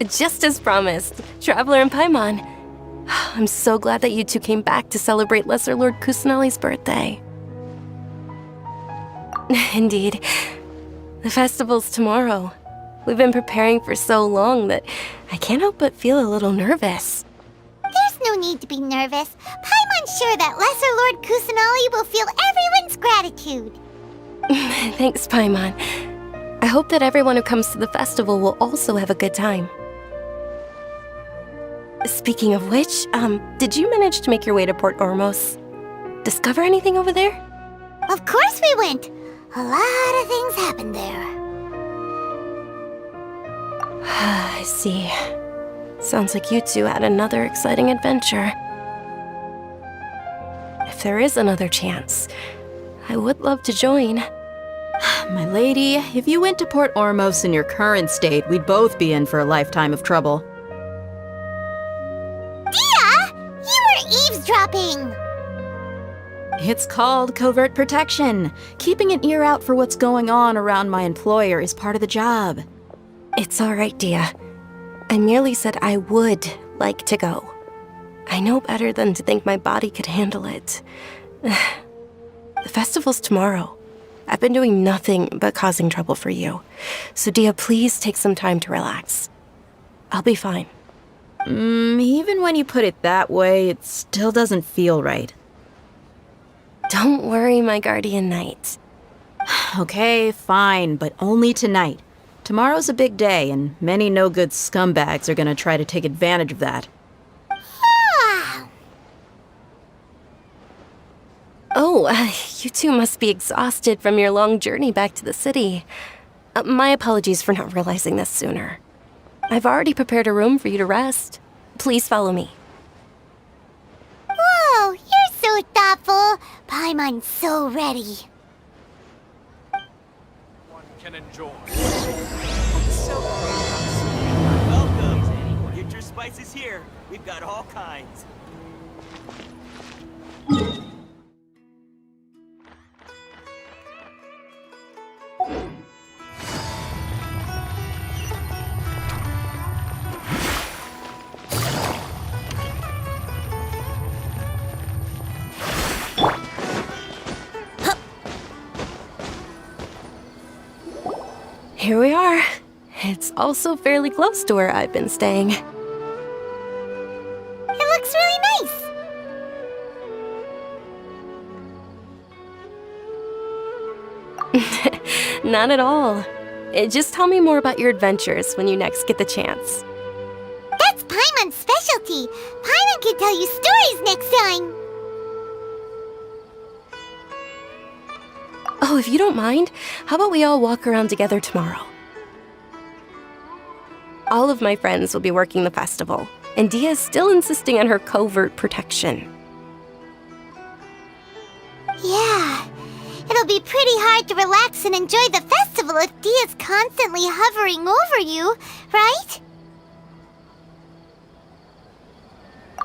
Just as promised, Traveler and Paimon. I'm so glad that you two came back to celebrate Lesser Lord Kusanali's birthday. Indeed. The festival's tomorrow. We've been preparing for so long that I can't help but feel a little nervous. There's no need to be nervous. Paimon's sure that Lesser Lord Kusanali will feel everyone's gratitude. Thanks, Paimon. I hope that everyone who comes to the festival will also have a good time. Speaking of which, did you manage to make your way to Port Ormos? Discover anything over there? Of course we went. A lot of things happened there. I see. Sounds like you two had another exciting adventure. If there is another chance, I would love to join. My lady, if you went to Port Ormos in your current state, we'd both be in for a lifetime of trouble. Dia! You were eavesdropping! It's called covert protection. Keeping an ear out for what's going on around my employer is part of the job. It's all right, Dia. I merely said I would like to go. I know better than to think my body could handle it. The festival's tomorrow. I've been doing nothing but causing trouble for you. So Dia, please take some time to relax. I'll be fine. Even when you put it that way, it still doesn't feel right. Don't worry, my guardian knight. Okay, fine, but only tonight. Tomorrow's a big day, and many no-good scumbags are gonna try to take advantage of that. Oh, you two must be exhausted from your long journey back to the city. My apologies for not realizing this sooner. I've already prepared a room for you to rest. Please follow me. Whoa, you're so thoughtful. Paimon's so ready. One can enjoy. Welcome. Get your spices here. We've got all kinds. Here we are. It's also fairly close to where I've been staying. It looks really nice. Not at all. Just tell me more about your adventures when you next get the chance. That's Paimon's specialty. Paimon can tell you stories next time. Oh, if you don't mind, how about we all walk around together tomorrow? All of my friends will be working the festival, and Dia is still insisting on her covert protection. Yeah. It'll be pretty hard to relax and enjoy the festival if Dia's constantly hovering over you, right?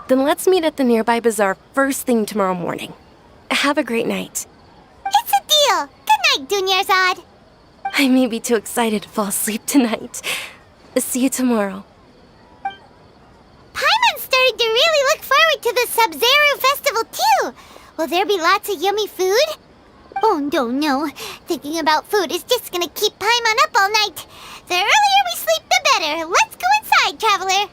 Then let's meet at the nearby bazaar first thing tomorrow morning. Have a great night. It's a deal. Good night, Dunyarzad. I may be too excited to fall asleep tonight. See you tomorrow. Paimon's starting to really look forward to the Sub-Zero festival too. Will there be lots of yummy food? Oh, no. Thinking about food is just gonna keep Paimon up all night. The earlier we sleep, the better. Let's go inside, Traveler.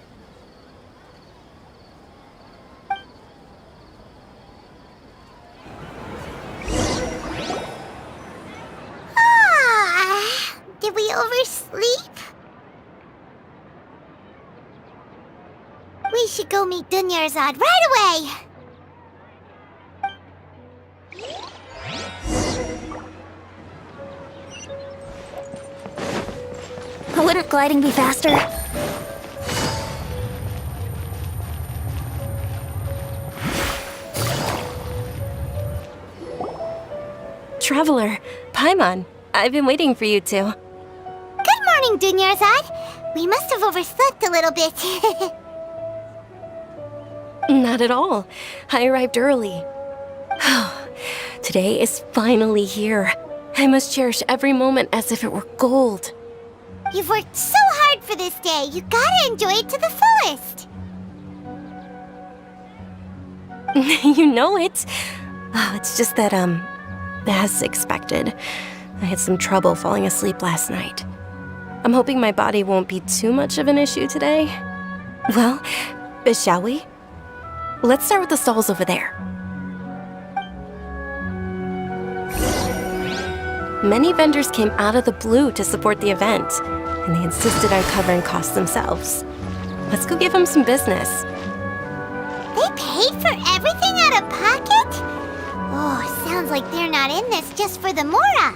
Did we oversleep? We should go meet Dunyarzad right away. Wouldn't gliding be faster? Traveler, Paimon, I've been waiting for you two. Good morning, Dunyarzad. We must have overslept a little bit. Not at all. I arrived early. Today is finally here. I must cherish every moment as if it were gold. You've worked so hard for this day. You gotta enjoy it to the fullest. You know it. Oh, it's just that, as expected, I had some trouble falling asleep last night. I'm hoping my body won't be too much of an issue today. Well, shall we? Let's start with the stalls over there. Many vendors came out of the blue to support the event, and they insisted on covering costs themselves. Let's go give them some business. They paid for everything out of pocket? Oh, sounds like they're not in this just for the Mora.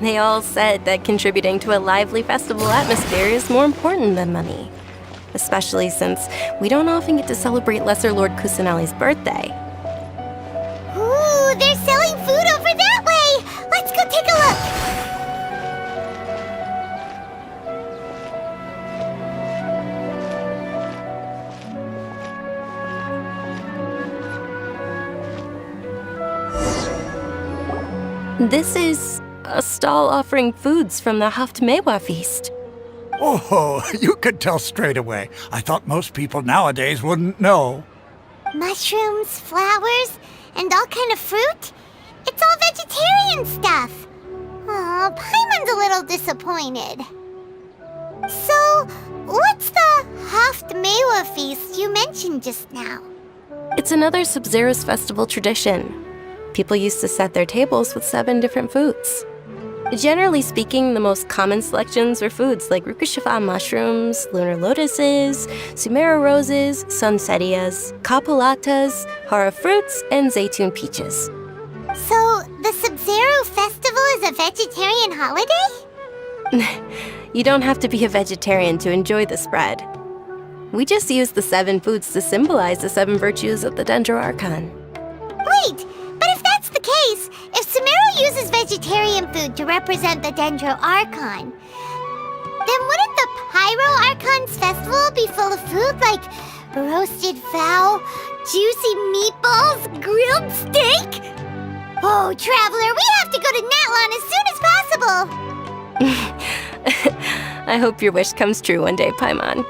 They all said that contributing to a lively festival atmosphere is more important than money. Especially since we don't often get to celebrate Lesser Lord Kusanali's birthday. Ooh, they're selling food over that way! Let's go take a look! This is a stall offering foods from the Haftmewa feast. Oh, you could tell straight away. I thought most people nowadays wouldn't know. Mushrooms, flowers, and all kind of fruit? It's all vegetarian stuff. Oh, Paimon's a little disappointed. So, what's the Haftmewa feast you mentioned just now? It's another Sub-Zero's festival tradition. People used to set their tables with 7 different foods. Generally speaking, the most common selections were foods like Rukashifa mushrooms, lunar lotuses, Sumera roses, sunsetias, kapulatas, hara fruits, and zaytun peaches. So, the Sub-Zero festival is a vegetarian holiday? You don't have to be a vegetarian to enjoy the spread. We just use the 7 foods to symbolize the 7 virtues of the Dendro Archon. Wait, but if that's the case, if Sumero uses vegetarian food to represent the Dendro Archon, then wouldn't the Pyro Archon's festival be full of food like roasted fowl, juicy meatballs, grilled steak? Oh, Traveler, we have to go to Natlan as soon as possible! I hope your wish comes true one day, Paimon.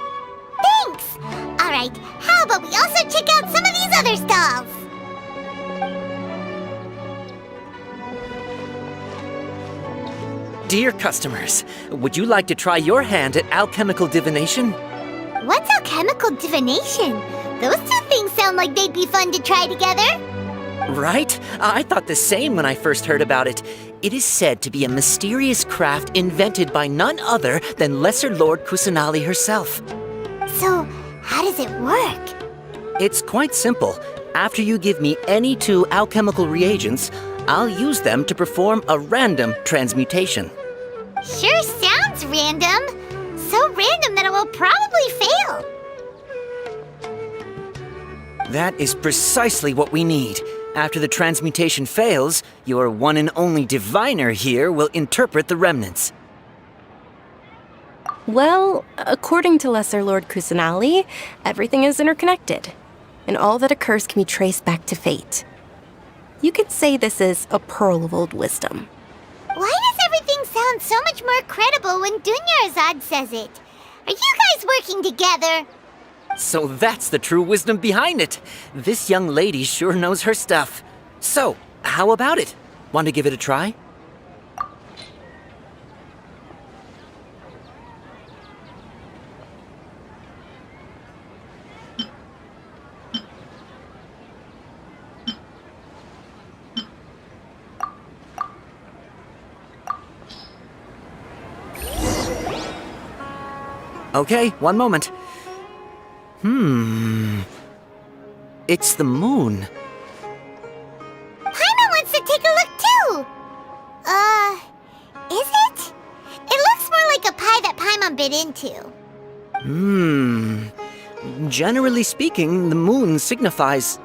Thanks! Alright, how about we also check out some of these other stalls? Dear customers, would you like to try your hand at alchemical divination? What's alchemical divination? Those two things sound like they'd be fun to try together. Right? I thought the same when I first heard about it. It is said to be a mysterious craft invented by none other than Lesser Lord Kusanali herself. So, how does it work? It's quite simple. After you give me any 2 alchemical reagents, I'll use them to perform a random transmutation. Sure sounds random. So random that it will probably fail. That is precisely what we need. After the transmutation fails, your one and only diviner here will interpret the remnants. Well, according to Lesser Lord Kusanali, everything is interconnected, and all that occurs can be traced back to fate. You could say this is a pearl of old wisdom. Why does everything sound so much more credible when Dunyarzad says it? Are you guys working together? So that's the true wisdom behind it. This young lady sure knows her stuff. So, how about it? Want to give it a try? Okay, one moment. It's the moon. Paimon wants to take a look too! Is it? It looks more like a pie that Paimon bit into. Generally speaking, the moon signifies...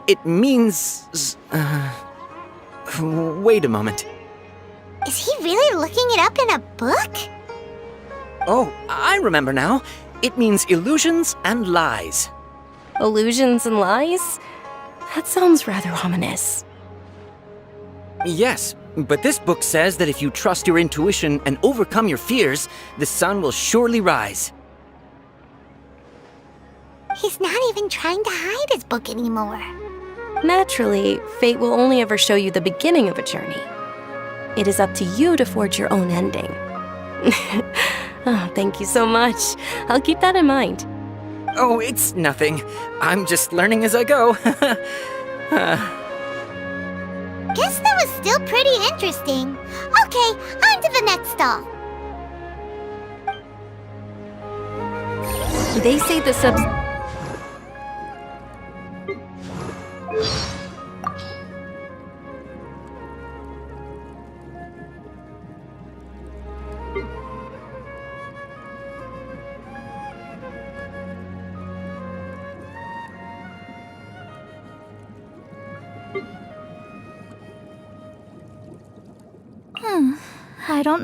It means... Wait a moment. Is he really looking it up in a book? Oh, I remember now. It means illusions and lies. Illusions and lies? That sounds rather ominous. Yes, But this book says that if you trust your intuition and overcome your fears, the sun will surely rise. He's not even trying to hide his book anymore. Naturally, fate will only ever show you the beginning of a journey. It is up to you to forge your own ending. Oh, thank you so much. I'll keep that in mind. Oh, it's nothing. I'm just learning as I go. Guess that was still pretty interesting. Okay, on to the next stall. They say the subs...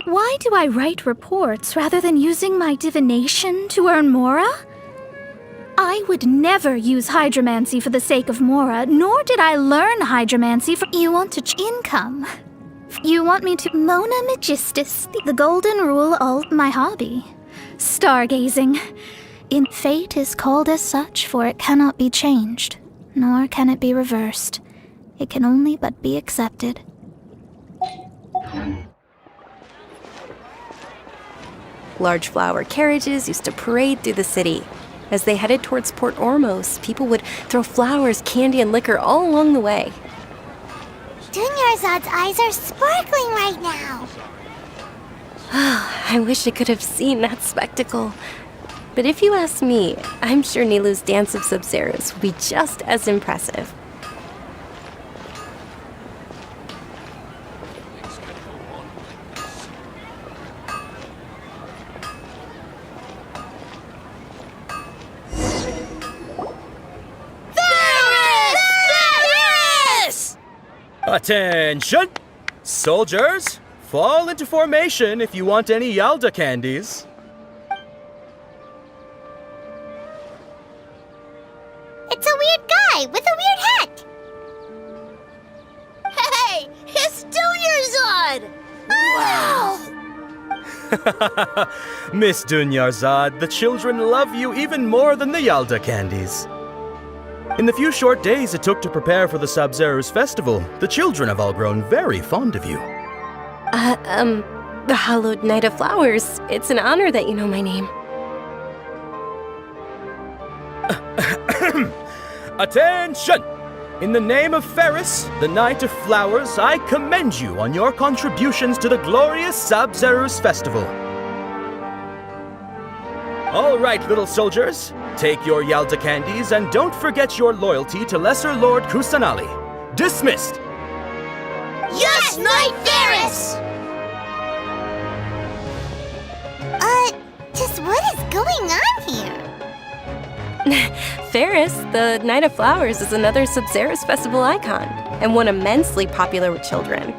Why do I write reports rather than using my divination to earn Mora? I would never use hydromancy for the sake of Mora, nor did I learn hydromancy for— You want to income. You want me to— Mona Magistus, the golden rule, all my hobby. Stargazing. In fate is called as such, for it cannot be changed, nor can it be reversed. It can only but be accepted. Large flower carriages used to parade through the city. As they headed towards Port Ormos, people would throw flowers, candy, and liquor all along the way. Dunyarzad's eyes are sparkling right now. I wish I could have seen that spectacle. But if you ask me, I'm sure Nilu's dance of Sub-Zeros would be just as impressive. Attention! Soldiers, fall into formation if you want any Yalda candies. It's a weird guy with a weird hat. Hey, it's Dunyarzad! Wow! Miss Dunyarzad, the children love you even more than the Yalda candies. In the few short days it took to prepare for the Sub-Zero's festival, the children have all grown very fond of you. The Hallowed Knight of Flowers. It's an honor that you know my name. Attention! In the name of Ferris, the Knight of Flowers, I commend you on your contributions to the glorious Sub-Zero's festival. All right, little soldiers, take your Yalda candies and don't forget your loyalty to Lesser Lord Kusanali. Dismissed! Yes, Knight Ferris! Just what is going on here? Ferris, the Knight of Flowers, is another Sub-Zeros festival icon, and one immensely popular with children.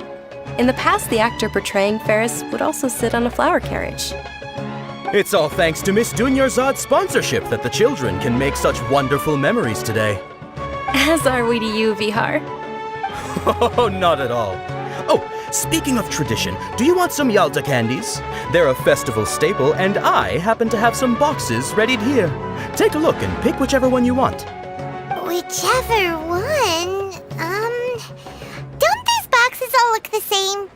In the past, the actor portraying Ferris would also sit on a flower carriage. It's all thanks to Miss Dunyarzad's sponsorship that the children can make such wonderful memories today. As are we to you, Vihar. Oh, not at all. Oh, speaking of tradition, do you want some Yalda candies? They're a festival staple, and I happen to have some boxes readied here. Take a look and pick whichever one you want. Whichever one? Don't these boxes all look the same?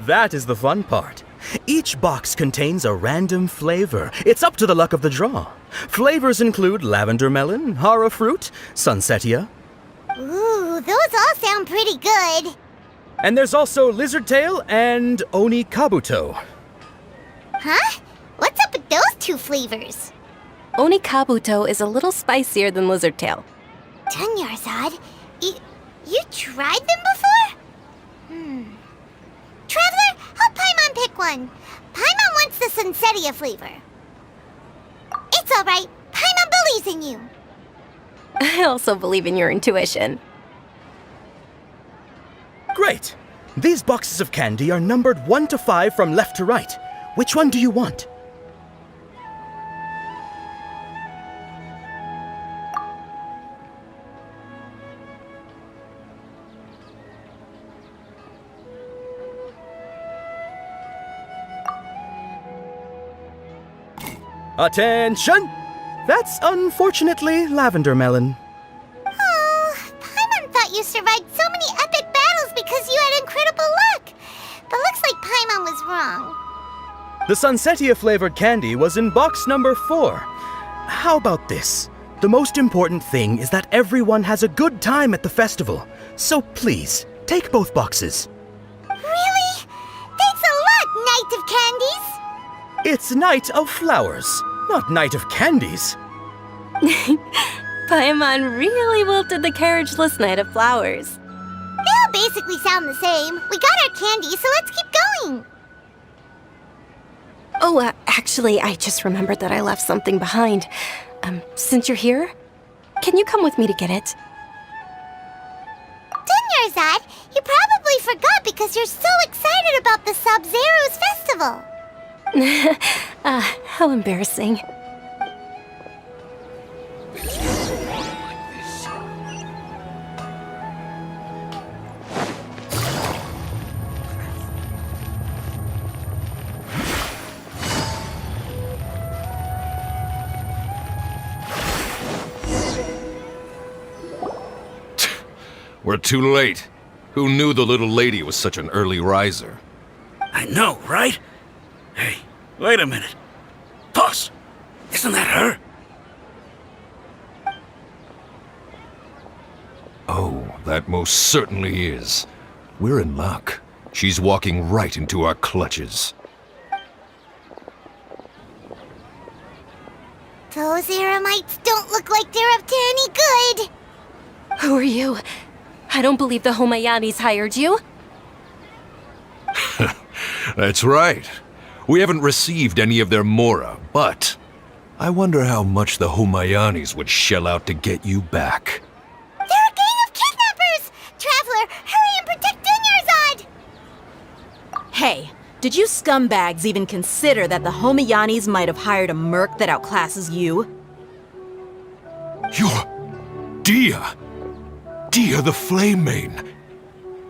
That is the fun part. Each box contains a random flavor. It's up to the luck of the draw. Flavors include lavender melon, hara fruit, sunsetia. Ooh, those all sound pretty good. And there's also lizard tail and oni kabuto. Huh? What's up with those two flavors? Oni Kabuto is a little spicier than Lizard Tail. Dunyarzad, you tried them before? Traveler, help Paimon pick one. Paimon wants the Sunsetia flavor. It's all right. Paimon believes in you. I also believe in your intuition. Great! These boxes of candy are numbered 1 to 5 from left to right. Which one do you want? Attention! That's unfortunately lavender melon. Oh, Paimon thought you survived so many epic battles because you had incredible luck. But looks like Paimon was wrong. The Sunsetia flavored candy was in box number 4. How about this? The most important thing is that everyone has a good time at the festival. So please, take both boxes. Really? Thanks a lot, Knight of Candies! It's Night of Flowers, not Night of Candies. Paimon really wilted the carriageless Night of Flowers. They all basically sound the same. We got our candy, so let's keep going. Oh, actually, I just remembered that I left something behind. Since you're here, can you come with me to get it? Dunyarzad, you probably forgot because you're so excited about the Sub-Zero's festival. How embarrassing. We're too late. Who knew the little lady was such an early riser? I know, right? Hey, wait a minute. Boss, isn't that her? Oh, that most certainly is. We're in luck. She's walking right into our clutches. Those Eremites don't look like they're up to any good. Who are you? I don't believe the Homayanis hired you. That's right. We haven't received any of their mora, but I wonder how much the Homayanis would shell out to get you back. They're a gang of kidnappers! Traveler, hurry and protect Dunyarzad! Hey, did you scumbags even consider that the Homayanis might have hired a merc that outclasses you? You're Dia! Dia the Flame Mane!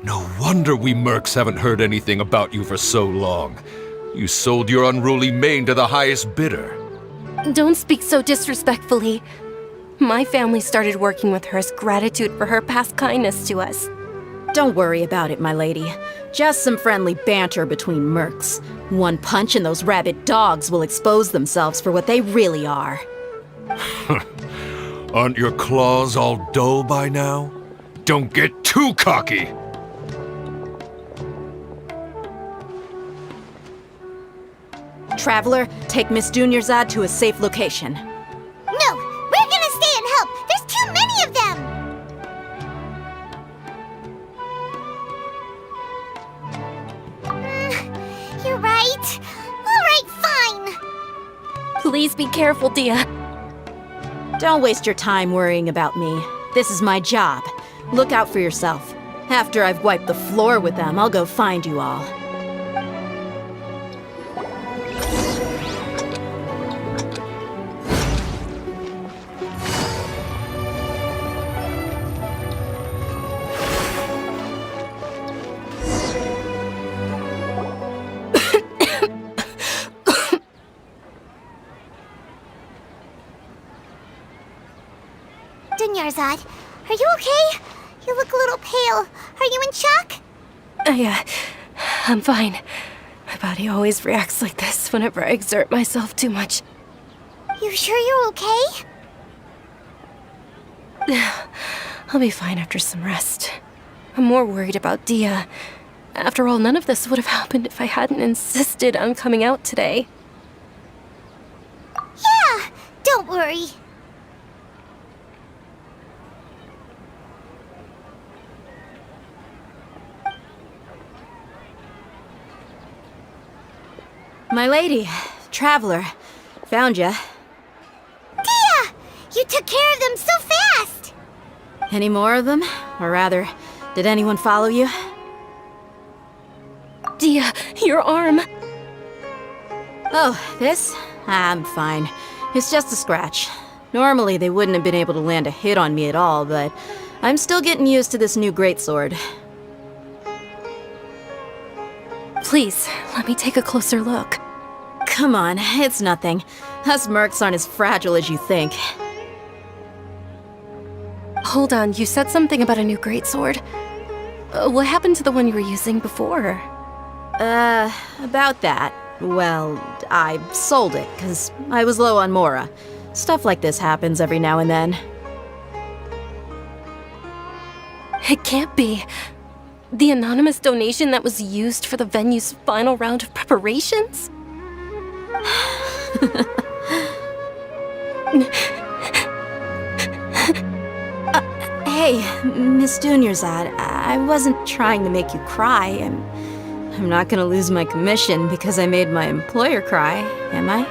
No wonder we mercs haven't heard anything about you for so long. You sold your unruly mane to the highest bidder. Don't speak so disrespectfully. My family started working with her as gratitude for her past kindness to us. Don't worry about it, my lady. Just some friendly banter between mercs. One punch and those rabid dogs will expose themselves for what they really are. Aren't your claws all dull by now? Don't get too cocky! Traveler, take Miss Dunyarzad to a safe location. No, we're gonna stay and help. There's too many of them. You're right. All right, fine. Please be careful, Dia. Don't waste your time worrying about me. This is my job. Look out for yourself. After I've wiped the floor with them, I'll go find you all. Dunyarzad, are you okay? You look a little pale. Are you in shock? I'm fine. My body always reacts like this whenever I exert myself too much. You sure you're okay? I'll be fine after some rest. I'm more worried about Dia. After all, none of this would have happened if I hadn't insisted on coming out today. Yeah, don't worry. My lady, Traveler, found ya. Dia! You took care of them so fast! Any more of them? Or rather, did anyone follow you? Dia, your arm! Oh, this? I'm fine. It's just a scratch. Normally, they wouldn't have been able to land a hit on me at all, but I'm still getting used to this new greatsword. Please, let me take a closer look. Come on, it's nothing. Us mercs aren't as fragile as you think. Hold on, you said something about a new greatsword. What happened to the one you were using before? About that. Well, I sold it, because I was low on Mora. Stuff like this happens every now and then. It can't be. The anonymous donation that was used for the venue's final round of preparations? Hey, Miss Dunyarzad, I wasn't trying to make you cry. I'm not gonna lose my commission because I made my employer cry, am I?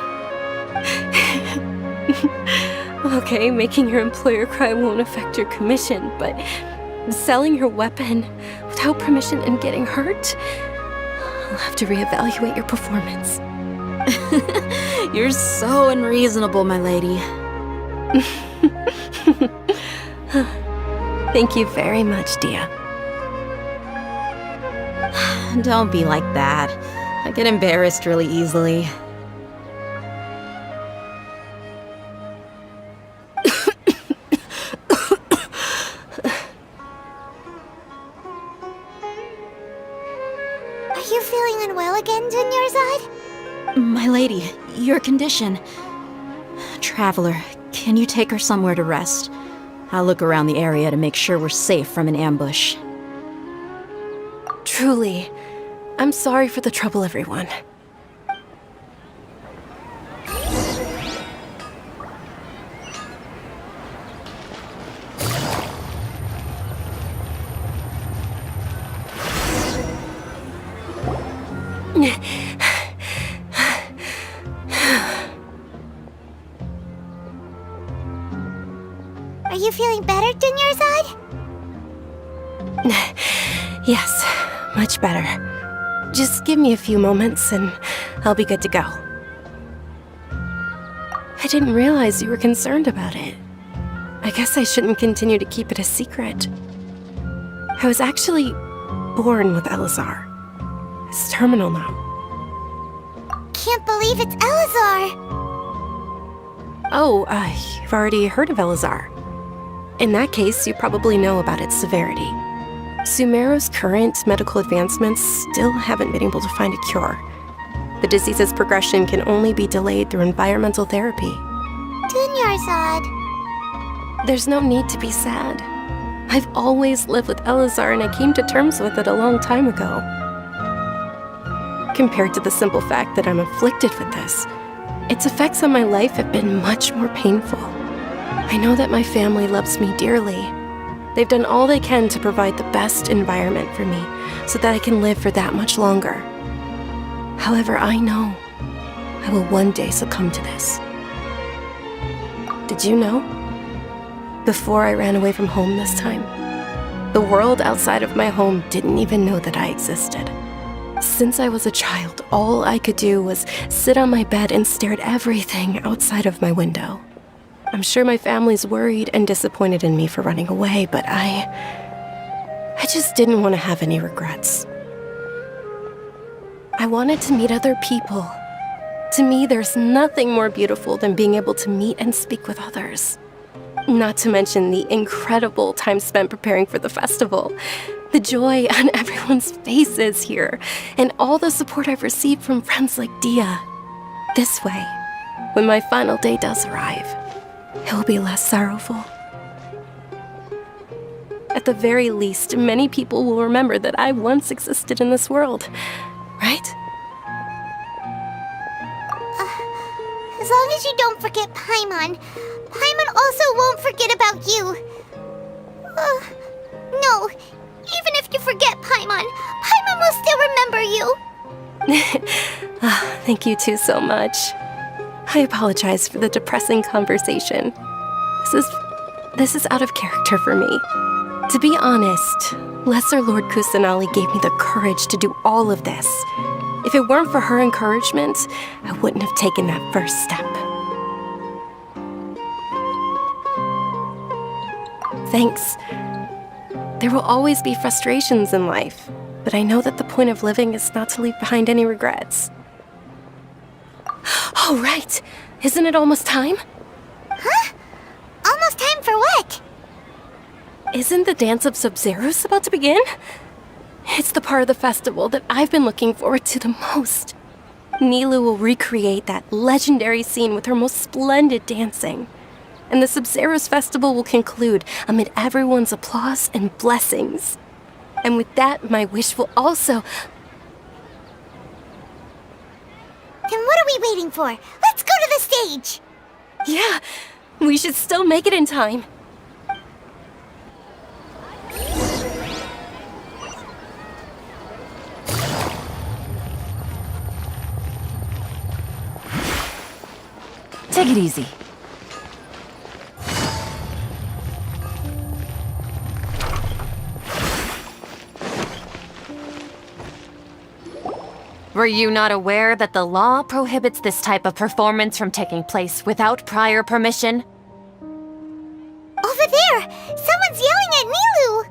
Okay, making your employer cry won't affect your commission, but selling your weapon without permission and getting hurt? I'll have to reevaluate your performance. You're so unreasonable, my lady. Thank you very much, Dia. Don't be like that. I get embarrassed really easily. Are you feeling unwell again, Dunyarzad? My lady, your condition. Traveler, can you take her somewhere to rest? I'll look around the area to make sure we're safe from an ambush. Truly, I'm sorry for the trouble, everyone. Are you feeling better, Dunyarzad? Yes, much better. Just give me a few moments and I'll be good to go. I didn't realize you were concerned about it. I guess I shouldn't continue to keep it a secret. I was actually born with Elazar. It's terminal now. Can't believe it's Elazar! Oh, you've already heard of Elazar. In that case, you probably know about its severity. Sumeru's current medical advancements still haven't been able to find a cure. The disease's progression can only be delayed through environmental therapy. Dunyarzad. There's no need to be sad. I've always lived with Elazar and I came to terms with it a long time ago. Compared to the simple fact that I'm afflicted with this, its effects on my life have been much more painful. I know that my family loves me dearly. They've done all they can to provide the best environment for me so that I can live for that much longer. However, I know I will one day succumb to this. Did you know? Before I ran away from home this time, the world outside of my home didn't even know that I existed. Since I was a child, all I could do was sit on my bed and stare at everything outside of my window. I'm sure my family's worried and disappointed in me for running away, but I just didn't want to have any regrets. I wanted to meet other people. To me, there's nothing more beautiful than being able to meet and speak with others. Not to mention the incredible time spent preparing for the festival, the joy on everyone's faces here, and all the support I've received from friends like Dia. This way, when my final day does arrive, it will be less sorrowful. At the very least, many people will remember that I once existed in this world, right? As long as you don't forget Paimon, Paimon also won't forget about you. No, even if you forget Paimon, Paimon will still remember you. Thank you two so much. I apologize for the depressing conversation. This is out of character for me. To be honest, Lesser Lord Kusanali gave me the courage to do all of this. If it weren't for her encouragement, I wouldn't have taken that first step. Thanks. There will always be frustrations in life, but I know that the point of living is not to leave behind any regrets. Oh, right! Isn't it almost time? Huh? Almost time for what? Isn't the Dance of Sub-Zeros about to begin? It's the part of the festival that I've been looking forward to the most. Nilu will recreate that legendary scene with her most splendid dancing. And the Sub-Zeros festival will conclude amid everyone's applause and blessings. And with that, my wish will also... Then what are we waiting for? Let's go to the stage! Yeah, we should still make it in time. Take it easy. Were you not aware that the law prohibits this type of performance from taking place without prior permission? Over there! Someone's yelling at Nilu!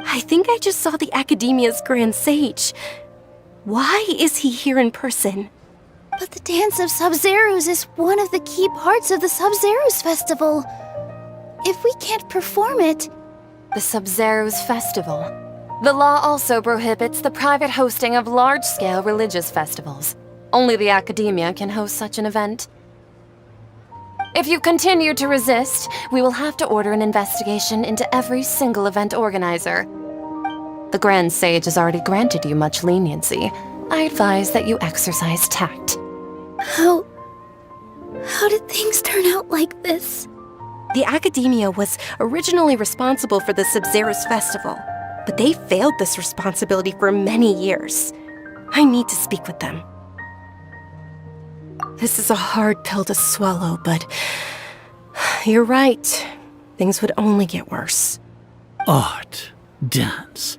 I think I just saw the Academia's Grand Sage. Why is he here in person? But the Dance of Sub-Zeros is one of the key parts of the Sub-Zeros festival. If we can't perform it... The Sub-Zeros Festival. The law also prohibits the private hosting of large-scale religious festivals. Only the Academia can host such an event. If you continue to resist, we will have to order an investigation into every single event organizer. The Grand Sage has already granted you much leniency. I advise that you exercise tact. How did things turn out like this? The Academia was originally responsible for the Sub-Zeros festival, but they failed this responsibility for many years. I need to speak with them. This is a hard pill to swallow, but you're right. Things would only get worse. Art, dance.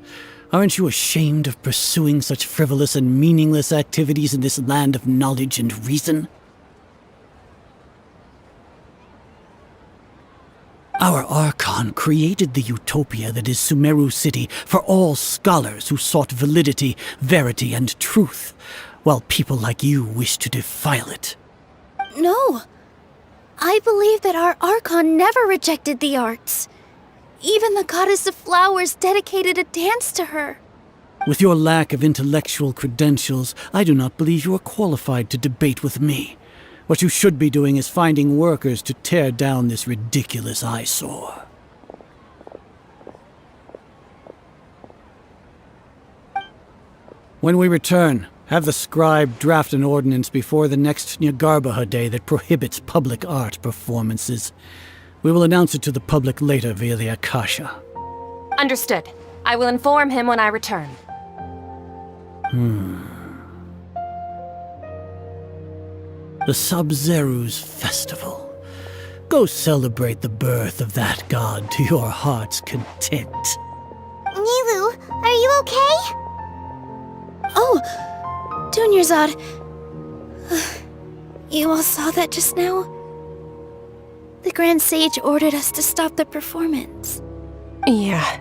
Aren't you ashamed of pursuing such frivolous and meaningless activities in this land of knowledge and reason? Our Archon created the utopia that is Sumeru City for all scholars who sought validity, verity, and truth, while people like you wish to defile it. No. I believe that our Archon never rejected the arts. Even the goddess of flowers dedicated a dance to her. With your lack of intellectual credentials, I do not believe you are qualified to debate with me. What you should be doing is finding workers to tear down this ridiculous eyesore. When we return, have the scribe draft an ordinance before the next Nyargarbaha Day that prohibits public art performances. We will announce it to the public later via the Akasha. Understood. I will inform him when I return. The Sub-Zeros Festival. Go celebrate the birth of that god to your heart's content. Nilu, are you okay? Oh, Dunyarzad. You all saw that just now? The Grand Sage ordered us to stop the performance. Yeah.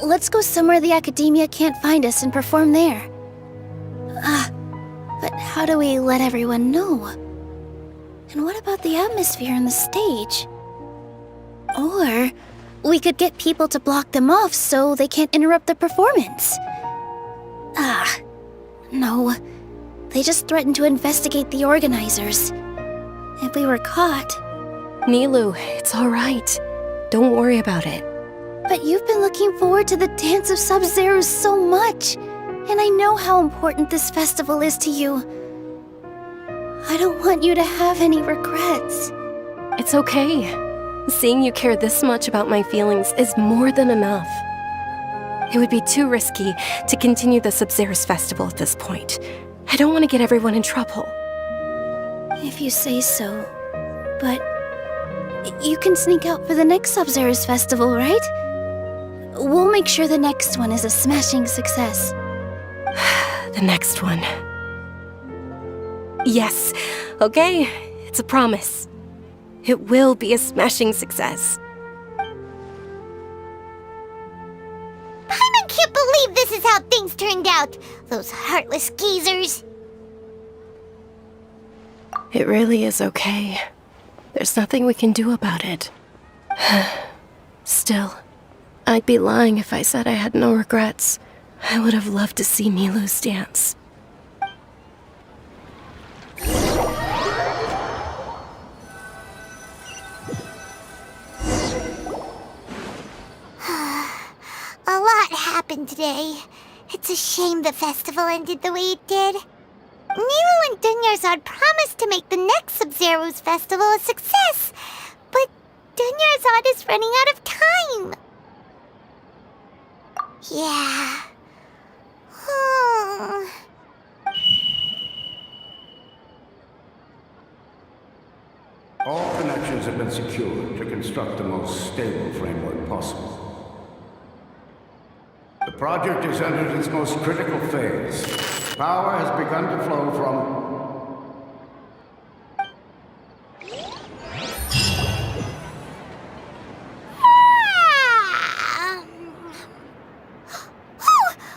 Let's go somewhere the Academia can't find us and perform there. But how do we let everyone know? And what about the atmosphere on the stage? Or we could get people to block them off so they can't interrupt the performance. No. They just threatened to investigate the organizers. If we were caught... Nilu, it's all right. Don't worry about it. But you've been looking forward to the Dance of Sub-Zeros so much, and I know how important this festival is to you. I don't want you to have any regrets. It's okay. Seeing you care this much about my feelings is more than enough. It would be too risky to continue the Sub-Zeros festival at this point. I don't want to get everyone in trouble. If you say so. But you can sneak out for the next Sub-Zeros festival, right? We'll make sure the next one is a smashing success. The next one. Yes. Okay. It's a promise. It will be a smashing success. I can't believe this is how things turned out. Those heartless geezers. It really is okay. There's nothing we can do about it. Still, I'd be lying if I said I had no regrets. I would have loved to see Milu's dance. A lot happened today. It's a shame the festival ended the way it did. Nilu and Dunyarzad promised to make the next Sub-Zero's festival a success, but Dunyarzad is running out of time. Yeah. All connections have been secured to construct the most stable framework possible. The project has entered its most critical phase. Power has begun to flow from...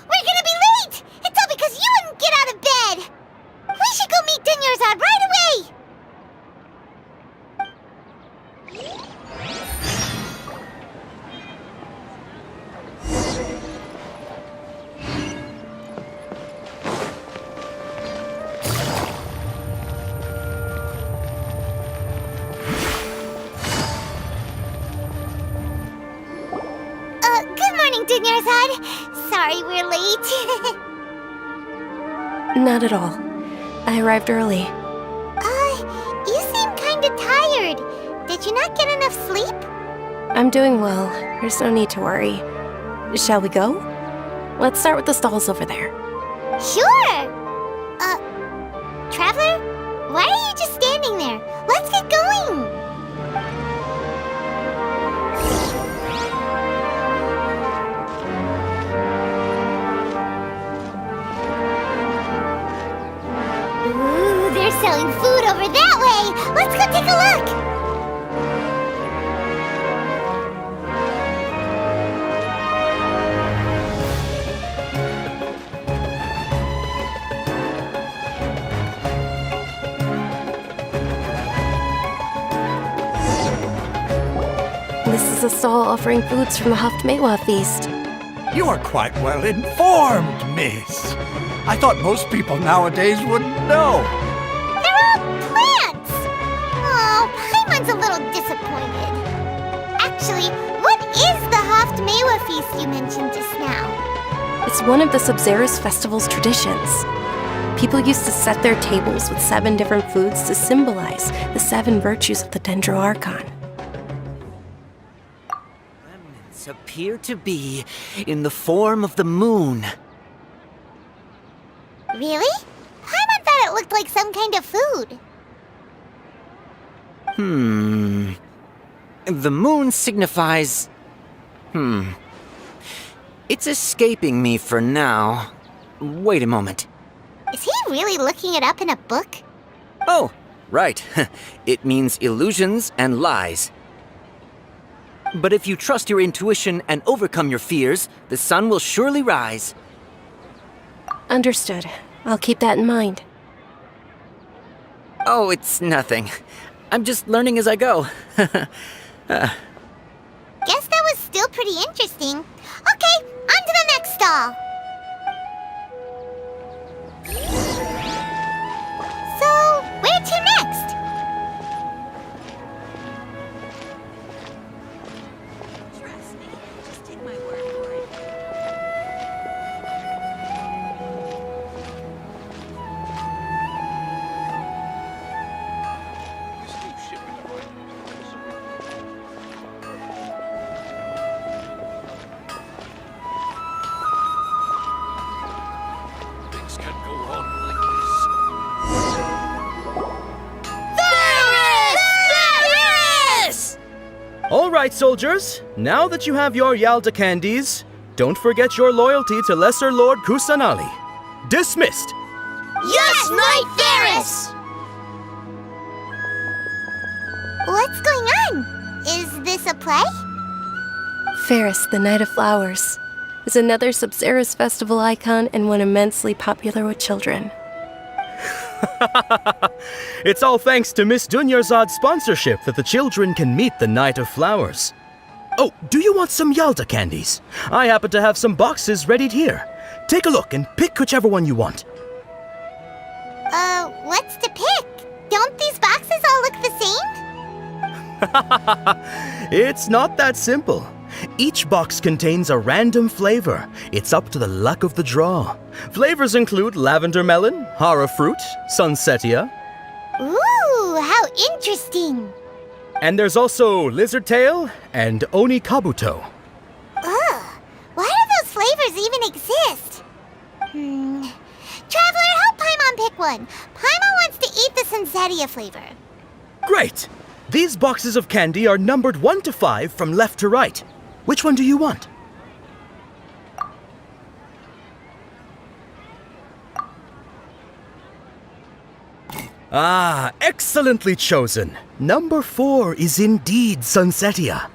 We're gonna be late! It's all because you wouldn't get out of bed! We should go meet Dunyarzad right away! Good morning, Dunyarzad. Sorry we're late. Not at all. I arrived early. You seem kinda tired. Did you not get enough sleep? I'm doing well. There's no need to worry. Shall we go? Let's start with the stalls over there. Sure! Traveler? Why are you just standing there? Let's get going! Ooh, they're selling food over that way! Let's go take a look! This is a stall offering foods from the Haftmewa feast. You are quite well informed, miss. I thought most people nowadays wouldn't know. They're all plants! Oh, Paimon's a little disappointed. Actually, what is the Haftmewa feast you mentioned just now? It's one of the Sub-Zero's festival's traditions. People used to set their tables with 7 different foods to symbolize the 7 virtues of the Dendro Archon. Remnants appear to be in the form of the moon. Really? Paimon thought it looked like some kind of food. The moon signifies... It's escaping me for now. Wait a moment. Is he really looking it up in a book? Oh, right. It means illusions and lies. But if you trust your intuition and overcome your fears, the sun will surely rise. Understood. I'll keep that in mind. Oh, it's nothing. I'm just learning as I go. Guess that was still pretty interesting. Okay, on to the next stall. So, where to next? Trust me. Just take my word for it. Things can't go on like this. Varys! All right, soldiers. Now that you have your Yalda candies, don't forget your loyalty to Lesser Lord Kusanali. Dismissed! Yes, Knight Varys! What's going on? Is this a play? Ferris, the Knight of Flowers, is another Sub-Zero's festival icon and one immensely popular with children. It's all thanks to Miss Dunyarzad's sponsorship that the children can meet the Knight of Flowers. Oh, do you want some Yalda candies? I happen to have some boxes readied here. Take a look and pick whichever one you want. What's to pick? Don't these boxes all look the same? It's not that simple. Each box contains a random flavor. It's up to the luck of the draw. Flavors include lavender melon, hara fruit, sunsetia. Ooh, how interesting. And there's also lizard tail and oni kabuto. Ugh, why do those flavors even exist? Traveler, help Paimon pick one. Paimon wants to eat the sunsetia flavor. Great! These boxes of candy are numbered 1 to 5 from left to right. Which one do you want? Ah, excellently chosen. Number 4 is indeed sunsetia.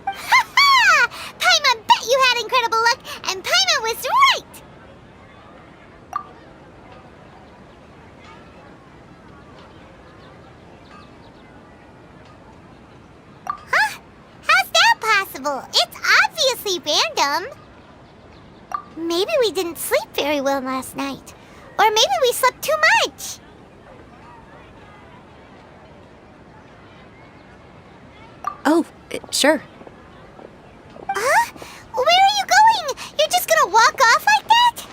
Ha-ha! Paimon bet you had incredible luck, and Paimon was right! Huh? How's that possible? It's obviously random. Maybe we didn't sleep very well last night. Or maybe we slept too much. Oh, sure. Huh? Where are you going? You're just gonna walk off like that?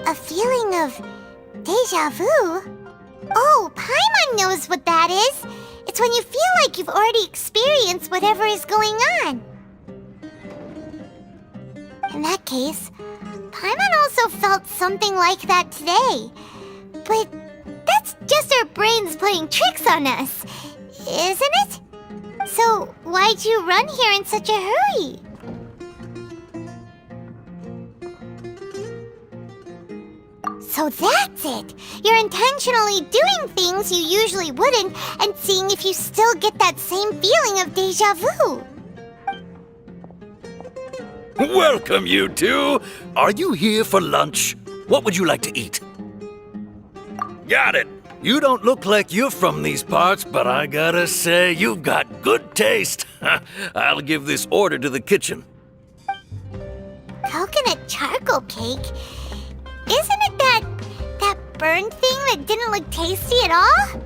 A feeling of deja vu? Oh, Paimon knows what that is. It's when you feel like you've already experienced whatever is going on. In that case, Paimon also felt something like that today. But that's just our brains playing tricks on us, isn't it? So why'd you run here in such a hurry? So that's it! You're intentionally doing things you usually wouldn't and seeing if you still get that same feeling of deja vu. Welcome, you two. Are you here for lunch? What would you like to eat? Got it. You don't look like you're from these parts, but I gotta say, you've got good taste. I'll give this order to the kitchen. Coconut charcoal cake? Isn't it that burned thing that didn't look tasty at all?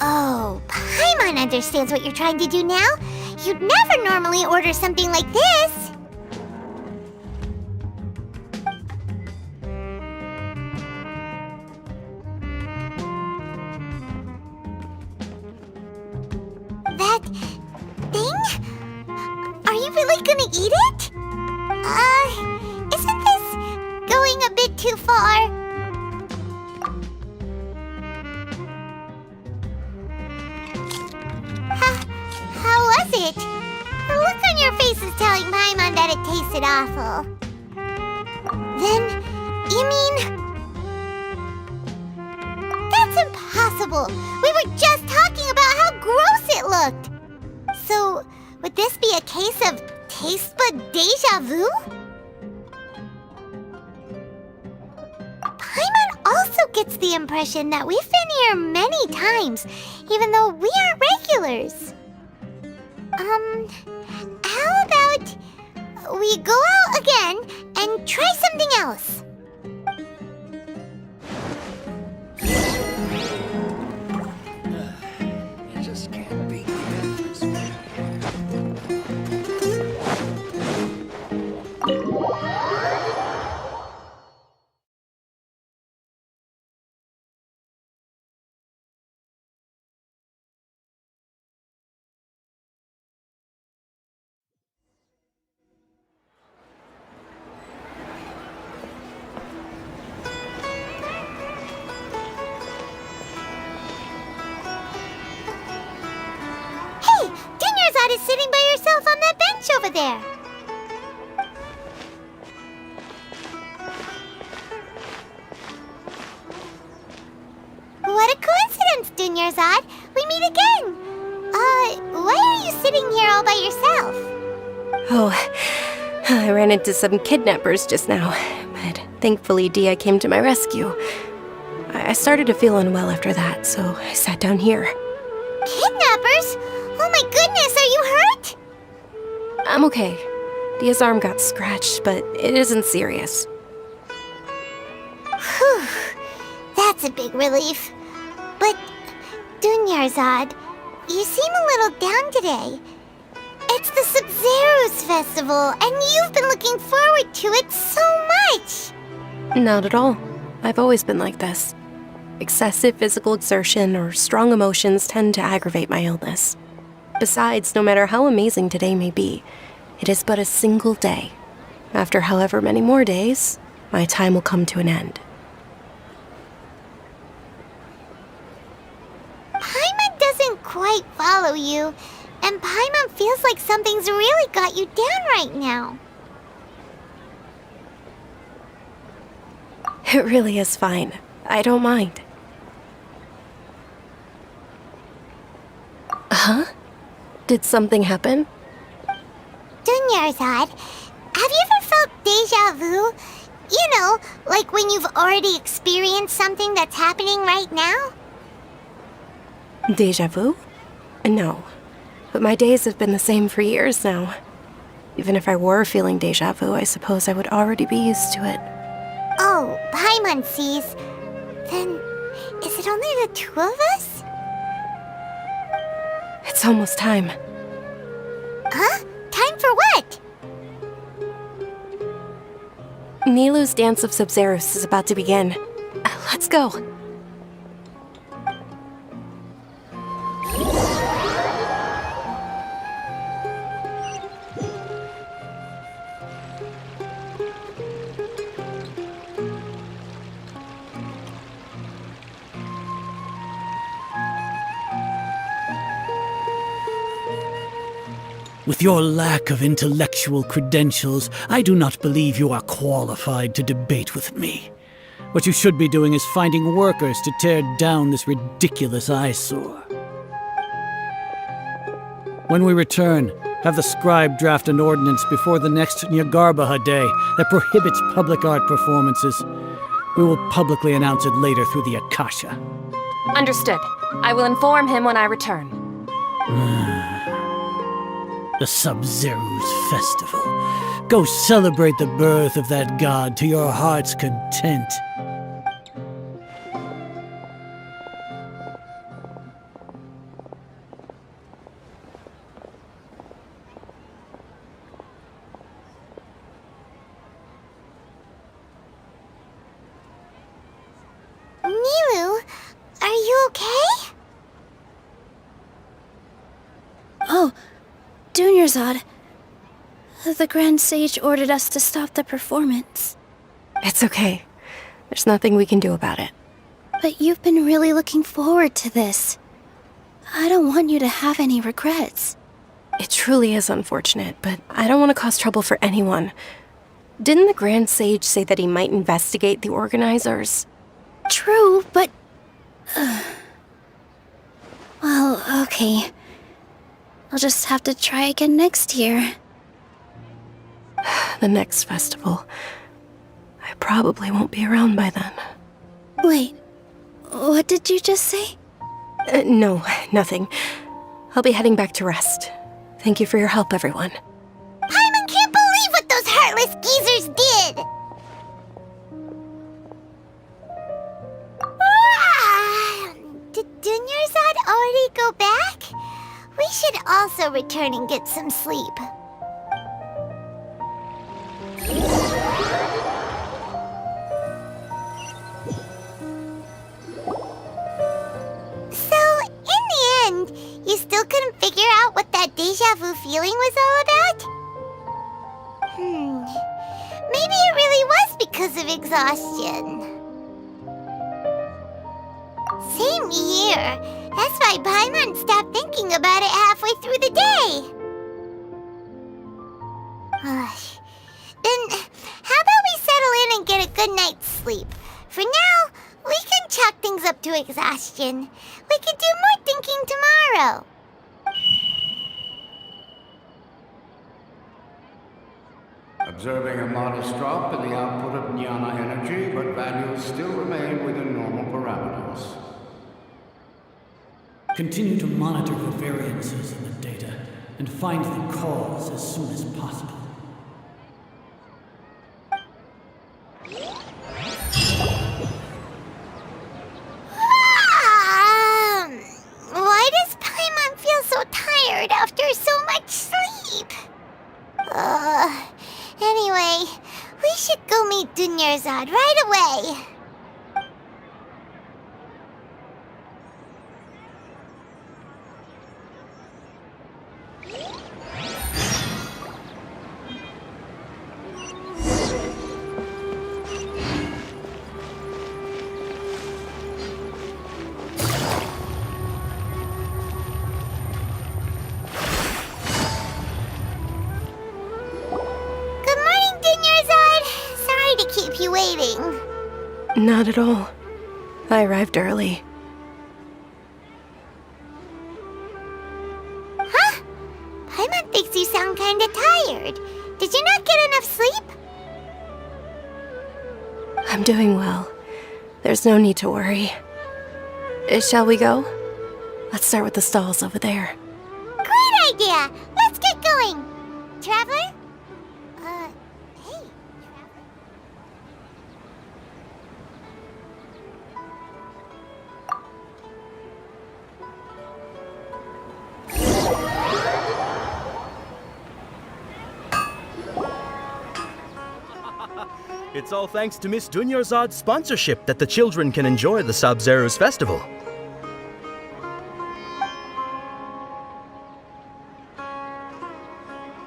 Oh, Paimon understands what you're trying to do now. You'd never normally order something like this. That thing? Are you really gonna eat it? Isn't this going a bit too far? How was it? The look on your face is telling Paimon that it tasted awful. Then, you mean... That's impossible! We were just talking about how gross it looked! So, would this be a case of taste bud deja vu? Paimon also gets the impression that we've been here many times, even though we aren't regulars. How about we go out again and try something else? You just can't beat the over there. What a coincidence, Dunyarzad. We meet again. Why are you sitting here all by yourself? Oh, I ran into some kidnappers just now, but thankfully Dia came to my rescue. I started to feel unwell after that, so I sat down here. Kidnappers? Oh my goodness, are you hurt? I'm okay. Dia's arm got scratched, but it isn't serious. Whew, that's a big relief. But, Dunyarzad, you seem a little down today. It's the Sub-Zero's festival, and you've been looking forward to it so much! Not at all. I've always been like this. Excessive physical exertion or strong emotions tend to aggravate my illness. Besides, no matter how amazing today may be, it is but a single day. After however many more days, my time will come to an end. Paimon doesn't quite follow you, and Paimon feels like something's really got you down right now. It really is fine. I don't mind. Huh? Did something happen? Dunyarzad, have you ever felt deja vu? You know, like when you've already experienced something that's happening right now? Deja vu? No. But my days have been the same for years now. Even if I were feeling deja vu, I suppose I would already be used to it. Oh, Paimon sees. Then, is it only the two of us? It's almost time. Huh? Time for what? Nilou's Dance of Sub-Zeros is about to begin. Let's go. With your lack of intellectual credentials, I do not believe you are qualified to debate with me. What you should be doing is finding workers to tear down this ridiculous eyesore. When we return, have the scribe draft an ordinance before the next Nyagarbha Day that prohibits public art performances. We will publicly announce it later through the Akasha. Understood. I will inform him when I return. The Sub-Zero's festival. Go celebrate the birth of that god to your heart's content. Nilou, are you okay? Oh, Dunyarzad. The Grand Sage ordered us to stop the performance. It's okay. There's nothing we can do about it. But you've been really looking forward to this. I don't want you to have any regrets. It truly is unfortunate, but I don't want to cause trouble for anyone. Didn't the Grand Sage say that he might investigate the organizers? True, but... Well, okay. I'll just have to try again next year. The next festival. I probably won't be around by then. Wait, what did you just say? No, nothing. I'll be heading back to rest. Thank you for your help, everyone. Paimon can't believe what those heartless geezers did! Did Dunyarzad already go back? We should also return and get some sleep. So, in the end, you still couldn't figure out what that deja vu feeling was all about? Maybe it really was because of exhaustion. Same here. That's why Paimon stopped thinking about it halfway through the day. Then, how about we settle in and get a good night's sleep? For now, we can chalk things up to exhaustion. We can do more thinking tomorrow. Observing a modest drop in the output of jnana energy, but values still remain within normal parameters. Continue to monitor for variances in the data and find the cause as soon as possible. Why does Paimon feel so tired after so much sleep? Anyway, we should go meet Dunyarzad right away. Keep you waiting. Not at all. I arrived early. Huh? Paimon thinks you sound kinda tired. Did you not get enough sleep? I'm doing well. There's no need to worry. Shall we go? Let's start with the stalls over there. Great idea! Let's get going! Traveler? It's all thanks to Miss Dunyarzad's sponsorship that the children can enjoy the Sub-Zero's festival.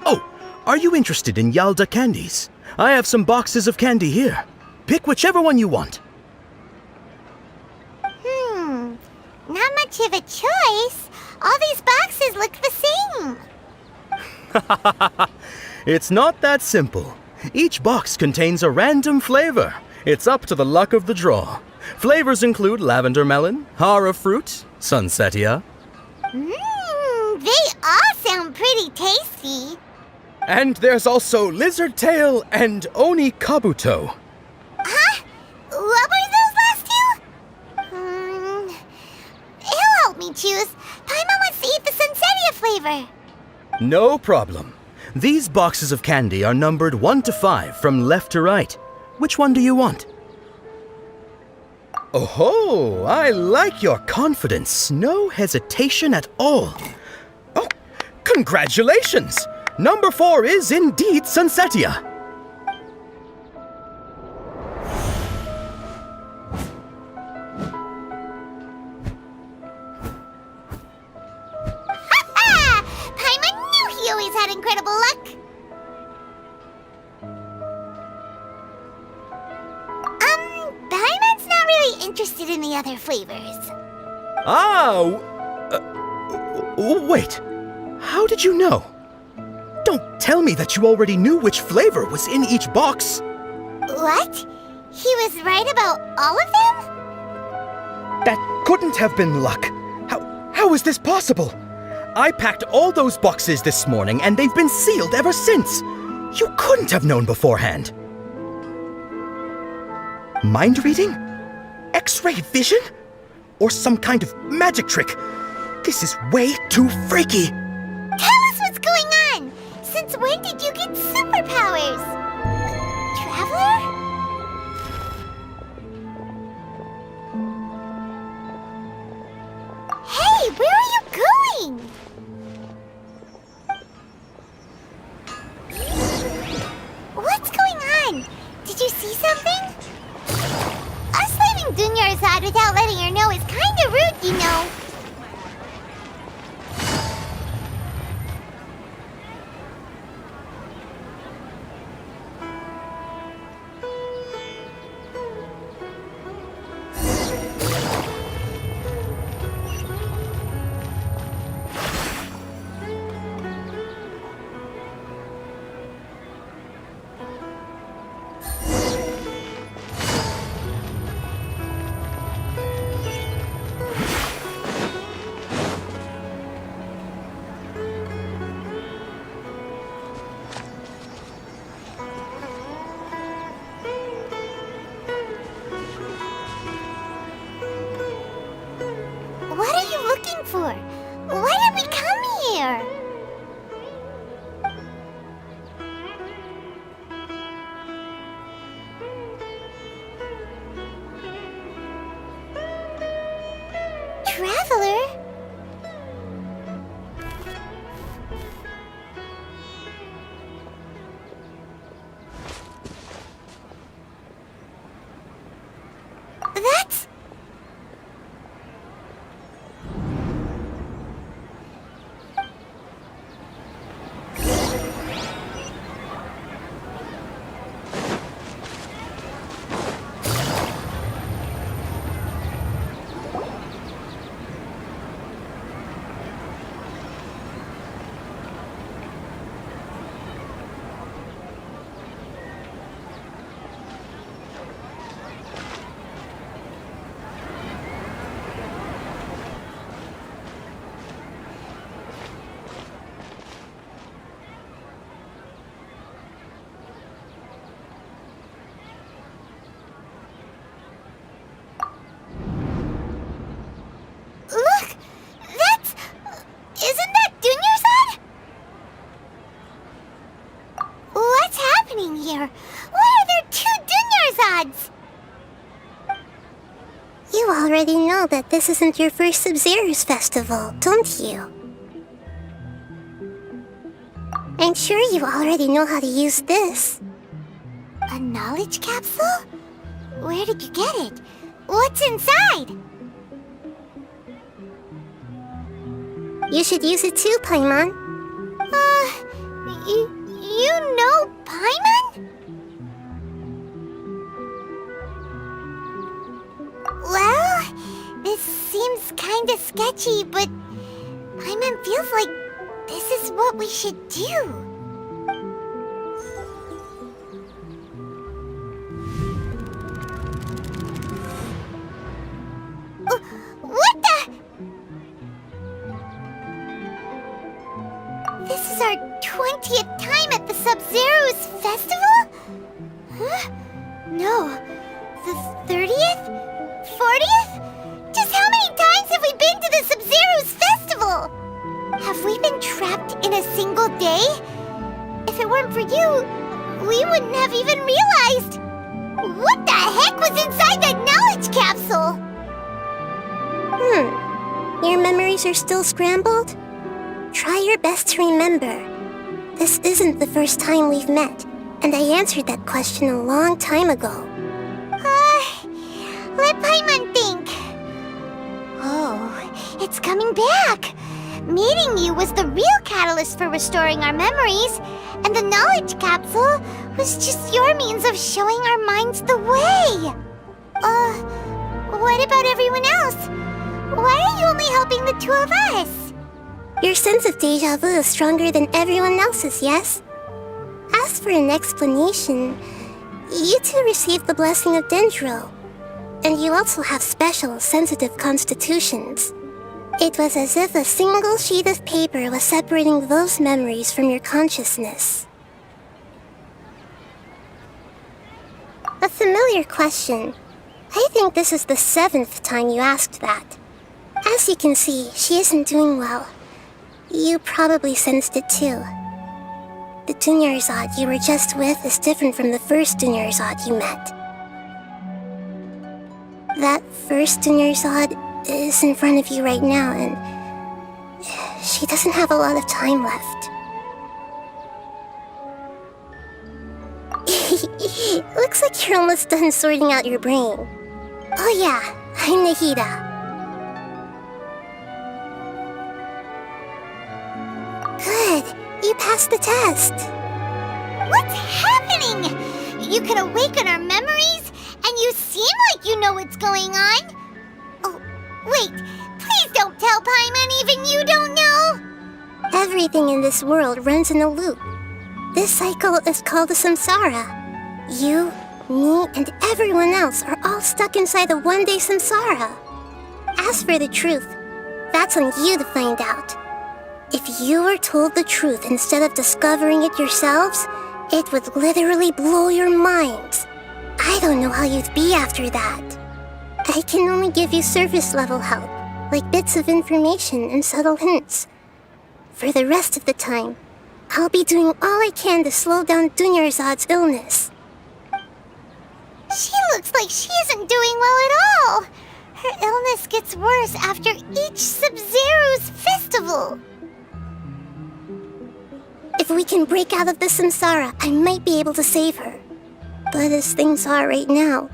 Oh, are you interested in Yalda candies? I have some boxes of candy here. Pick whichever one you want. Not much of a choice. All these boxes look the same. It's not that simple. Each box contains a random flavor. It's up to the luck of the draw. Flavors include lavender melon, hara fruit, sunsetia. They all sound pretty tasty. And there's also lizard tail and oni kabuto. Huh? What were those last two? He'll help me choose. Paimon wants to eat the sunsetia flavor. No problem. These boxes of candy are numbered 1 to 5 from left to right. Which one do you want? Oh, I like your confidence. No hesitation at all. Oh, congratulations! Number 4 is indeed sunsetia. He always had incredible luck. Paimon's not really interested in the other flavors. Wait. How did you know? Don't tell me that you already knew which flavor was in each box. What? He was right about all of them? That couldn't have been luck. How is this possible? I packed all those boxes this morning, and they've been sealed ever since. You couldn't have known beforehand. Mind reading? X-ray vision? Or some kind of magic trick? This is way too freaky. Tell us what's going on. Since when did you get superpowers? Traveler? Hey, where are you going? What's going on? Did you see something? Us leaving Dunyarzad without letting her know is kinda rude, you know. happening here? Why are there 2 Dunyarzad's? You already know that this isn't your first Sub-Zero's festival, don't you? I'm sure you already know how to use this. A knowledge capsule? Where did you get it? What's inside? You should use it too, Paimon. You know Paimon? Well, this seems kinda sketchy, but Paimon feels like this is what we should do. What the? This is our 20th time at the Sub-Zero's festival? Huh? No. The 30th? 40th? Just how many times have we been to the Sub-Zero's festival? Have we been trapped in a single day? If it weren't for you, we wouldn't have even realized. What the heck was inside that knowledge capsule? Your memories are still scrambled? Try your best to remember. This isn't the first time we've met, and I answered that question a long time ago. Let Paimon think. Oh, it's coming back. Meeting you was the real catalyst for restoring our memories, and the knowledge capsule was just your means of showing our minds the way. What about everyone else? Why are you only helping the 2 of us? Your sense of deja vu is stronger than everyone else's, yes? As for an explanation, you two received the blessing of Dendro, and you also have special, sensitive constitutions. It was as if a single sheet of paper was separating those memories from your consciousness. A familiar question. I think this is the 7th time you asked that. As you can see, she isn't doing well. You probably sensed it too. The Dunyarzad you were just with is different from the first Dunyarzad you met. That first Dunyarzad is in front of you right now, and she doesn't have a lot of time left. Looks like you're almost done sorting out your brain. Oh yeah, I'm Nahida. Good, you passed the test. What's happening? You can awaken our memories, and you seem like you know what's going on. Oh, wait, please don't tell Paimon even you don't know. Everything in this world runs in a loop. This cycle is called the samsara. You, me, and everyone else are all stuck inside the one-day samsara. As for the truth, that's on you to find out. If you were told the truth instead of discovering it yourselves, it would literally blow your minds. I don't know how you'd be after that. I can only give you surface-level help, like bits of information and subtle hints. For the rest of the time, I'll be doing all I can to slow down Dunyarzad's illness. She looks like she isn't doing well at all. Her illness gets worse after each Sub-Zero's festival. If we can break out of the samsara, I might be able to save her. But as things are right now,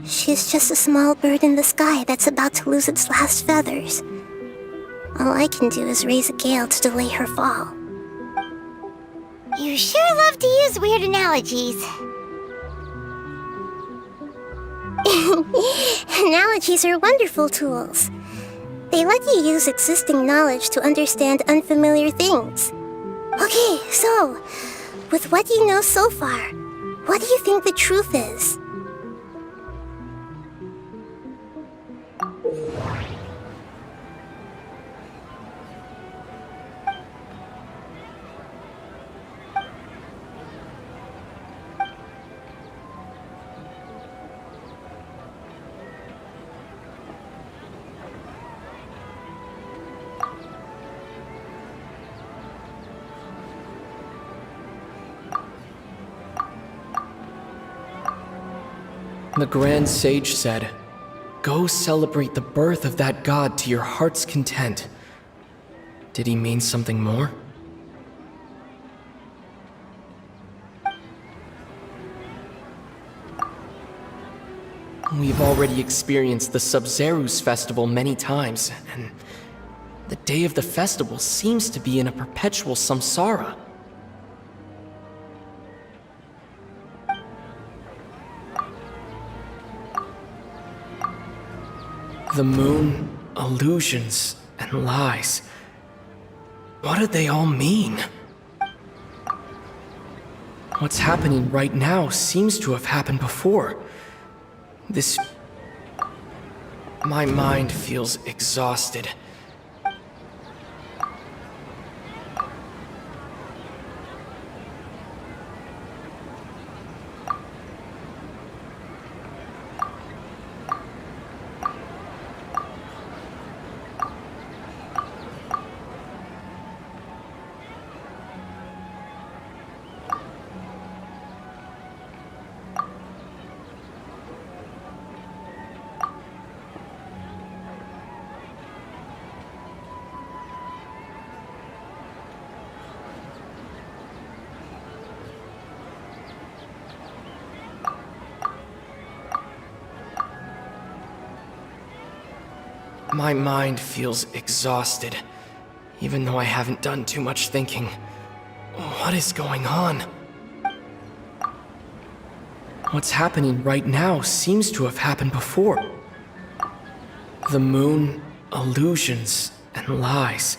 she's just a small bird in the sky that's about to lose its last feathers. All I can do is raise a gale to delay her fall. You sure love to use weird analogies. Analogies are wonderful tools. They let you use existing knowledge to understand unfamiliar things. Okay, so, with what you know so far, what do you think the truth is? The Grand Sage said, "Go celebrate the birth of that god to your heart's content." Did he mean something more? We've already experienced the Sub-Zerus festival many times, and the day of the festival seems to be in a perpetual samsara. The moon, illusions, and lies. What do they all mean? What's happening right now seems to have happened before. My mind feels exhausted. My mind feels exhausted, even though I haven't done too much thinking. What is going on? What's happening right now seems to have happened before. The moon, illusions, and lies.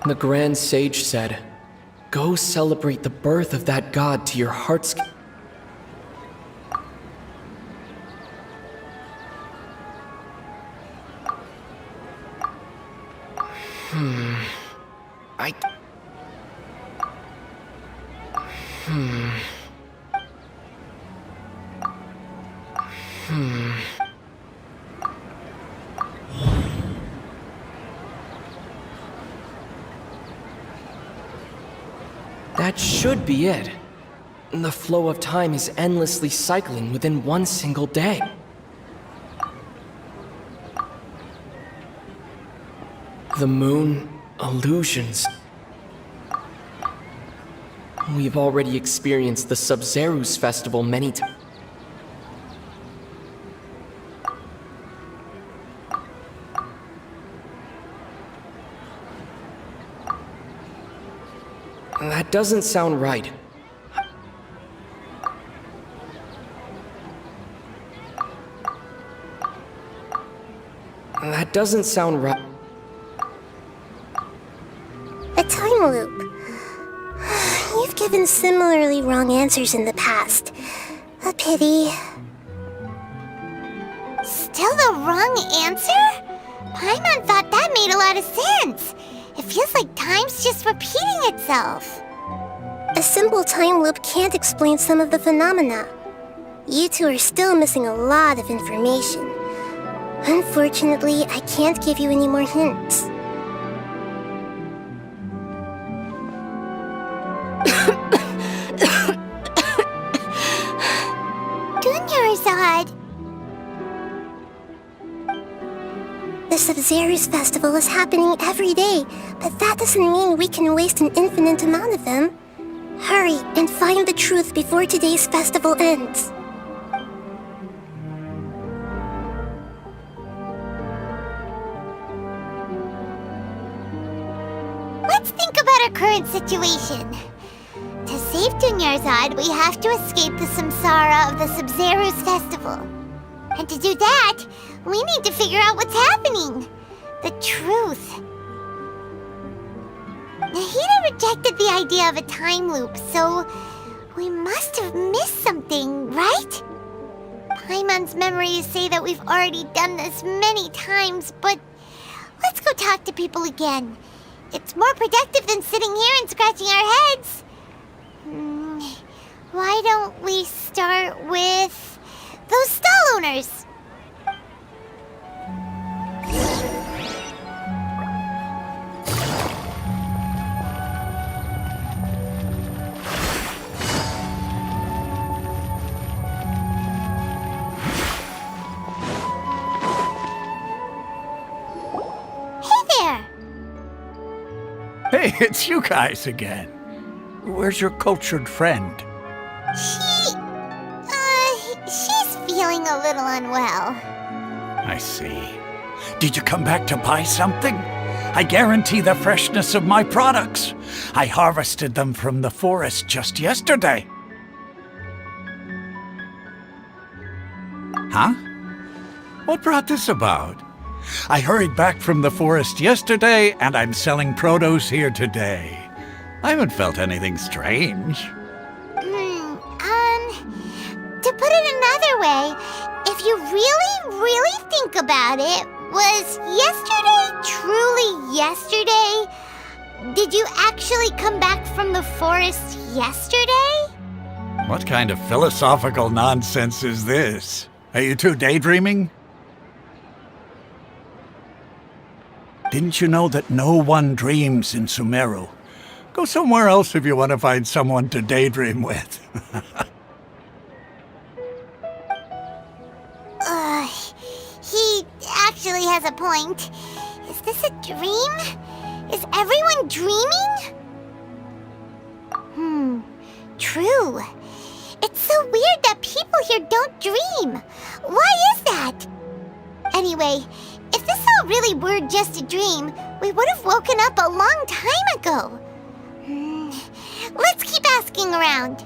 The Grand Sage said, "Go celebrate the birth of that god to your heart's..." That should be it. The flow of time is endlessly cycling within one single day. The moon, illusions. We've already experienced the Sub-Zerus festival many times. That doesn't sound right. That doesn't sound right. A time loop. You've given similarly wrong answers in the past. A pity. Still the wrong answer? Paimon thought that made a lot of sense. It feels like time's just repeating itself. A simple time loop can't explain some of the phenomena. You two are still missing a lot of information. Unfortunately, I can't give you any more hints. Dunyarzad! The Sub-Zerus festival is happening every day, but that doesn't mean we can waste an infinite amount of them. Hurry and find the truth before today's festival ends. Let's think about our current situation. To save Dunyarzad, we have to escape the samsara of the Sub-Zerus festival. And to do that, we need to figure out what's happening. The truth. Nahida rejected the idea of a time loop, so we must have missed something, right? Paimon's memories say that we've already done this many times, but let's go talk to people again. It's more productive than sitting here and scratching our heads. Why don't we start with those stall owners? Hey, it's you guys again. Where's your cultured friend? She's feeling a little unwell. I see. Did you come back to buy something? I guarantee the freshness of my products. I harvested them from the forest just yesterday. Huh? What brought this about? I hurried back from the forest yesterday, and I'm selling produce here today. I haven't felt anything strange. To put it another way, if you really think about it, was yesterday truly yesterday? Did you actually come back from the forest yesterday? What kind of philosophical nonsense is this? Are you two daydreaming? Didn't you know that no one dreams in Sumeru? Go somewhere else if you want to find someone to daydream with. He actually has a point. Is this a dream? Is everyone dreaming? True. It's so weird that people here don't dream. Why is that? Anyway, if this all really were just a dream, we would have woken up a long time ago. Let's keep asking around.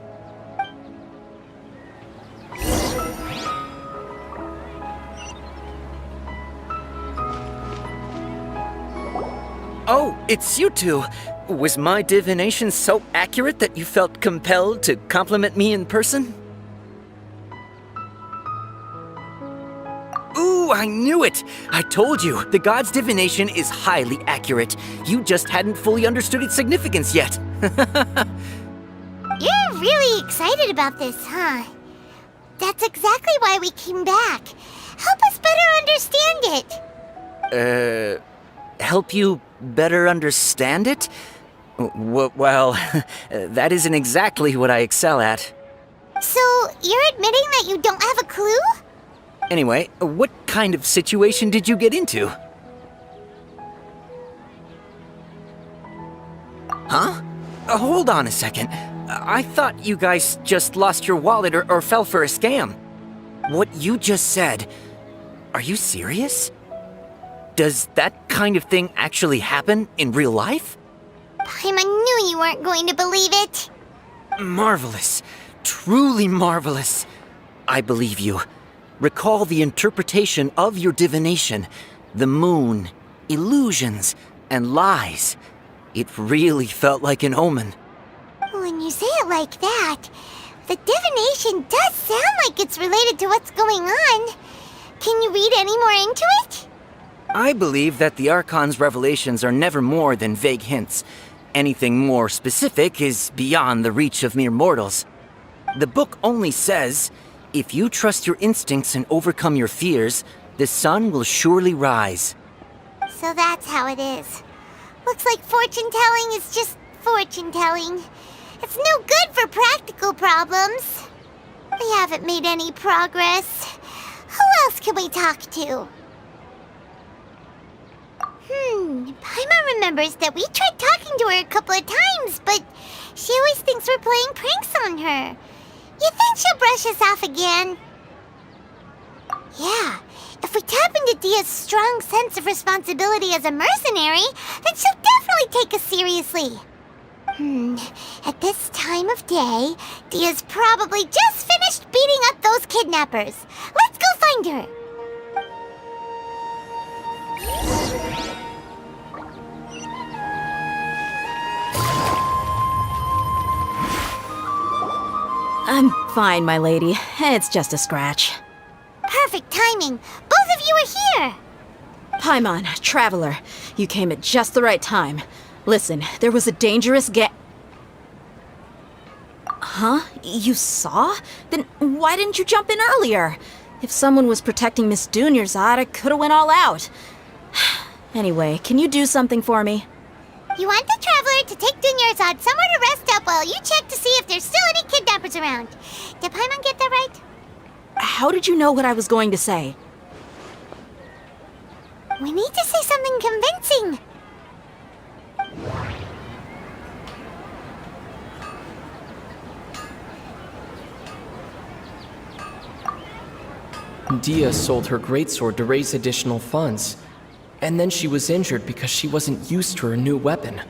Oh, it's you two. Was my divination so accurate that you felt compelled to compliment me in person? Ooh, I knew it! I told you, the god's divination is highly accurate. You just hadn't fully understood its significance yet. You're really excited about this, huh? That's exactly why we came back. Help us better understand it. Help you better understand it? Well, that isn't exactly what I excel at. So, you're admitting that you don't have a clue? Anyway, what kind of situation did you get into? Huh? Hold on a second. I thought you guys just lost your wallet or fell for a scam. What you just said, are you serious? Does that kind of thing actually happen in real life? Paimon knew you weren't going to believe it. Marvelous. Truly marvelous. I believe you. Recall the interpretation of your divination, the moon, illusions, and lies. It really felt like an omen. When you say it like that, the divination does sound like it's related to what's going on. Can you read any more into it? I believe that the Archon's revelations are never more than vague hints. Anything more specific is beyond the reach of mere mortals. The book only says, if you trust your instincts and overcome your fears, the sun will surely rise. So that's how it is. Looks like fortune-telling is just fortune-telling. It's no good for practical problems. We haven't made any progress. Who else can we talk to? Paimon remembers that we tried talking to her a couple of times, but she always thinks we're playing pranks on her. You think she'll brush us off again? Yeah, if we tap into Dia's strong sense of responsibility as a mercenary, then she'll definitely take us seriously. At this time of day, Dia's probably just finished beating up those kidnappers. Let's go find her. I'm fine, my lady. It's just a scratch. Perfect timing. Both of you are here. Paimon, Traveler, you came at just the right time. Listen, there was a dangerous Huh? You saw? Then why didn't you jump in earlier? If someone was protecting Miss Dunyarzad, I could have went all out. Anyway, can you do something for me? You want the Traveler to take Dunyarzad somewhere to rest up while you check to see if there's still any kidnappers around. Did Paimon get that right? How did you know what I was going to say? We need to say something convincing. Dia sold her greatsword to raise additional funds, and then she was injured because she wasn't used to her new weapon.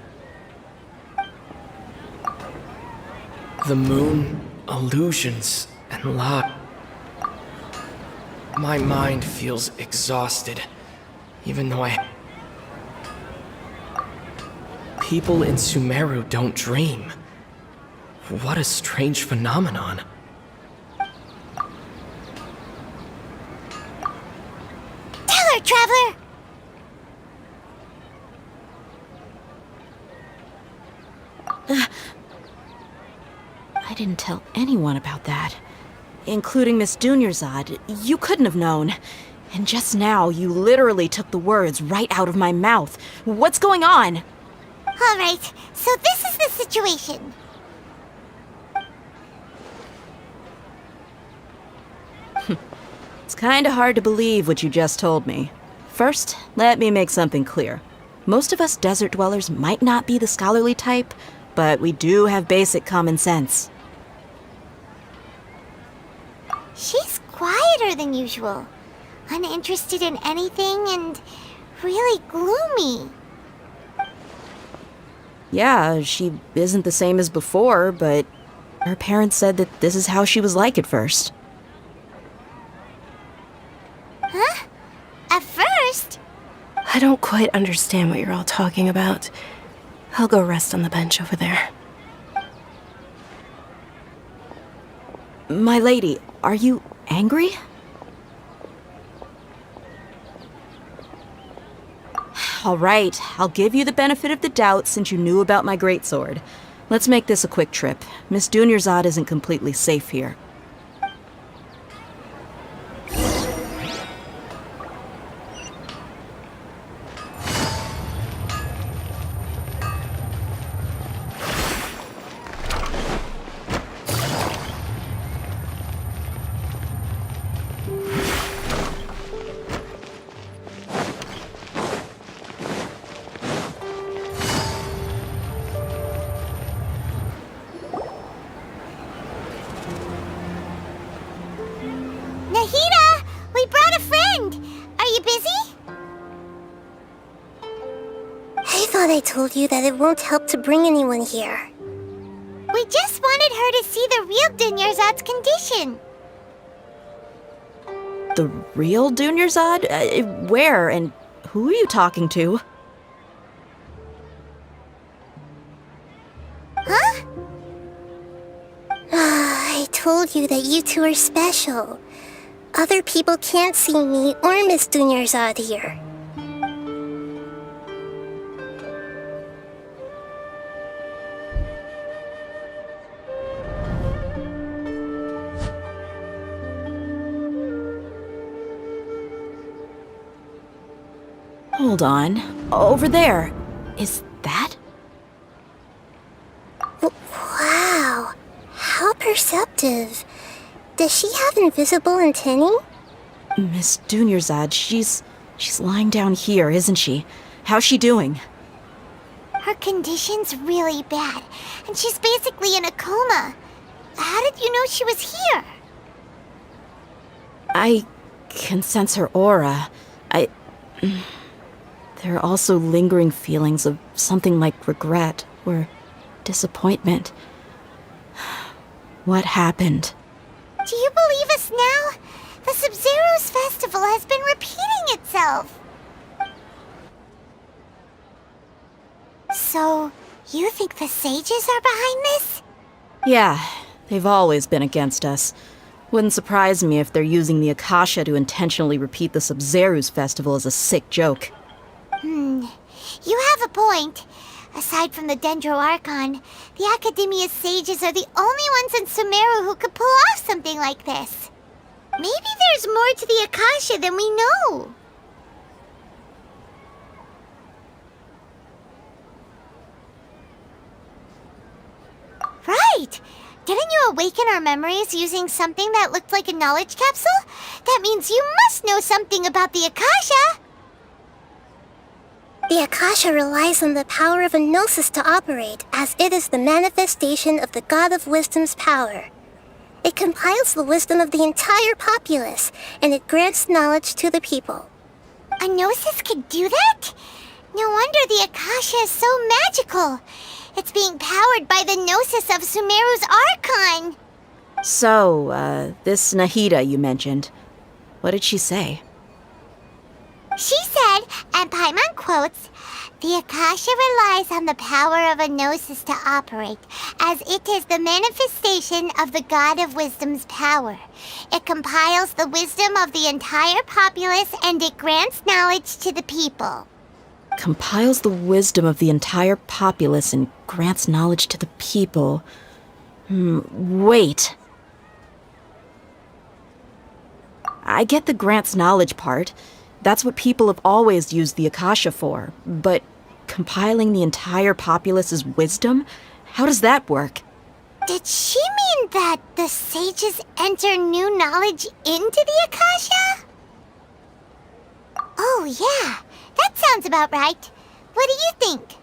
The moon, illusions, and lie. My mind feels exhausted, even though People in Sumeru don't dream. What a strange phenomenon. Tell her, Traveler! I didn't tell anyone about that. Including Miss Dunyarzad. You couldn't have known. And just now, you literally took the words right out of my mouth. What's going on? All right, so this is the situation. It's kinda hard to believe what you just told me. First, let me make something clear. Most of us desert dwellers might not be the scholarly type, but we do have basic common sense. She's quieter than usual. Uninterested in anything and really gloomy. Yeah, she isn't the same as before, but her parents said that this is how she was like at first. Huh? At first? I don't quite understand what you're all talking about. I'll go rest on the bench over there. My lady, are you angry? All right, I'll give you the benefit of the doubt since you knew about my greatsword. Let's make this a quick trip. Miss Dunyarzad isn't completely safe here. Nahida! We brought a friend! Are you busy? I thought I told you that it won't help to bring anyone here. We just wanted her to see the real Dunyarzad's condition. The real Dunyarzad? Where and who are you talking to? Huh? I told you that you two are special. Other people can't see me or Miss Dunyarzad here. Hold on. Over there. Is that? Wow. How perceptive. Does she have invisible antennae? Miss Dunyarzad, she's lying down here, isn't she? How's she doing? Her condition's really bad, and she's basically in a coma. How did you know she was here? I can sense her aura. There are also lingering feelings of something like regret or disappointment. What happened? Do you believe us now? The Sub-Zero's festival has been repeating itself. So, you think the sages are behind this? Yeah, they've always been against us. Wouldn't surprise me if they're using the Akasha to intentionally repeat the Sub-Zero's festival as a sick joke. You have a point. Aside from the Dendro Archon, the Academia's sages are the only ones in Sumeru who could pull off something like this. Maybe there's more to the Akasha than we know. Right! Didn't you awaken our memories using something that looked like a knowledge capsule? That means you must know something about the Akasha! The Akasha relies on the power of a gnosis to operate, as it is the manifestation of the God of Wisdom's power. It compiles the wisdom of the entire populace, and it grants knowledge to the people. A Gnosis could do that? No wonder the Akasha is so magical. It's being powered by the Gnosis of Sumeru's Archon. So, this Nahida you mentioned, what did she say? She said, and Paimon quotes, "The Akasha relies on the power of a Gnosis to operate, as it is the manifestation of the God of Wisdom's power. It compiles the wisdom of the entire populace and it grants knowledge to the people." Compiles the wisdom of the entire populace and grants knowledge to the people. Wait. I get the grants knowledge part. That's what people have always used the Akasha for. But compiling the entire populace's wisdom? How does that work? Did she mean that the sages enter new knowledge into the Akasha? Oh, yeah. That sounds about right. What do you think?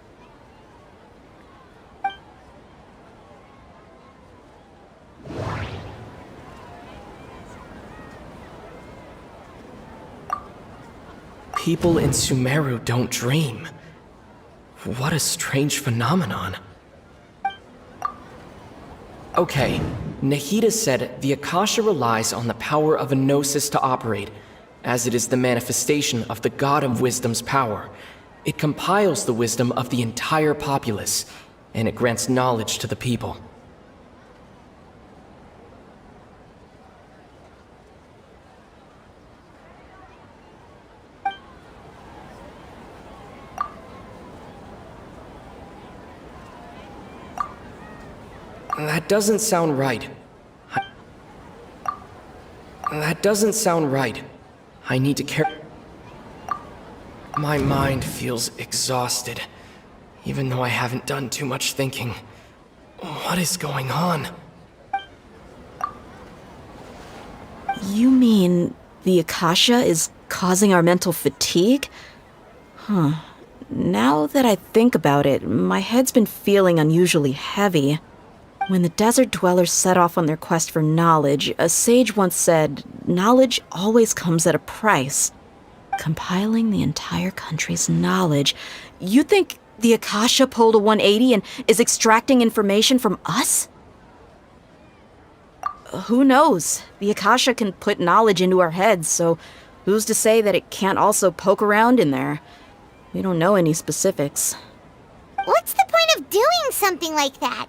People in Sumeru don't dream. What a strange phenomenon. Okay, Nahida said the Akasha relies on the power of a Gnosis to operate, as it is the manifestation of the God of Wisdom's power. It compiles the wisdom of the entire populace, and it grants knowledge to the people. That doesn't sound right. That doesn't sound right. I need to care. My mind feels exhausted, even though I haven't done too much thinking. What is going on? You mean the Akasha is causing our mental fatigue? Huh. Now that I think about it, my head's been feeling unusually heavy. When the desert dwellers set off on their quest for knowledge, a sage once said, knowledge always comes at a price. Compiling the entire country's knowledge. You think the Akasha pulled a 180 and is extracting information from us? Who knows? The Akasha can put knowledge into our heads, so who's to say that it can't also poke around in there? We don't know any specifics. What's the point of doing something like that?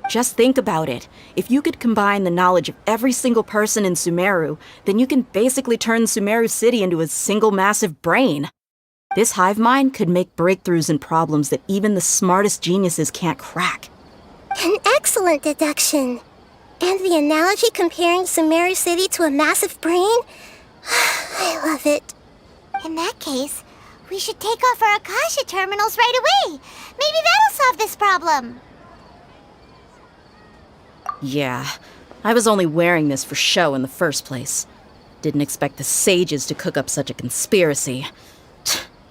Just think about it. If you could combine the knowledge of every single person in Sumeru, then you can basically turn Sumeru City into a single massive brain. This hive mind could make breakthroughs in problems that even the smartest geniuses can't crack. An excellent deduction. And the analogy comparing Sumeru City to a massive brain? I love it. In that case, we should take off our Akasha terminals right away. Maybe that'll solve this problem. Yeah, I was only wearing this for show in the first place. Didn't expect the sages to cook up such a conspiracy.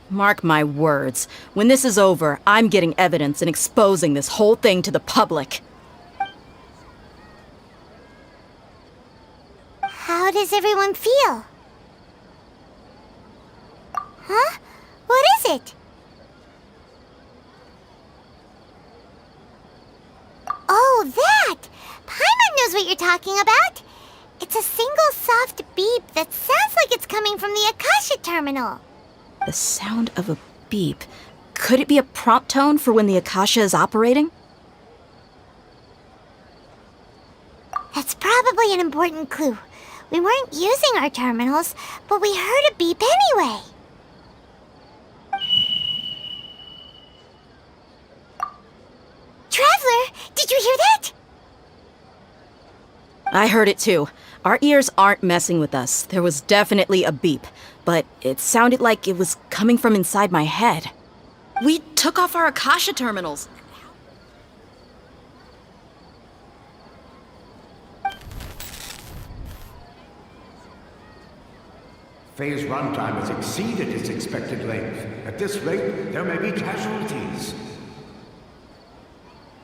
Mark my words, when this is over, I'm getting evidence and exposing this whole thing to the public. How does everyone feel? Huh? What is it? Oh, that! Paimon knows what you're talking about. It's a single soft beep that sounds like it's coming from the Akasha terminal. The sound of a beep. Could it be a prompt tone for when the Akasha is operating? That's probably an important clue. We weren't using our terminals, but we heard a beep anyway. Traveler, did you hear that? I heard it too. Our ears aren't messing with us. There was definitely a beep, but it sounded like it was coming from inside my head. We took off our Akasha terminals. Phase runtime has exceeded its expected length. At this rate, there may be casualties.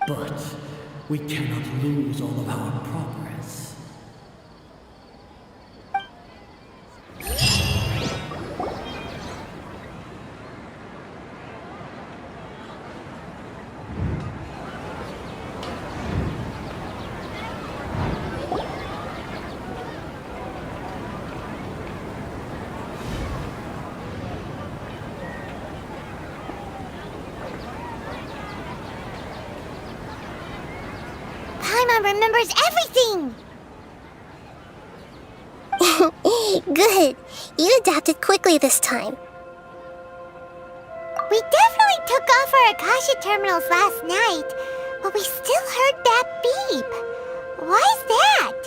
But We cannot lose all of our progress. Paimon remembers everything! Good. You adapted quickly this time. We definitely took off our Akasha terminals last night, but we still heard that beep. Why is that?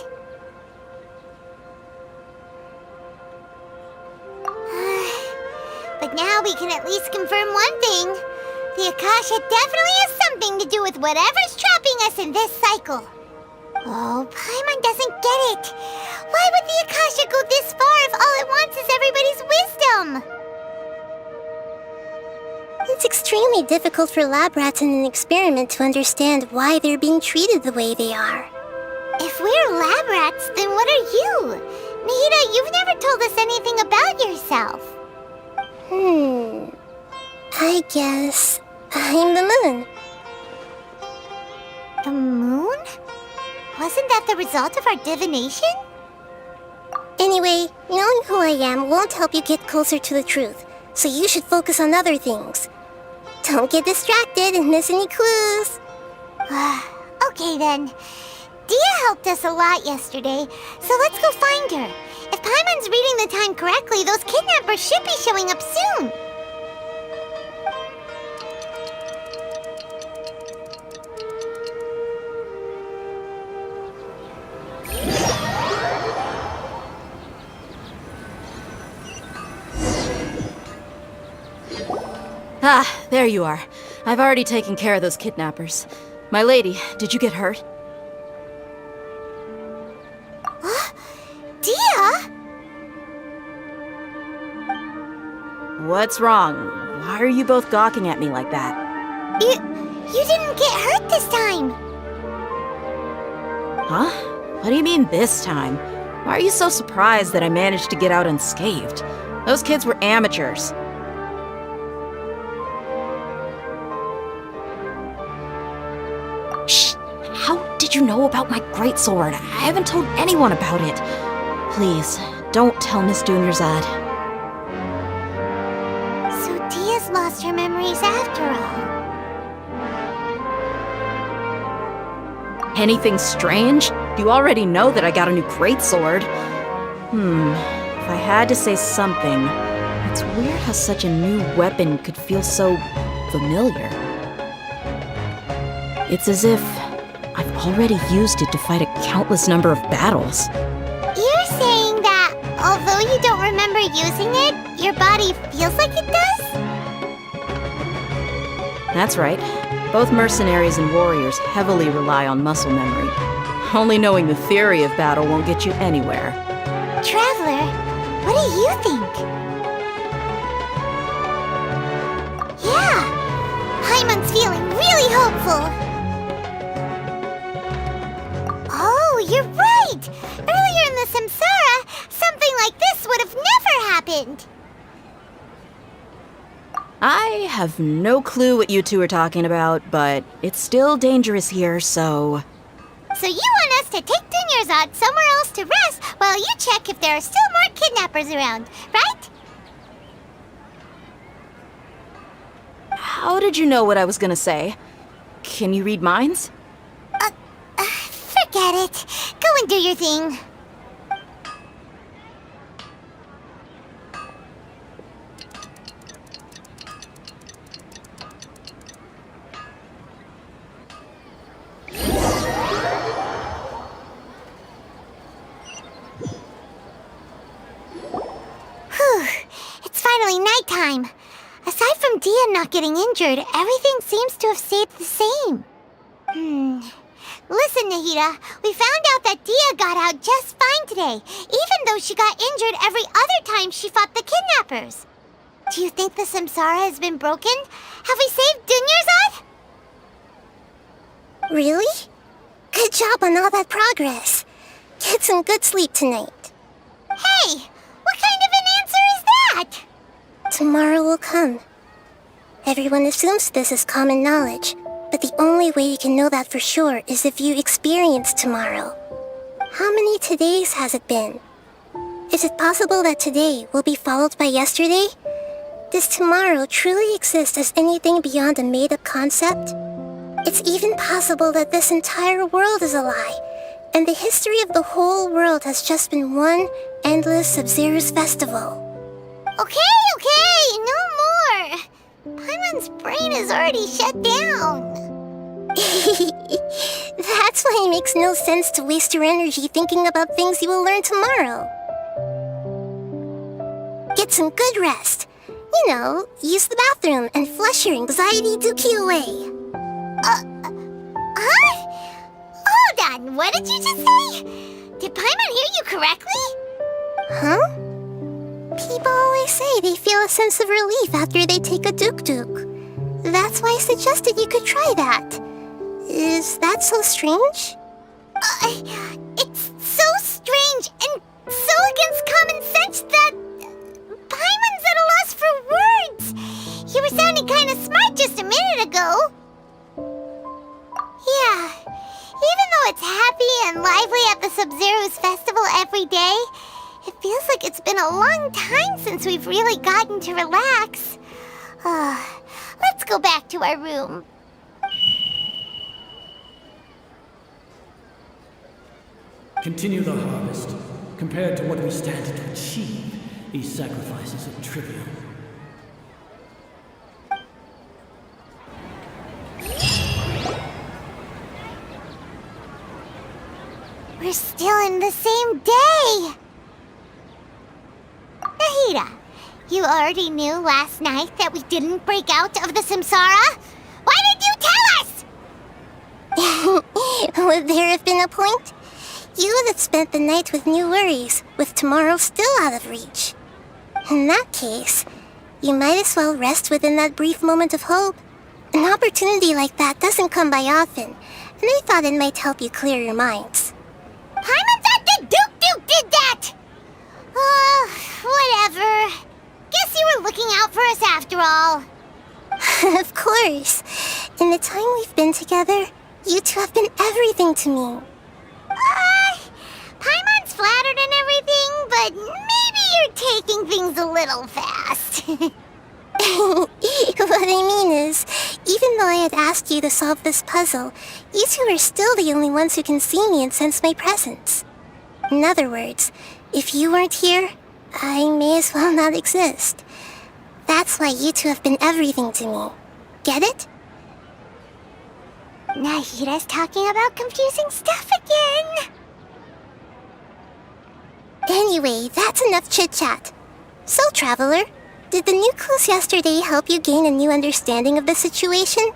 But now we can at least confirm one thing. The Akasha definitely has something to do with whatever's trapping us in this cycle. Oh, Paimon doesn't get it. Why would the Akasha go this far if all it wants is everybody's wisdom? It's extremely difficult for lab rats in an experiment to understand why they're being treated the way they are. If we're lab rats, then what are you? Nahida, you've never told us anything about yourself. I guess I'm the moon. The moon? Wasn't that the result of our divination? Anyway, knowing who I am won't help you get closer to the truth, so you should focus on other things. Don't get distracted and miss any clues. Okay then. Dia helped us a lot yesterday, so let's go find her. If Paimon's reading the time correctly, those kidnappers should be showing up soon. Ah, there you are. I've already taken care of those kidnappers. My lady, did you get hurt? Dia? What's wrong? Why are you both gawking at me like that? You didn't get hurt this time. Huh? What do you mean this time? Why are you so surprised that I managed to get out unscathed? Those kids were amateurs. Shh! How did you know about my greatsword? I haven't told anyone about it. Please, don't tell Miss Dunyarzad. So Dia's lost her memories after all. Anything strange? You already know that I got a new greatsword. If I had to say something, it's weird how such a new weapon could feel so familiar. It's as if I've already used it to fight a countless number of battles. You're saying that although you don't remember using it, your body feels like it does? That's right. Both mercenaries and warriors heavily rely on muscle memory. Only knowing the theory of battle won't get you anywhere. Traveler, what do you think? Yeah, Paimon's feeling really hopeful. Oh, you're right! Earlier in the Samsara, something like this would have never happened. I have no clue what you two are talking about, but it's still dangerous here, so... So you want us to take Dunyarzad somewhere else to rest while you check if there are still more kidnappers around, right? How did you know what I was gonna say? Can you read minds? Forget it. Go and do your thing. Whew. It's finally nighttime. Aside from Dia not getting injured, everything seems to have stayed the same. Listen, Nahida, we found out that Dia got out just fine today, even though she got injured every other time she fought the kidnappers. Do you think the Samsara has been broken? Have we saved Dunyarzad? Really? Good job on all that progress. Get some good sleep tonight. Hey, what kind of an answer is that? Tomorrow will come. Everyone assumes this is common knowledge, but the only way you can know that for sure is if you experience tomorrow. How many todays has it been? Is it possible that today will be followed by yesterday? Does tomorrow truly exist as anything beyond a made-up concept? It's even possible that this entire world is a lie, and the history of the whole world has just been one endless Sub-Zero's festival. Okay, no more. Paimon's brain is already shut down. That's why it makes no sense to waste your energy thinking about things you will learn tomorrow. Get some good rest. You know, use the bathroom and flush your anxiety dookie away. Huh? Hold on, what did you just say? Did Paimon hear you correctly? Huh? People always say they feel a sense of relief after they take a duk-duk. That's why I suggested you could try that. Is that so strange? It's so strange and so against common sense that Paimon's at a loss for words. You were sounding kind of smart just a minute ago. Yeah, even though it's happy and lively at the Sub-Zero's festival every day, it feels like it's been a long time since we've really gotten to relax. Let's go back to our room. Continue the harvest. Compared to what we stand to achieve, these sacrifices are trivial. We're still in the same day! Nahida, you already knew last night that we didn't break out of the samsara? Why did you tell us? Would there have been a point? You would have spent the night with new worries, with tomorrow still out of reach. In that case, you might as well rest within that brief moment of hope. An opportunity like that doesn't come by often, and I thought it might help you clear your minds. Paimon thought the Duke did that! Whatever. Guess you were looking out for us after all. Of course. In the time we've been together, you two have been everything to me. Paimon's flattered and everything, but maybe you're taking things a little fast. What I mean is, even though I had asked you to solve this puzzle, you two are still the only ones who can see me and sense my presence. In other words, if you weren't here, I may as well not exist. That's why you two have been everything to me. Get it? Nahida's talking about confusing stuff again. Anyway, that's enough chit-chat. So, Traveler, did the new clues yesterday help you gain a new understanding of the situation?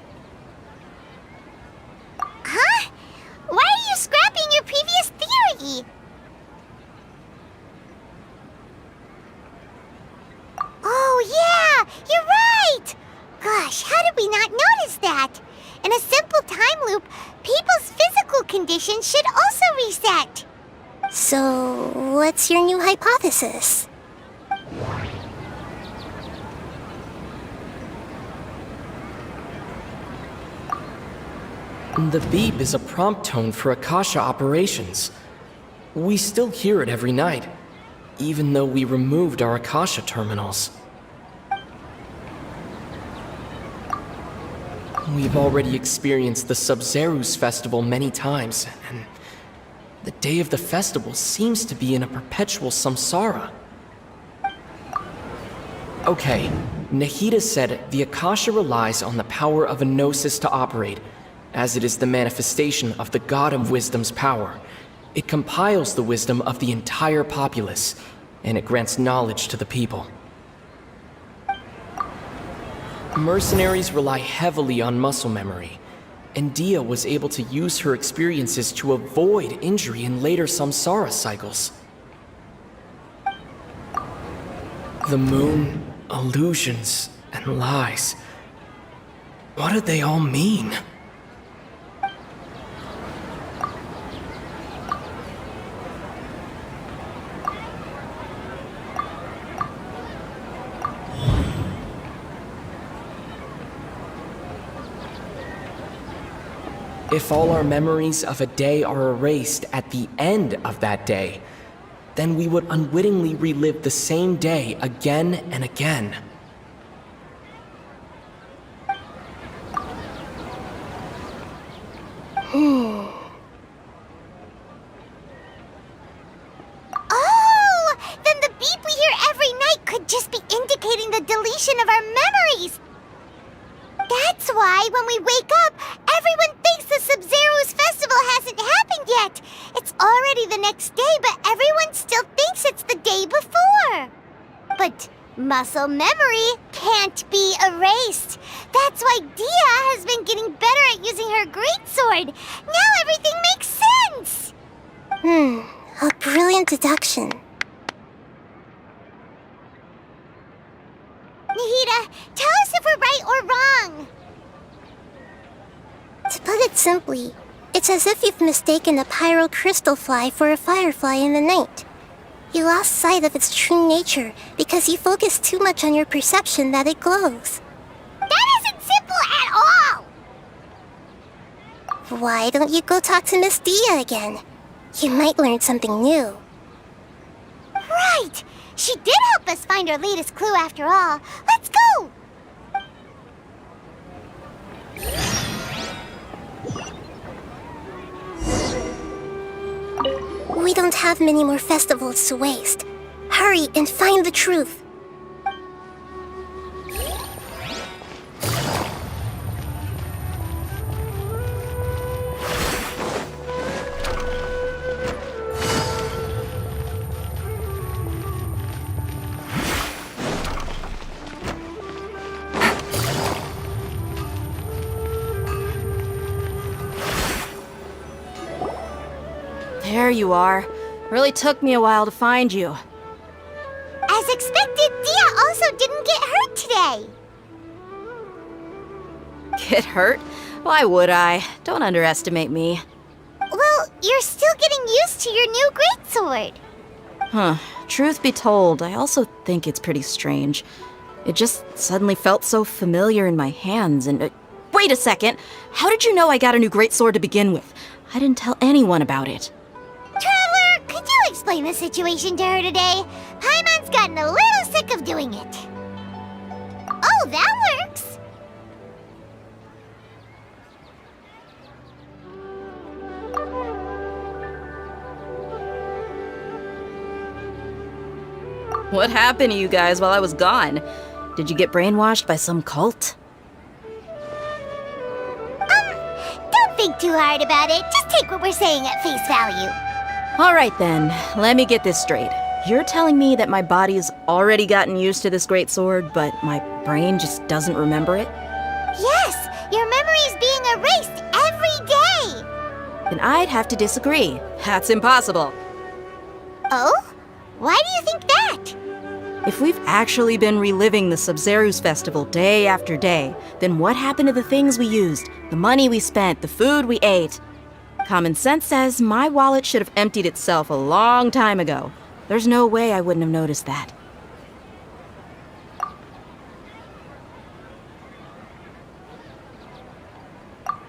Huh? Why are you scrapping your previous theory? Oh yeah, you're right! Gosh, how did we not notice that? In a simple time loop, people's physical condition should also reset. So, what's your new hypothesis? The beep is a prompt tone for Akasha operations. We still hear it every night, even though we removed our Akasha terminals. We've already experienced the Sub-Zero's festival many times, and the day of the festival seems to be in a perpetual samsara. Okay, Nahida said the Akasha relies on the power of a gnosis to operate, as it is the manifestation of the God of Wisdom's power. It compiles the wisdom of the entire populace, and it grants knowledge to the people. Mercenaries rely heavily on muscle memory, and Dia was able to use her experiences to avoid injury in later samsara cycles. The moon, illusions, and lies. What do they all mean? If all our memories of a day are erased at the end of that day, then we would unwittingly relive the same day again and again. Oh! Then the beep we hear every night could just be indicating the deletion of our memories! That's why when we wake up, everyone thinks the Sub-Zero's festival hasn't happened yet! It's already the next day, but everyone still thinks it's the day before! But muscle memory can't be erased. That's why Dia has been getting better at using her greatsword. Now everything makes sense! A brilliant deduction. Nahida, tell us if we're right or wrong. To put it simply, it's as if you've mistaken a pyro crystal fly for a firefly in the night. You lost sight of its true nature because you focused too much on your perception that it glows. That isn't simple at all! Why don't you go talk to Miss Dia again? You might learn something new. Right! She did help us find our latest clue after all. Let's go! We don't have many more festivals to waste. Hurry and find the truth. There you are. Really took me a while to find you. As expected, Dia also didn't get hurt today. Get hurt? Why would I? Don't underestimate me. Well, you're still getting used to your new greatsword. Huh. Truth be told, I also think it's pretty strange. It just suddenly felt so familiar in my hands and... wait a second! How did you know I got a new greatsword to begin with? I didn't tell anyone about it. Traveler, could you explain the situation to her today? Paimon's gotten a little sick of doing it. Oh, that works! What happened to you guys while I was gone? Did you get brainwashed by some cult? Don't think too hard about it. Just take what we're saying at face value. Alright then, let me get this straight. You're telling me that my body's already gotten used to this greatsword, but my brain just doesn't remember it? Yes! Your memory's being erased every day! Then I'd have to disagree. That's impossible. Oh? Why do you think that? If we've actually been reliving the Sub-Zero's festival day after day, then what happened to the things we used, the money we spent, the food we ate? Common sense says my wallet should have emptied itself a long time ago. There's no way I wouldn't have noticed that.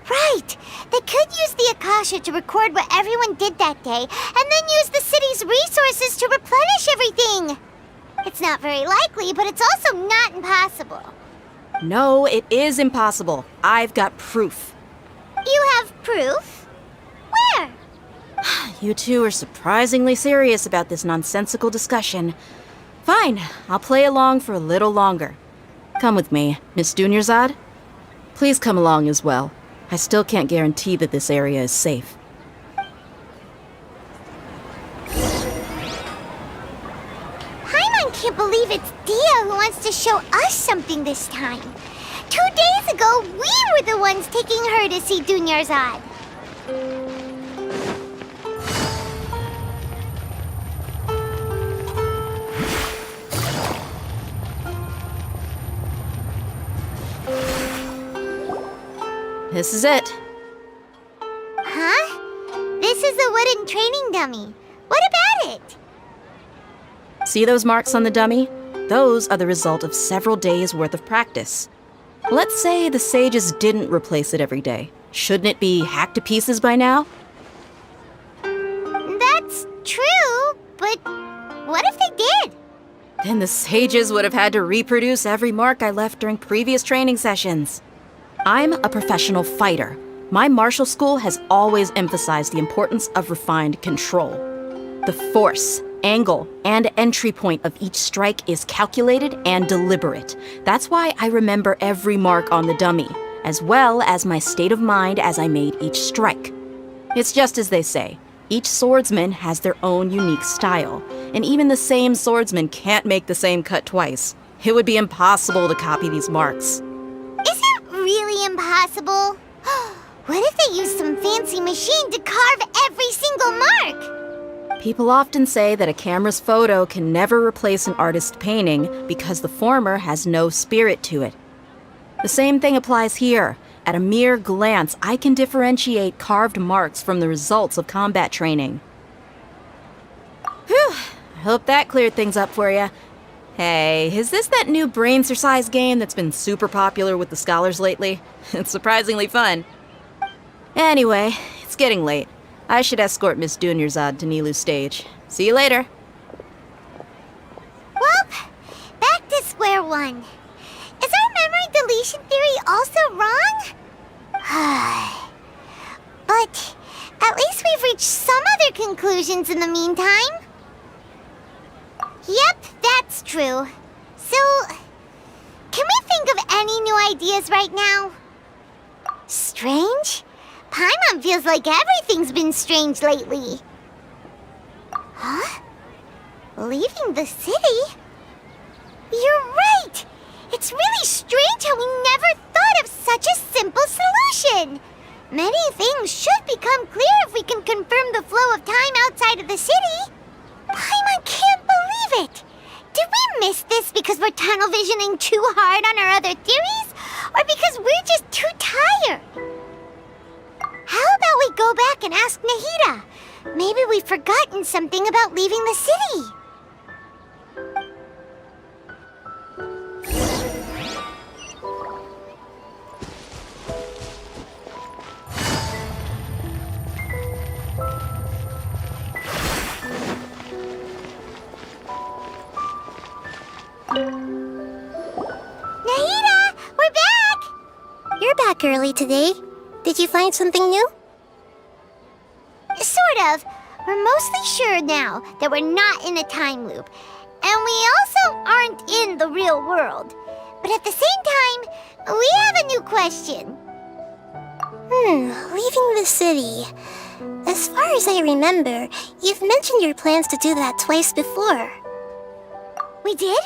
Right! They could use the Akasha to record what everyone did that day, and then use the city's resources to replenish everything! It's not very likely, but it's also not impossible. No, it is impossible. I've got proof. You have proof? Where? You two are surprisingly serious about this nonsensical discussion. Fine, I'll play along for a little longer. Come with me, Miss Dunyarzad. Please come along as well. I still can't guarantee that this area is safe. Paimon can't believe it's Dia who wants to show us something this time. 2 days ago, we were the ones taking her to see Dunyarzad. This is it. Huh? This is a wooden training dummy. What about it? See those marks on the dummy? Those are the result of several days' worth of practice. Let's say the sages didn't replace it every day, Shouldn't it be hacked to pieces by now? That's true, but what if they did? Then the sages would have had to reproduce every mark I left during previous training sessions. I'm a professional fighter. My martial school has always emphasized the importance of refined control. The force, angle, and entry point of each strike is calculated and deliberate. That's why I remember every mark on the dummy, as well as my state of mind as I made each strike. It's just as they say, each swordsman has their own unique style, and even the same swordsman can't make the same cut twice. It would be impossible to copy these marks. Is it really impossible? What if they used some fancy machine to carve every single mark? People often say that a camera's photo can never replace an artist's painting because the former has no spirit to it. The same thing applies here. At a mere glance, I can differentiate carved marks from the results of combat training. Whew, I hope that cleared things up for you. Hey, is this that new brain exercise game that's been super popular with the scholars lately? It's surprisingly fun. Anyway, it's getting late. I should escort Miss Dunyarzad to Nilu's stage. See you later. Well, back to square one. Is our memory deletion theory also wrong? But at least we've reached some other conclusions in the meantime. Yep, that's true. So, can we think of any new ideas right now? Strange? Paimon feels like everything's been strange lately. Huh? Leaving the city? You're right! It's really strange how we never thought of such a simple solution! Many things should become clear if we can confirm the flow of time outside of the city. Paimon can't believe it! Did we miss this because we're tunnel visioning too hard on our other theories? Or because we're just too tired? How about we go back and ask Nahida? Maybe we've forgotten something about leaving the city. Nahida, we're back! You're back early today. Did you find something new? Sort of. We're mostly sure now that we're not in a time loop. And we also aren't in the real world. But at the same time, we have a new question. Leaving the city. As far as I remember, you've mentioned your plans to do that twice before. We did?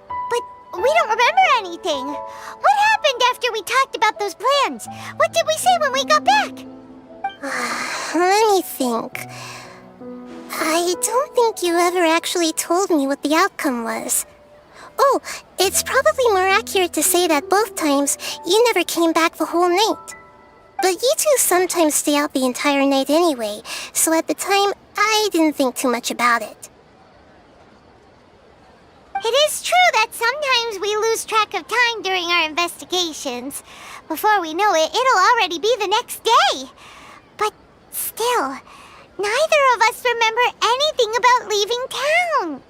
But we don't remember anything. What happened after we talked about those plans? What did we say when we got back? Let me think. I don't think you ever actually told me what the outcome was. Oh, it's probably more accurate to say that both times you never came back the whole night. But you two sometimes stay out the entire night anyway, so at the time, I didn't think too much about it. It is true that sometimes we lose track of time during our investigations. Before we know it, it'll already be the next day. But still, neither of us remember anything about leaving town.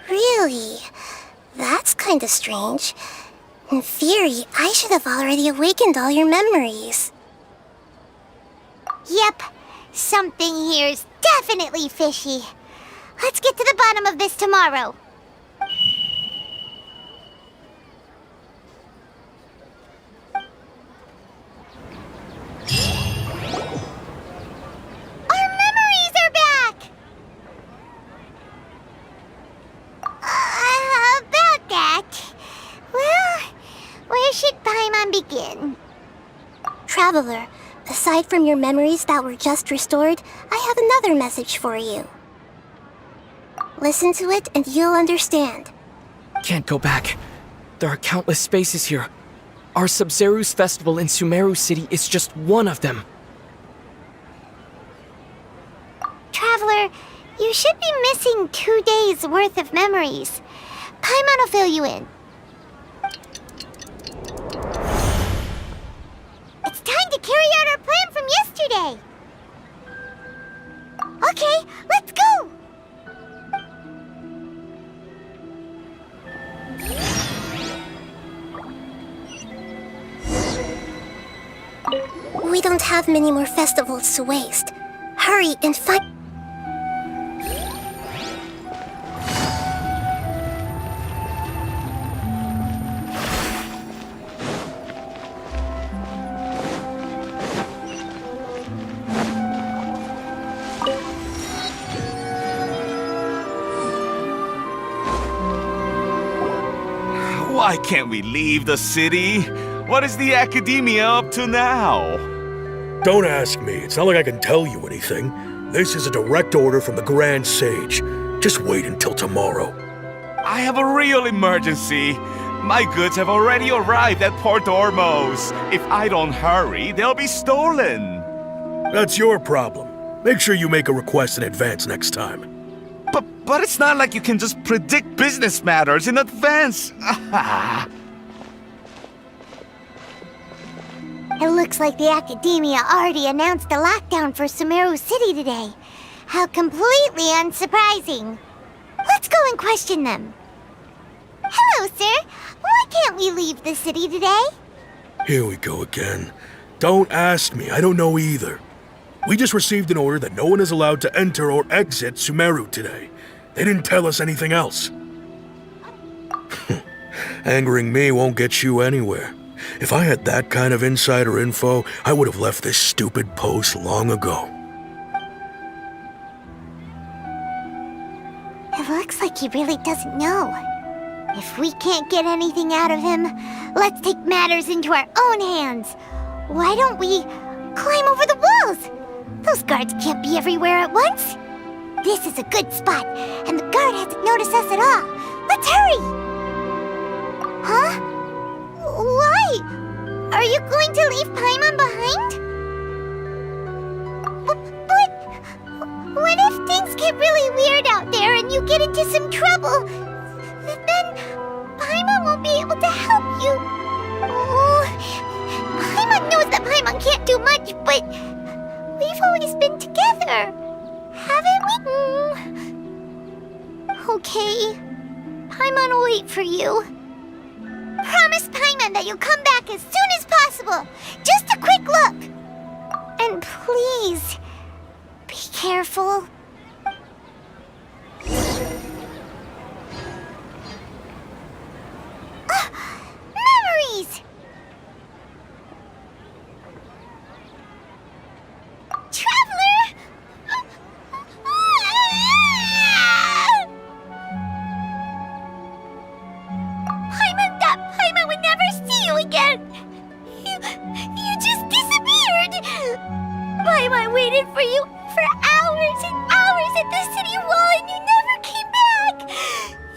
Really? That's kinda strange. In theory, I should have already awakened all your memories. Yep, something here's definitely fishy. Let's get to the bottom of this tomorrow. Our memories are back! About that. Well, where should Paimon begin? Traveler, aside from your memories that were just restored, I have another message for you. Listen to it and you'll understand. Can't go back. There are countless spaces here. Our Sub-Zeru's festival in Sumeru City is just one of them. Traveler, you should be missing 2 days' worth of memories. Paimon will fill you in. It's time to carry out our plan! today. Okay, let's go! We don't have many more festivals to waste. Hurry and find... Why can't we leave the city? What is the Academia up to now? Don't ask me. It's not like I can tell you anything. This is a direct order from the Grand Sage. Just wait until tomorrow. I have a real emergency. My goods have already arrived at Port Ormos. If I don't hurry, they'll be stolen. That's your problem. Make sure you make a request in advance next time. But it's not like you can just predict business matters in advance. It looks like the Academia already announced a lockdown for Sumeru City today. How completely unsurprising. Let's go and question them. Hello, sir. Why can't we leave the city today? Here we go again. Don't ask me. I don't know either. We just received an order that no one is allowed to enter or exit Sumeru today. They didn't tell us anything else. Angering me won't get you anywhere. If I had that kind of insider info, I would have left this stupid post long ago. It looks like he really doesn't know. If we can't get anything out of him, let's take matters into our own hands. Why don't we climb over the walls? Those guards can't be everywhere at once. This is a good spot, and the guard hasn't noticed us at all. Let's hurry! Huh? Why? Are you going to leave Paimon behind? But what if things get really weird out there and you get into some trouble? Then Paimon won't be able to help you. Oh, Paimon knows that Paimon can't do much, but we've always been together, haven't we? Okay, Paimon will wait for you. Promise Paimon that you'll come back as soon as possible. Just a quick look. And please, be careful. Memories! Traveler! Paimon would never see you again! You just disappeared! Paimon waited for you for hours and hours at the city wall and you never came back!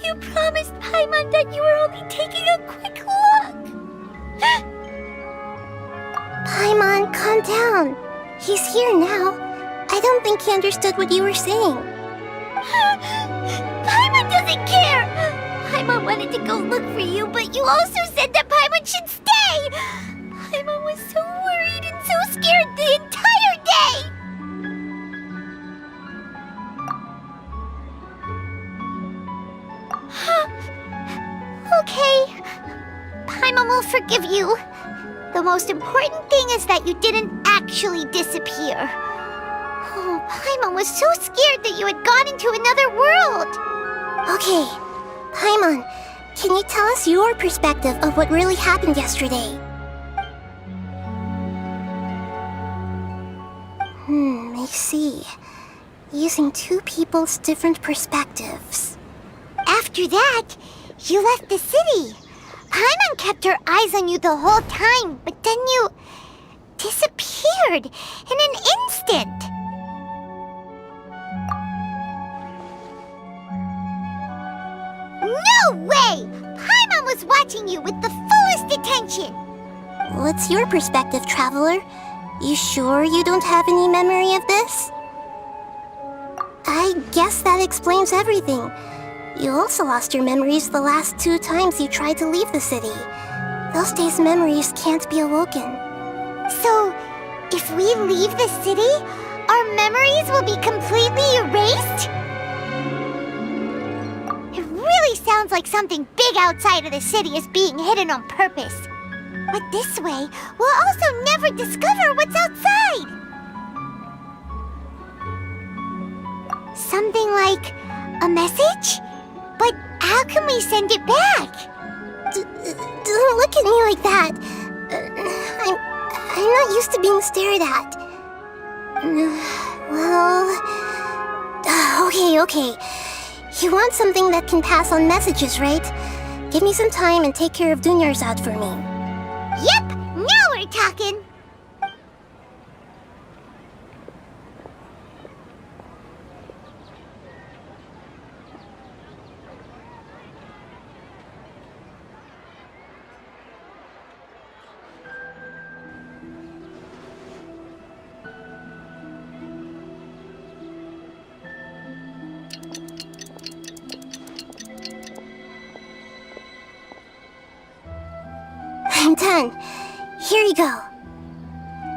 You promised Paimon that you were only taking a quick look! Paimon, calm down. He's here now. I don't think he understood what you were saying. Paimon doesn't care! Paimon wanted to go look for you, but you also said that Paimon should stay! Paimon was so worried and so scared the entire day! Okay. Paimon will forgive you. The most important thing is that you didn't actually disappear. Oh, Paimon was so scared that you had gone into another world! Okay, Paimon, can you tell us your perspective of what really happened yesterday? I see. Using two people's different perspectives. After that, you left the city. Paimon kept her eyes on you the whole time, but then you disappeared in an instant. No way! Paimon was watching you with the fullest attention. What's your perspective, Traveler? You sure you don't have any memory of this? I guess that explains everything. You also lost your memories the last 2 times you tried to leave the city. Those days' memories can't be awoken. So, If we leave the city, our memories will be completely erased? It really sounds like something big outside of the city is being hidden on purpose. But this way, we'll also never discover what's outside. Something like a message? But how can we send it back? Don't look at me like that. I'm not used to being stared at. Well... Okay. You want something that can pass on messages, right? Give me some time and take care of Dunyarzad for me. Yep! Now we're talking! I'm done. Here you go.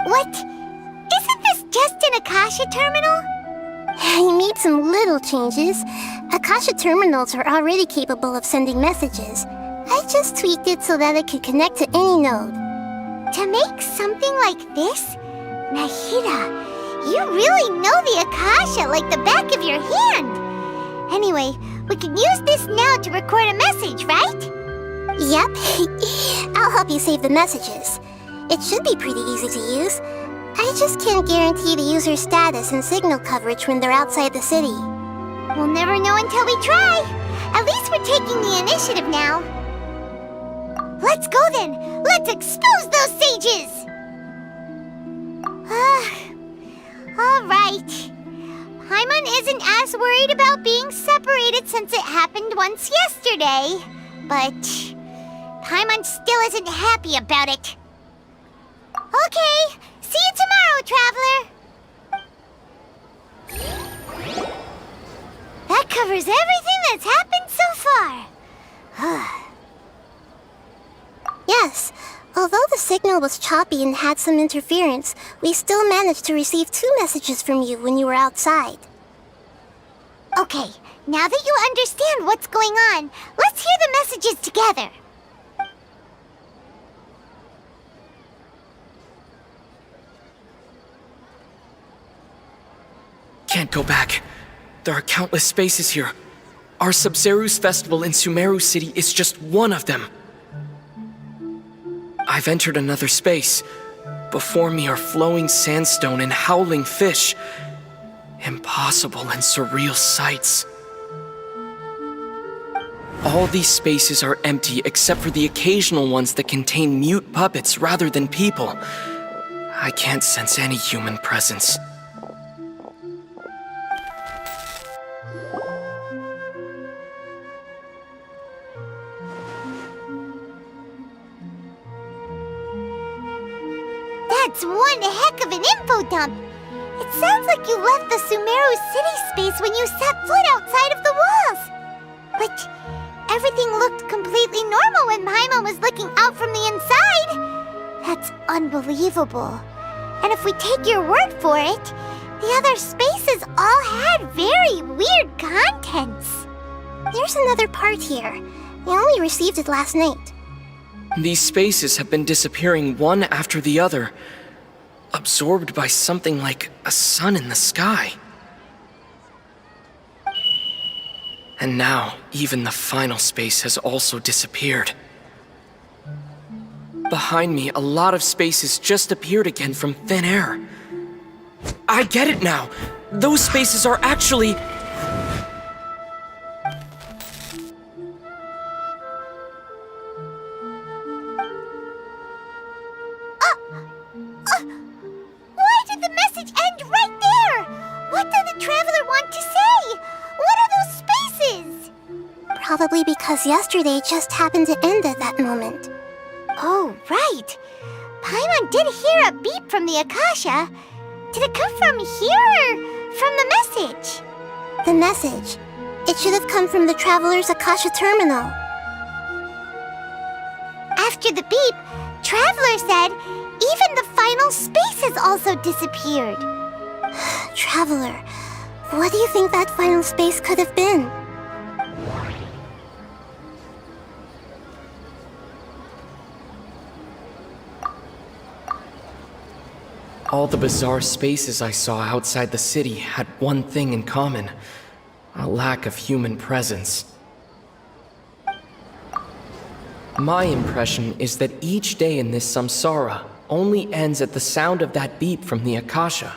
What? Isn't this just an Akasha terminal? You made some little changes. Akasha terminals are already capable of sending messages. I just tweaked it so that it could connect to any node. To make something like this? Nahida, you really know the Akasha like the back of your hand. Anyway, we can use this now to record a message, right? Yep. I'll help you save the messages. It should be pretty easy to use. I just can't guarantee the user's status and signal coverage when they're outside the city. We'll never know until we try. At least we're taking the initiative now. Let's go then. Let's expose those sages. All right. Paimon isn't as worried about being separated since it happened once yesterday. But Paimon still isn't happy about it. Okay, see you tomorrow, Traveler. That covers everything that's happened so far. Yes, although the signal was choppy and had some interference, we still managed to receive 2 messages from you when you were outside. Okay, now that you understand what's going on, let's hear the messages together. Can't go back. There are countless spaces here. Our Sub-Zeru's festival in Sumeru City is just one of them. I've entered another space. Before me are flowing sandstone and howling fish. Impossible and surreal sights. All these spaces are empty except for the occasional ones that contain mute puppets rather than people. I can't sense any human presence. That's one heck of an info dump. It sounds like you left the Sumeru city space when you set foot outside of the walls. But everything looked completely normal when Paimon was looking out from the inside. That's unbelievable. And if we take your word for it, the other spaces all had very weird contents. There's another part here. We only received it last night. These spaces have been disappearing one after the other, absorbed by something like a sun in the sky. And now, even the final space has also disappeared. Behind me, a lot of spaces just appeared again from thin air. I get it now! Those spaces are actually... Why did the message end right there? What did the Traveler want to say? What are those spaces? Probably because yesterday just happened to end at that moment. Oh, right. Paimon did hear a beep from the Akasha. Did it come from here or from the message? The message. It should have come from the Traveler's Akasha terminal. After the beep, Traveler said, Even the final space has also disappeared. Traveler, what do you think that final space could have been? All the bizarre spaces I saw outside the city had one thing in common: a lack of human presence. My impression is that each day in this samsara only ends at the sound of that beep from the Akasha.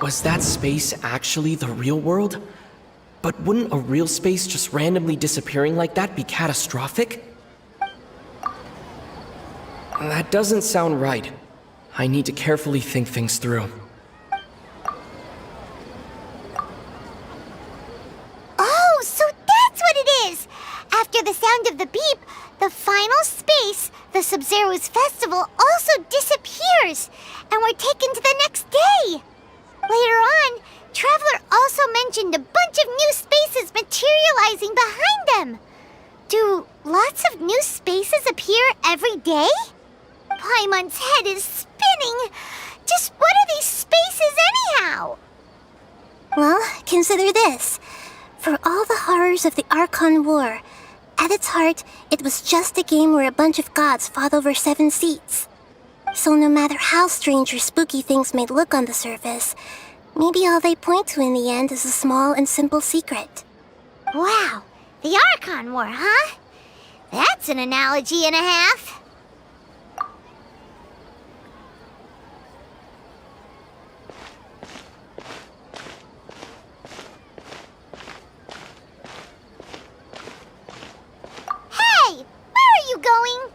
Was that space actually the real world? But wouldn't a real space just randomly disappearing like that be catastrophic? That doesn't sound right. I need to carefully think things through. Oh, so that's what it is! After the sound of the beep, the final space, the Sub-Zero's festival, also disappears, and we're taken to the next day. Later on, Traveler also mentioned a bunch of new spaces materializing behind them. Do lots of new spaces appear every day? Paimon's head is spinning. Just what are these spaces anyhow? Well, consider this. For all the horrors of the Archon War, at its heart, it was just a game where a bunch of gods fought over 7 seats. So no matter how strange or spooky things may look on the surface, maybe all they point to in the end is a small and simple secret. Wow, the Archon War, huh? That's an analogy and a half. Hey, where are you going?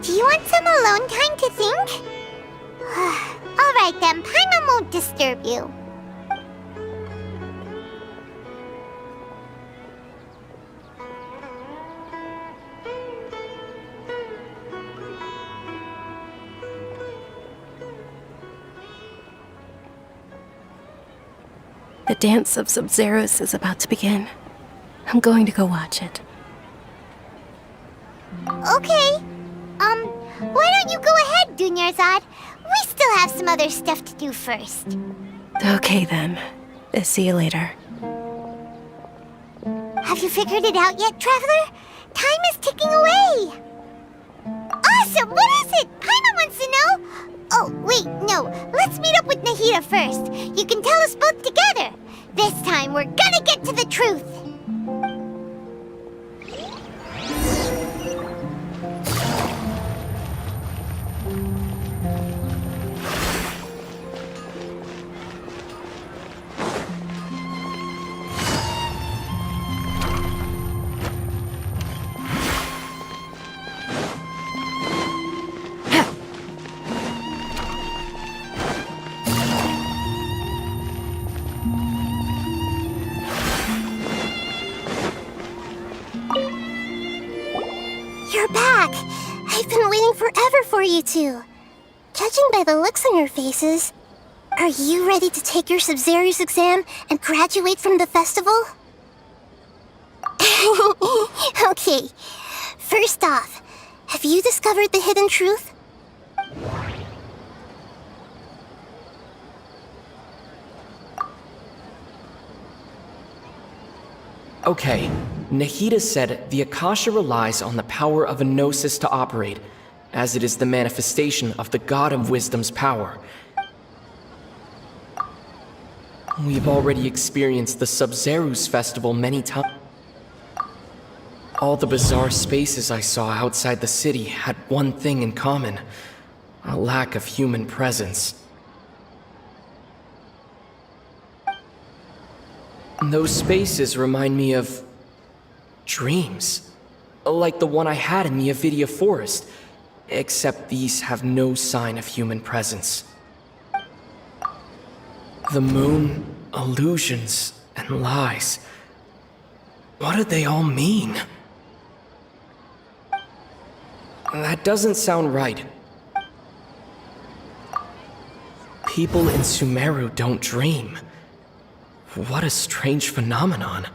Do you want some alone time to think? Alright then, Paimon won't disturb you. The dance of Sub-Zeros is about to begin. I'm going to go watch it. Okay. Why don't you go ahead, Dunyarzad? We still have some other stuff to do first. Okay then. See you later. Have you figured it out yet, Traveler? Time is ticking away. Awesome! What is it? Paimon wants to know. Oh, wait, no. Let's meet up with Nahida first. You can tell us both together. This time, we're gonna get to the truth. You're back! I've been waiting forever for you two. Judging by the looks on your faces, are you ready to take your Sub-Zero's exam and graduate from the festival? Okay, first off, have you discovered the hidden truth? Okay, Nahida said the Akasha relies on the power of a gnosis to operate, as it is the manifestation of the God of Wisdom's power. We've already experienced the Sub-Zero's festival many times. All the bizarre spaces I saw outside the city had one thing in common: a lack of human presence. Those spaces remind me of dreams. like the one I had in the Avidia Forest, except these have no sign of human presence. The moon, illusions, and lies. What do they all mean? That doesn't sound right. People in Sumeru don't dream. What a strange phenomenon.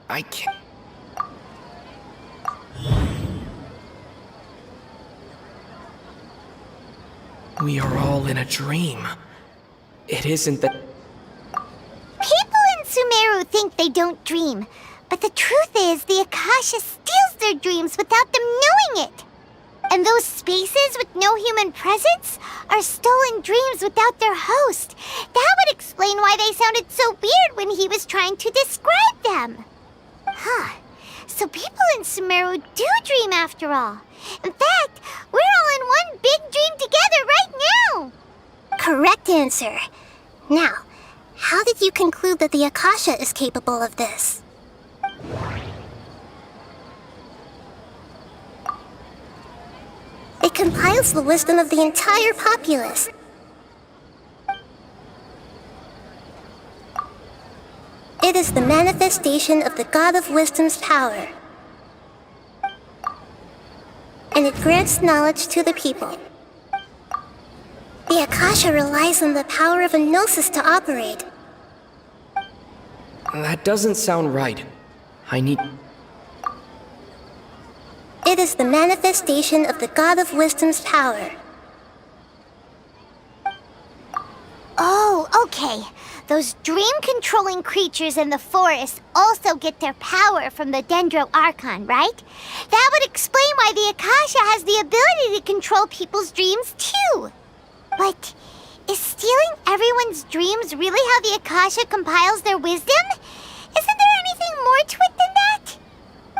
I can't... We are all in a dream. It isn't that... People in Sumeru think they don't dream, but the truth is the Akasha steals their dreams without them knowing it. And those spaces with no human presence are stolen dreams without their host. That would explain why they sounded so weird when he was trying to describe them. Huh. So people in Sumeru do dream after all. In fact, we're all in one big dream together right now. Correct answer. Now, how did you conclude that the Akasha is capable of this? It compiles the wisdom of the entire populace. It is the manifestation of the God of Wisdom's power. And it grants knowledge to the people. The Akasha relies on the power of a gnosis to operate. That doesn't sound right. I need... It is the manifestation of the God of Wisdom's power. Oh, okay. Those dream-controlling creatures in the forest also get their power from the Dendro Archon, right? That would explain why the Akasha has the ability to control people's dreams, too. But is stealing everyone's dreams really how the Akasha compiles their wisdom? Isn't there anything more to it than that?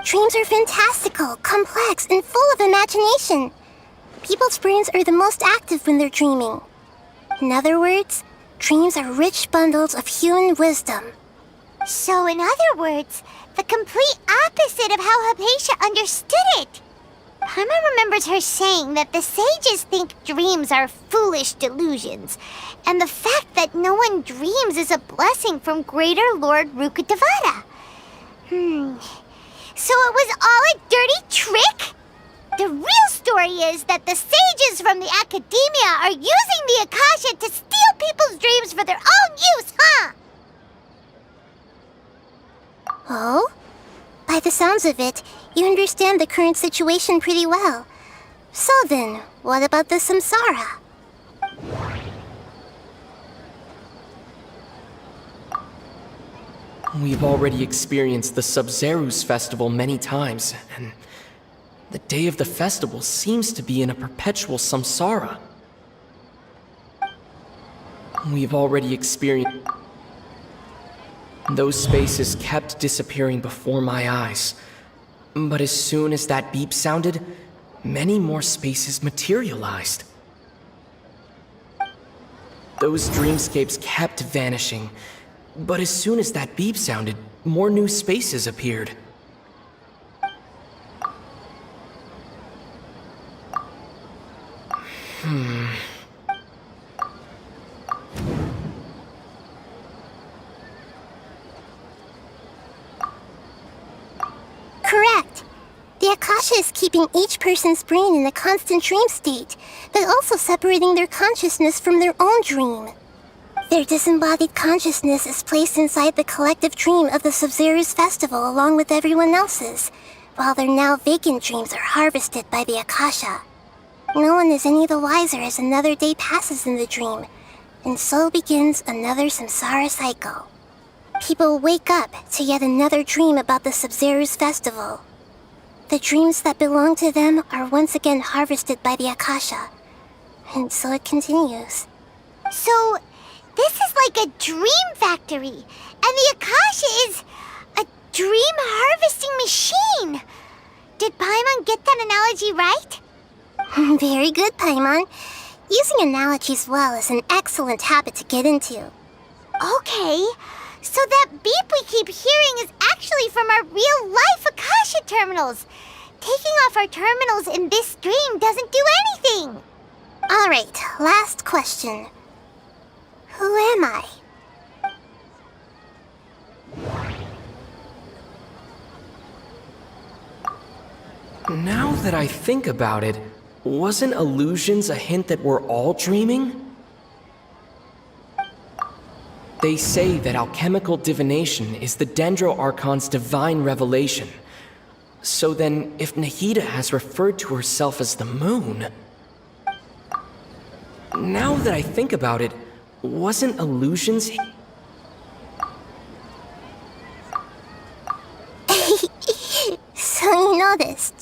Dreams are fantastical, complex, and full of imagination. People's brains are the most active when they're dreaming. In other words, dreams are rich bundles of human wisdom. So in other words, the complete opposite of how Hypatia understood it. Paimon remembers her saying that the sages think dreams are foolish delusions, and the fact that no one dreams is a blessing from Greater Lord Rukkhadevata. So it was all a dirty trick? The real story is that the sages from the Academia are using the Akasha to steal people's dreams for their own use, huh? Oh? By the sounds of it, you understand the current situation pretty well. So then, what about the Samsara? We've already experienced the Sub-Zerus festival many times, and the day of the festival seems to be in a perpetual samsara. We've already experienced... Those spaces kept disappearing before my eyes. But as soon as that beep sounded, many more spaces materialized. Those dreamscapes kept vanishing, but as soon as that beep sounded, more new spaces appeared. Correct. The Akasha is keeping each person's brain in a constant dream state, but also separating their consciousness from their own dream. Their disembodied consciousness is placed inside the collective dream of the Sub-Zerus festival along with everyone else's, while their now vacant dreams are harvested by the Akasha. No one is any the wiser as another day passes in the dream, and so begins another samsara cycle. People wake up to yet another dream about the Sub-Zerus festival. The dreams that belong to them are once again harvested by the Akasha, and so it continues. So, this is like a dream factory, and the Akasha is a dream harvesting machine. Did Paimon get that analogy right? Very good, Paimon. Using analogies well is an excellent habit to get into. Okay, so that beep we keep hearing is actually from our real-life Akasha terminals. Taking off our terminals in this dream doesn't do anything. All right, last question. Who am I? Now that I think about it, wasn't illusions a hint that we're all dreaming? They say that alchemical divination is the Dendro Archon's divine revelation. So then, if Nahida has referred to herself as the moon... Now that I think about it, wasn't illusions... So you noticed.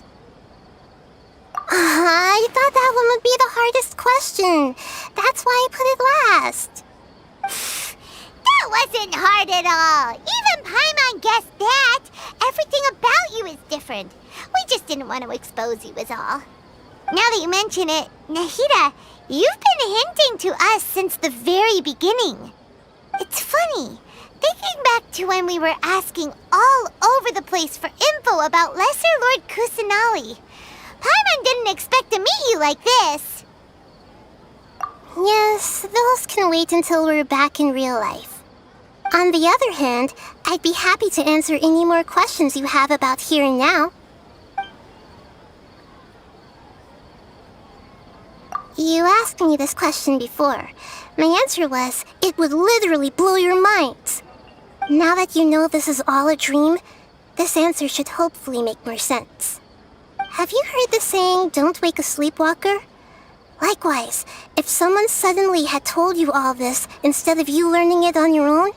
I thought that one would be the hardest question. That's why I put it last. That wasn't hard at all. Even Paimon guessed that. Everything about you is different. We just didn't want to expose you is all. Now that you mention it, Nahida, you've been hinting to us since the very beginning. It's funny, thinking back to when we were asking all over the place for info about Lesser Lord Kusanali. Paimon didn't expect to meet you like this. Yes, those can wait until we're back in real life. On the other hand, I'd be happy to answer any more questions you have about here and now. You asked me this question before. My answer was, it would literally blow your minds. Now that you know this is all a dream, this answer should hopefully make more sense. Have you heard the saying, don't wake a sleepwalker? Likewise, if someone suddenly had told you all this instead of you learning it on your own,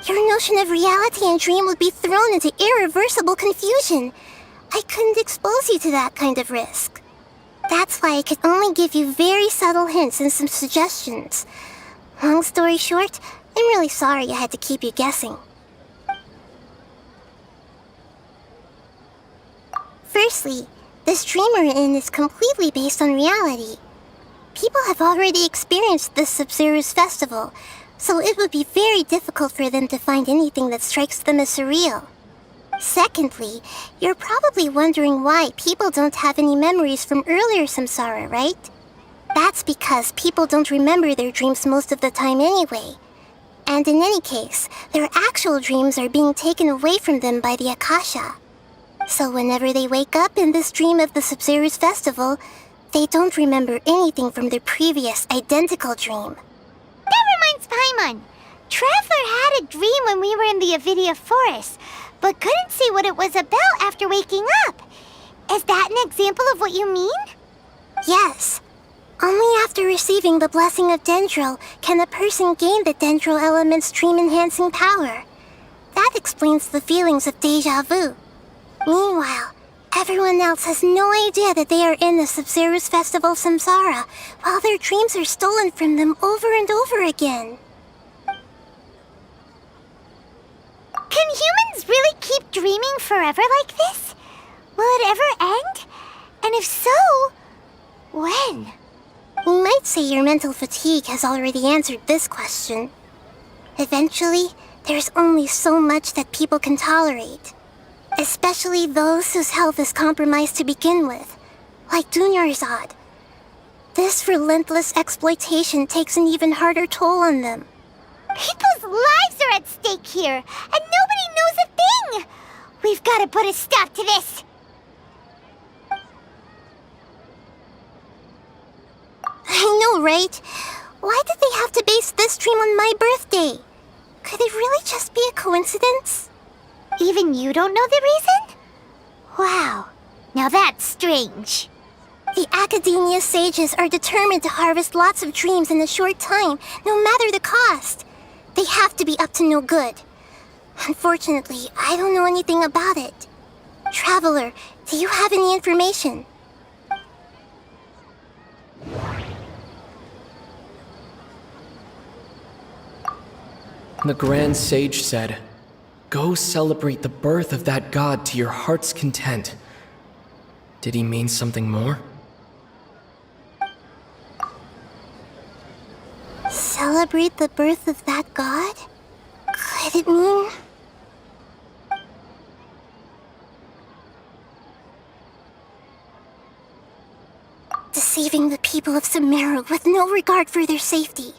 your notion of reality and dream would be thrown into irreversible confusion. I couldn't expose you to that kind of risk. That's why I could only give you very subtle hints and some suggestions. Long story short, I'm really sorry I had to keep you guessing. Firstly, this dream we're in is completely based on reality. People have already experienced this Sub-Zero's festival, so it would be very difficult for them to find anything that strikes them as surreal. Secondly, you're probably wondering why people don't have any memories from earlier samsara, right? That's because people don't remember their dreams most of the time anyway. And in any case, their actual dreams are being taken away from them by the Akasha. So whenever they wake up in this dream of the Sub-Zero's festival, they don't remember anything from their previous identical dream. That reminds Paimon. Traveler had a dream when we were in the Avidia Forest, but couldn't see what it was about after waking up. Is that an example of what you mean? Yes. Only after receiving the blessing of Dendro can a person gain the Dendro element's dream-enhancing power. That explains the feelings of déjà vu. Meanwhile, everyone else has no idea that they are in the Sub-Zero's festival samsara, while their dreams are stolen from them over and over again. Can humans really keep dreaming forever like this? Will it ever end? And if so, when? You might say your mental fatigue has already answered this question. Eventually, there's only so much that people can tolerate. Especially those whose health is compromised to begin with, like Dunyarzad. This relentless exploitation takes an even harder toll on them. People's lives are at stake here, and nobody knows a thing! We've got to put a stop to this! I know, right? Why did they have to base this dream on my birthday? Could it really just be a coincidence? Even you don't know the reason? Wow, now that's strange. The Academia sages are determined to harvest lots of dreams in a short time, no matter the cost. They have to be up to no good. Unfortunately, I don't know anything about it. Traveler, do you have any information? The Grand Sage said, "Go celebrate the birth of that god to your heart's content." Did he mean something more? celebrate the birth of that god? Could it mean... deceiving the people of Sumeru with no regard for their safety?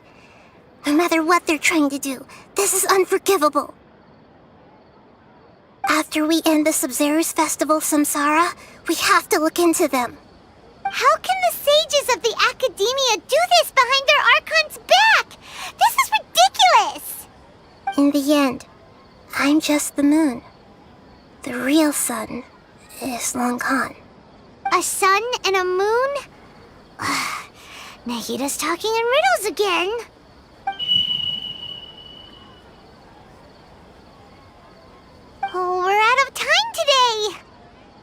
No matter what they're trying to do, this is unforgivable. After we end the Sub-Zero's festival, Samsara, we have to look into them. How can the sages of the Academia do this behind their Archon's back? This is ridiculous! In the end, I'm just the moon. The real sun is long gone. A sun and a moon? Nahida's talking in riddles again. Oh, we're out of time today!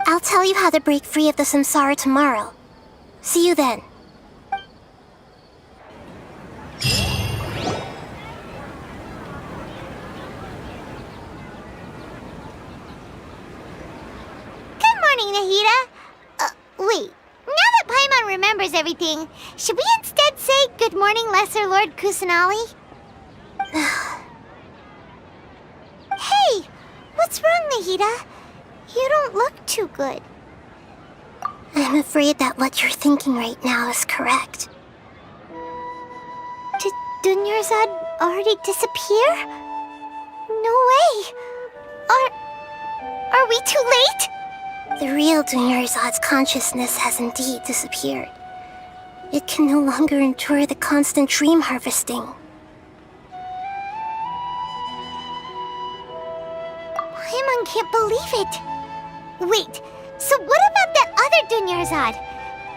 I'll tell you how to break free of the Samsara tomorrow. See you then. Good morning, Nahida. Wait. Now that Paimon remembers everything, should we instead say good morning, Lesser Lord Kusanali? Hey! What's wrong, Nahida? You don't look too good. I'm afraid that what you're thinking right now is correct. Did Dunyarzad already disappear? No way! Are we too late? The real Dunyarzad's consciousness has indeed disappeared. It can no longer endure the constant dream harvesting. Paimon can't believe it. Wait, so what about that other Dunyarzad?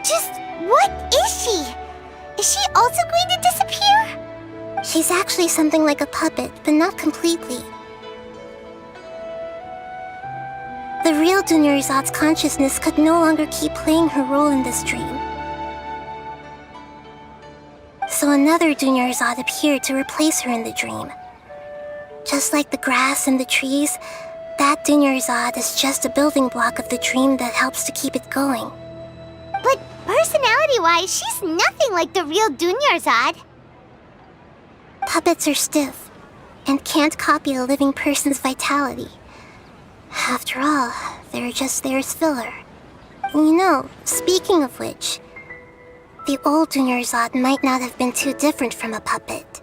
Just what is she? Is she also going to disappear? She's actually something like a puppet, but not completely. The real Dunyarzad's consciousness could no longer keep playing her role in this dream. So another Dunyarzad appeared to replace her in the dream. Just like the grass and the trees, that Dunyarzad is just a building block of the dream that helps to keep it going. But personality-wise, she's nothing like the real Dunyarzad. Puppets are stiff and can't copy a living person's vitality. After all, they're just there as filler. You know, speaking of which, the old Dunyarzad might not have been too different from a puppet.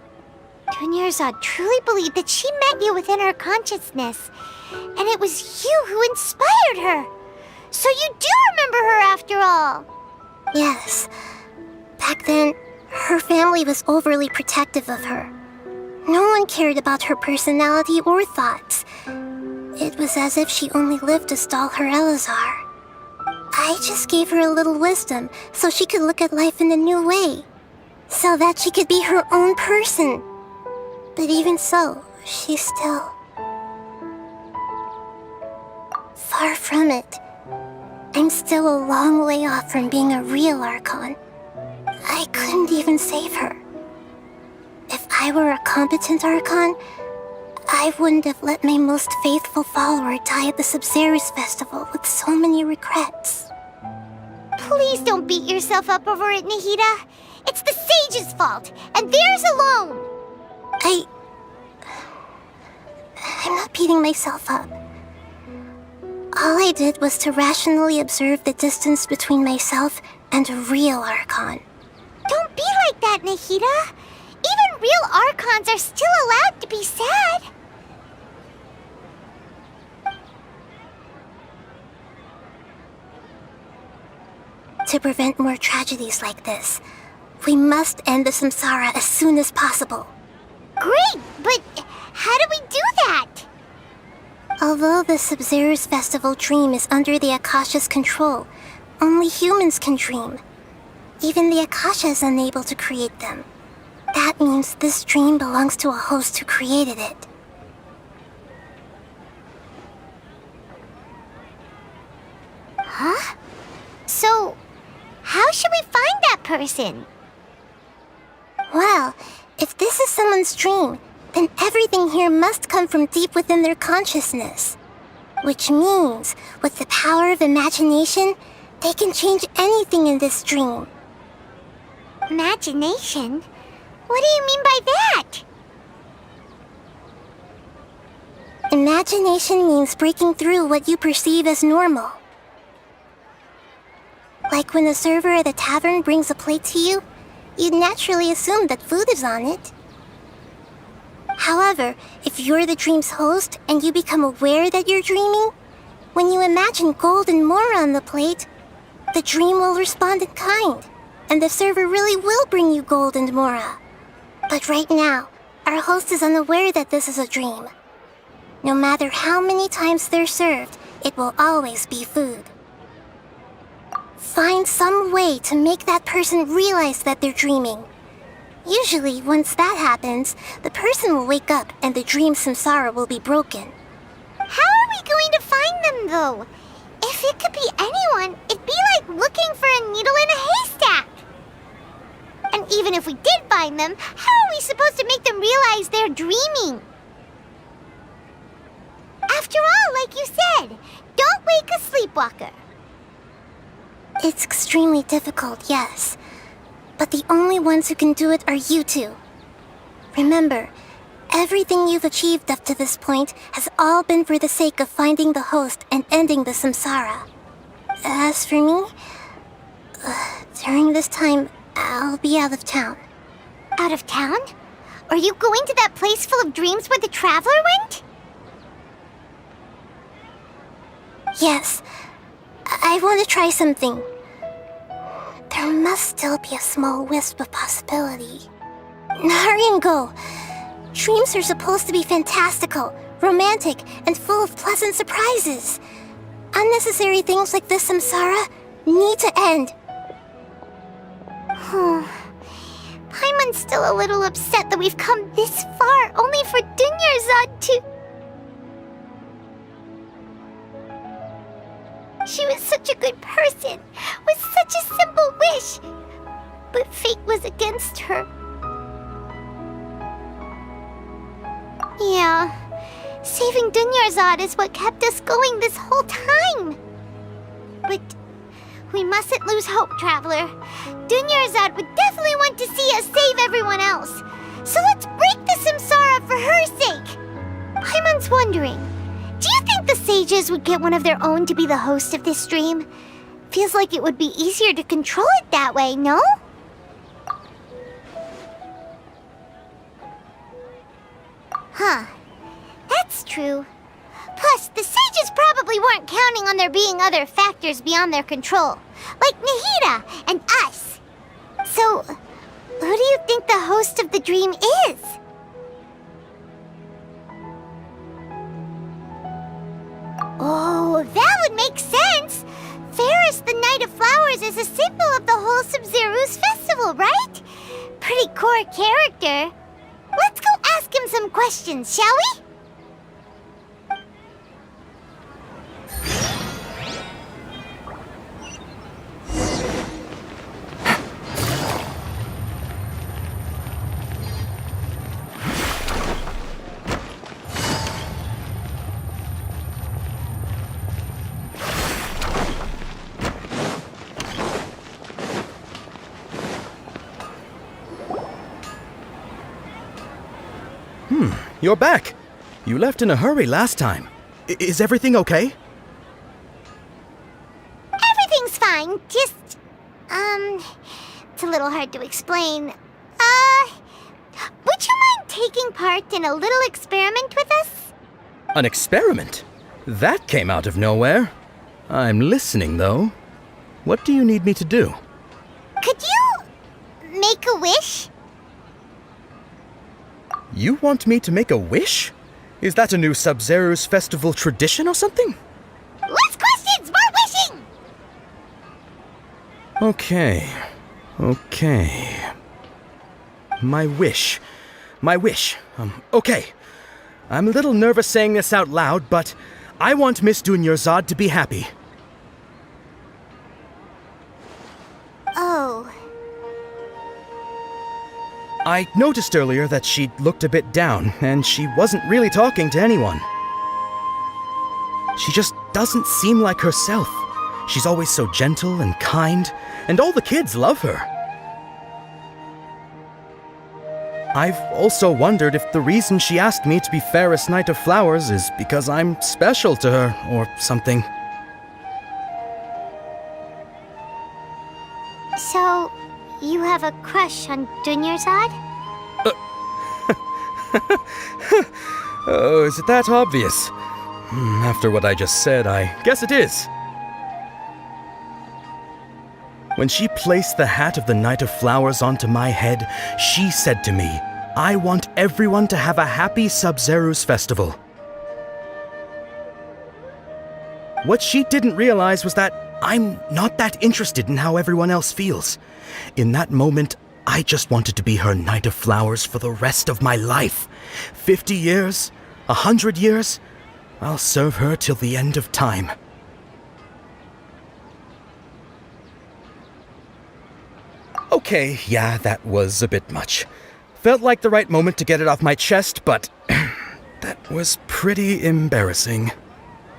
Dunyarzad truly believed that she met you within her consciousness, and it was you who inspired her. So you do remember her after all. Yes. Back then, her family was overly protective of her. No one cared about her personality or thoughts. It was as if she only lived to stall her Elazar. I just gave her a little wisdom so she could look at life in a new way. So that she could be her own person. But even so, she's still... far from it. I'm still a long way off from being a real Archon. I couldn't even save her. If I were a competent Archon, I wouldn't have let my most faithful follower die at the Sub-Zero's festival with so many regrets. Please don't beat yourself up over it, Nahida. It's the sage's fault, and theirs alone. I'm not beating myself up. All I did was to rationally observe the distance between myself and a real Archon. Don't be like that, Nahida. Even real Archons are still allowed to be sad. To prevent more tragedies like this, we must end the Samsara as soon as possible. Great, but how do we do that? Although the Sub-Zero's festival dream is under the Akasha's control, only humans can dream. Even the Akasha is unable to create them. That means this dream belongs to a host who created it. Huh? So, how should we find that person? Well, if this is someone's dream, then everything here must come from deep within their consciousness. Which means, with the power of imagination, they can change anything in this dream. Imagination? What do you mean by that? Imagination means breaking through what you perceive as normal. Like when the server at a tavern brings a plate to you, you'd naturally assume that food is on it. However, if you're the dream's host and you become aware that you're dreaming, when you imagine gold and more on the plate, the dream will respond in kind, and the server really will bring you gold and mora. But right now, our host is unaware that this is a dream. No matter how many times they're served, it will always be food. Find some way to make that person realize that they're dreaming. Usually, once that happens, the person will wake up and the dream samsara will be broken. How are we going to find them, though? If it could be anyone, it'd be like looking for a needle in a haystack. And even if we did find them, how are we supposed to make them realize they're dreaming? After all, like you said, don't wake a sleepwalker. It's extremely difficult, yes. But the only ones who can do it are you two. Remember, everything you've achieved up to this point has all been for the sake of finding the host and ending the samsara. As for me, during this time, I'll be out of town. Out of town? Are you going to that place full of dreams where the traveler went? Yes. I want to try something. There must still be a small wisp of possibility. Hurry and go. Dreams are supposed to be fantastical, romantic, and full of pleasant surprises. Unnecessary things like this samsara need to end. Paimon's still a little upset that we've come this far only for Dunyarzad to... She was such a good person, with such a simple wish. But fate was against her. Yeah, saving Dunyarzad is what kept us going this whole time. But we mustn't lose hope, Traveler. Dunyarzad would definitely want to see us save everyone else. So let's break the samsara for her sake. Paimon's wondering, do you think the sages would get one of their own to be the host of this stream? Feels like it would be easier to control it that way, no? Huh. That's true. Plus, the sages probably weren't counting on there being other factors beyond their control, like Nahida and us. So, who do you think the host of the dream is? Oh, that would make sense! Ferris, the Knight of Flowers, is a symbol of the whole Sub-Zero's festival, right? Pretty core character. Let's go ask him some questions, shall we? You're back. You left in a hurry last time. Is everything okay? Everything's fine, just... it's a little hard to explain. Would you mind taking part in a little experiment with us? An experiment? That came out of nowhere. I'm listening, though. What do you need me to do? Could you make a wish? You want me to make a wish? Is that a new Sub-Zero's festival tradition or something? Less questions, more wishing! Okay. My wish. Okay. I'm a little nervous saying this out loud, but I want Miss Dunyarzad to be happy. Oh. I noticed earlier that she looked a bit down, and she wasn't really talking to anyone. She just doesn't seem like herself. She's always so gentle and kind, and all the kids love her. I've also wondered if the reason she asked me to be Fairest Knight of Flowers is because I'm special to her, or something. So, you have a crush on Dunyarzad? Oh, is it that obvious? After what I just said, I guess it is. When she placed the hat of the Knight of Flowers onto my head, she said to me, "I want everyone to have a happy Sub-Zeru's festival." What she didn't realize was that I'm not that interested in how everyone else feels. In that moment, I just wanted to be her Knight of Flowers for the rest of my life. 50 years, 100 years, I'll serve her till the end of time. Okay, yeah, that was a bit much. Felt like the right moment to get it off my chest, but that was pretty embarrassing.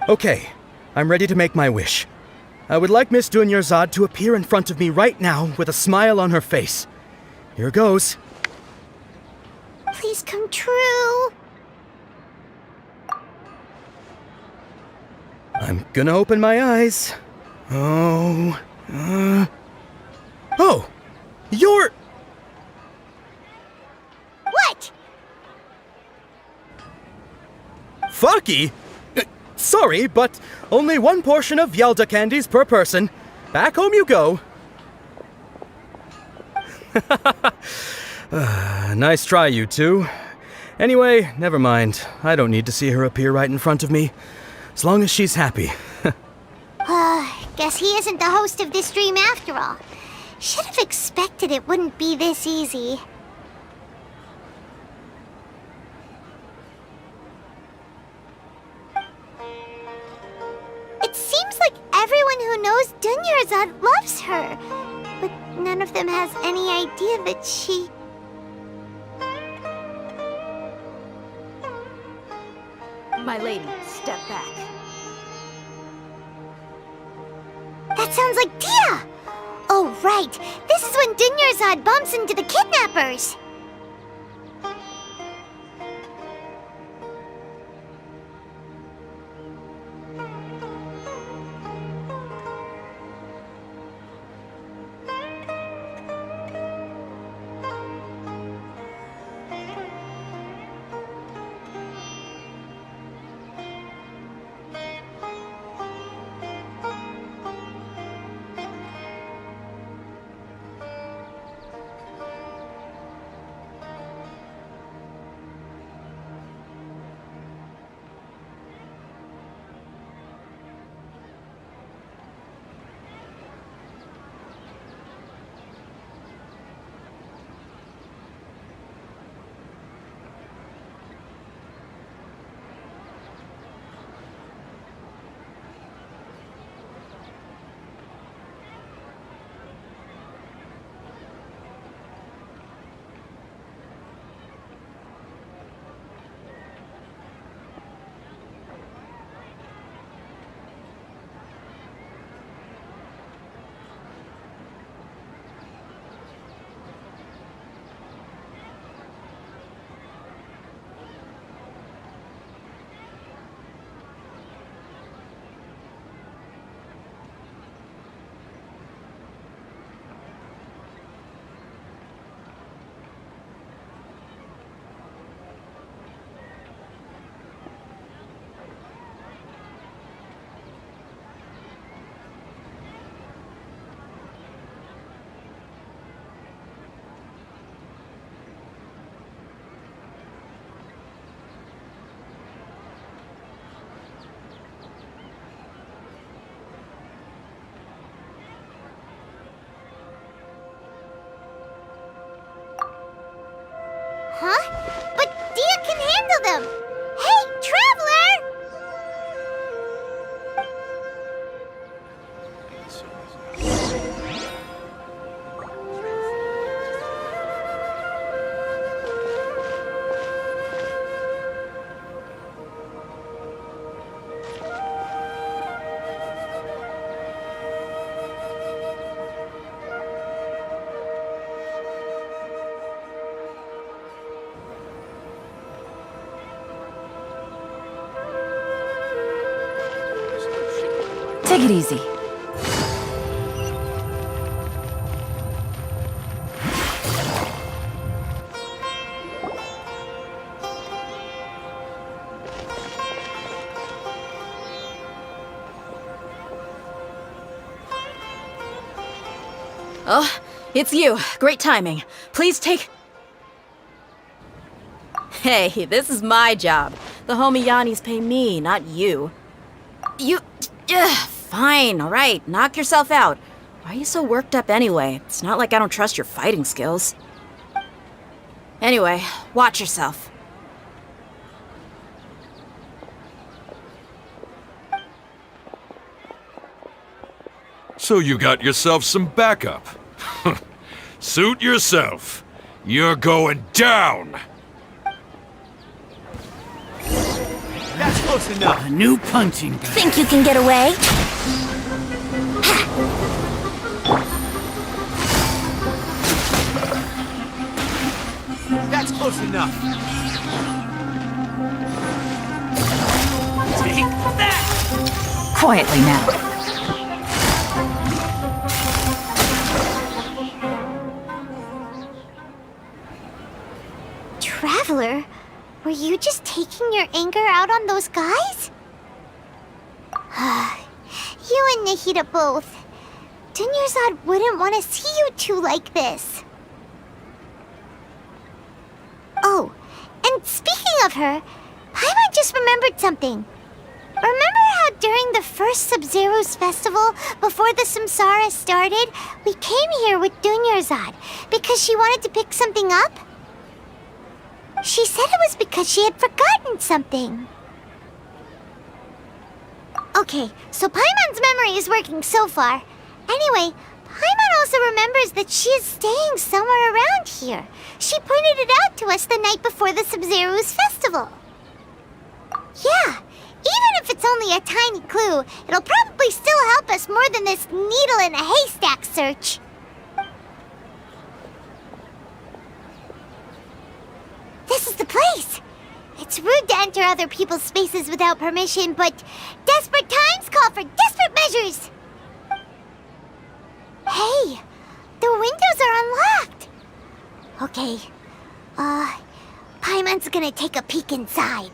Okay, I'm ready to make my wish. I would like Miss Dunyarzad to appear in front of me right now with a smile on her face. Here goes. Please come true. I'm gonna open my eyes. Oh, you're... What? Faki? Sorry, but only one portion of Yalda candies per person. Back home you go. Nice try, you two. Anyway, never mind. I don't need to see her appear right in front of me. As long as she's happy. Guess he isn't the host of this dream after all. Should have expected it wouldn't be this easy. It seems like everyone who knows Dunyarzad loves her, but none of them has any idea that she... My lady, step back. That sounds like Dia! Oh, right. This is when Dunyarzad bumps into the kidnappers. Huh? But Dia can handle them! Hey, Traveler! Take it easy. Oh, it's you. Great timing. Please take... Hey, this is my job. The homie Yannis pay me, not you. You... fine, alright. Knock yourself out. Why are you so worked up anyway? It's not like I don't trust your fighting skills. Anyway, watch yourself. So you got yourself some backup. Suit yourself. You're going down! That's close enough. A new punching bag. Think you can get away? That's close enough. Take that! Quietly now. Traveler, were you just taking your anger out on those guys? You and Nahida both. Dunyarzad wouldn't want to see you two like this. Oh, and speaking of her, Paimon just remembered something. Remember how during the first Sub-Zero's festival, before the Samsara started, we came here with Dunyarzad because she wanted to pick something up? She said it was because she had forgotten something. Okay, so Paimon's memory is working so far. Anyway, Paimon also remembers that she is staying somewhere around here. She pointed it out to us the night before the Sub-Zero's festival. Yeah, even if it's only a tiny clue, it'll probably still help us more than this needle in a haystack search. This is the place! It's rude to enter other people's spaces without permission, but desperate times call for desperate measures! Hey! The windows are unlocked! Okay, Paimon's gonna take a peek inside.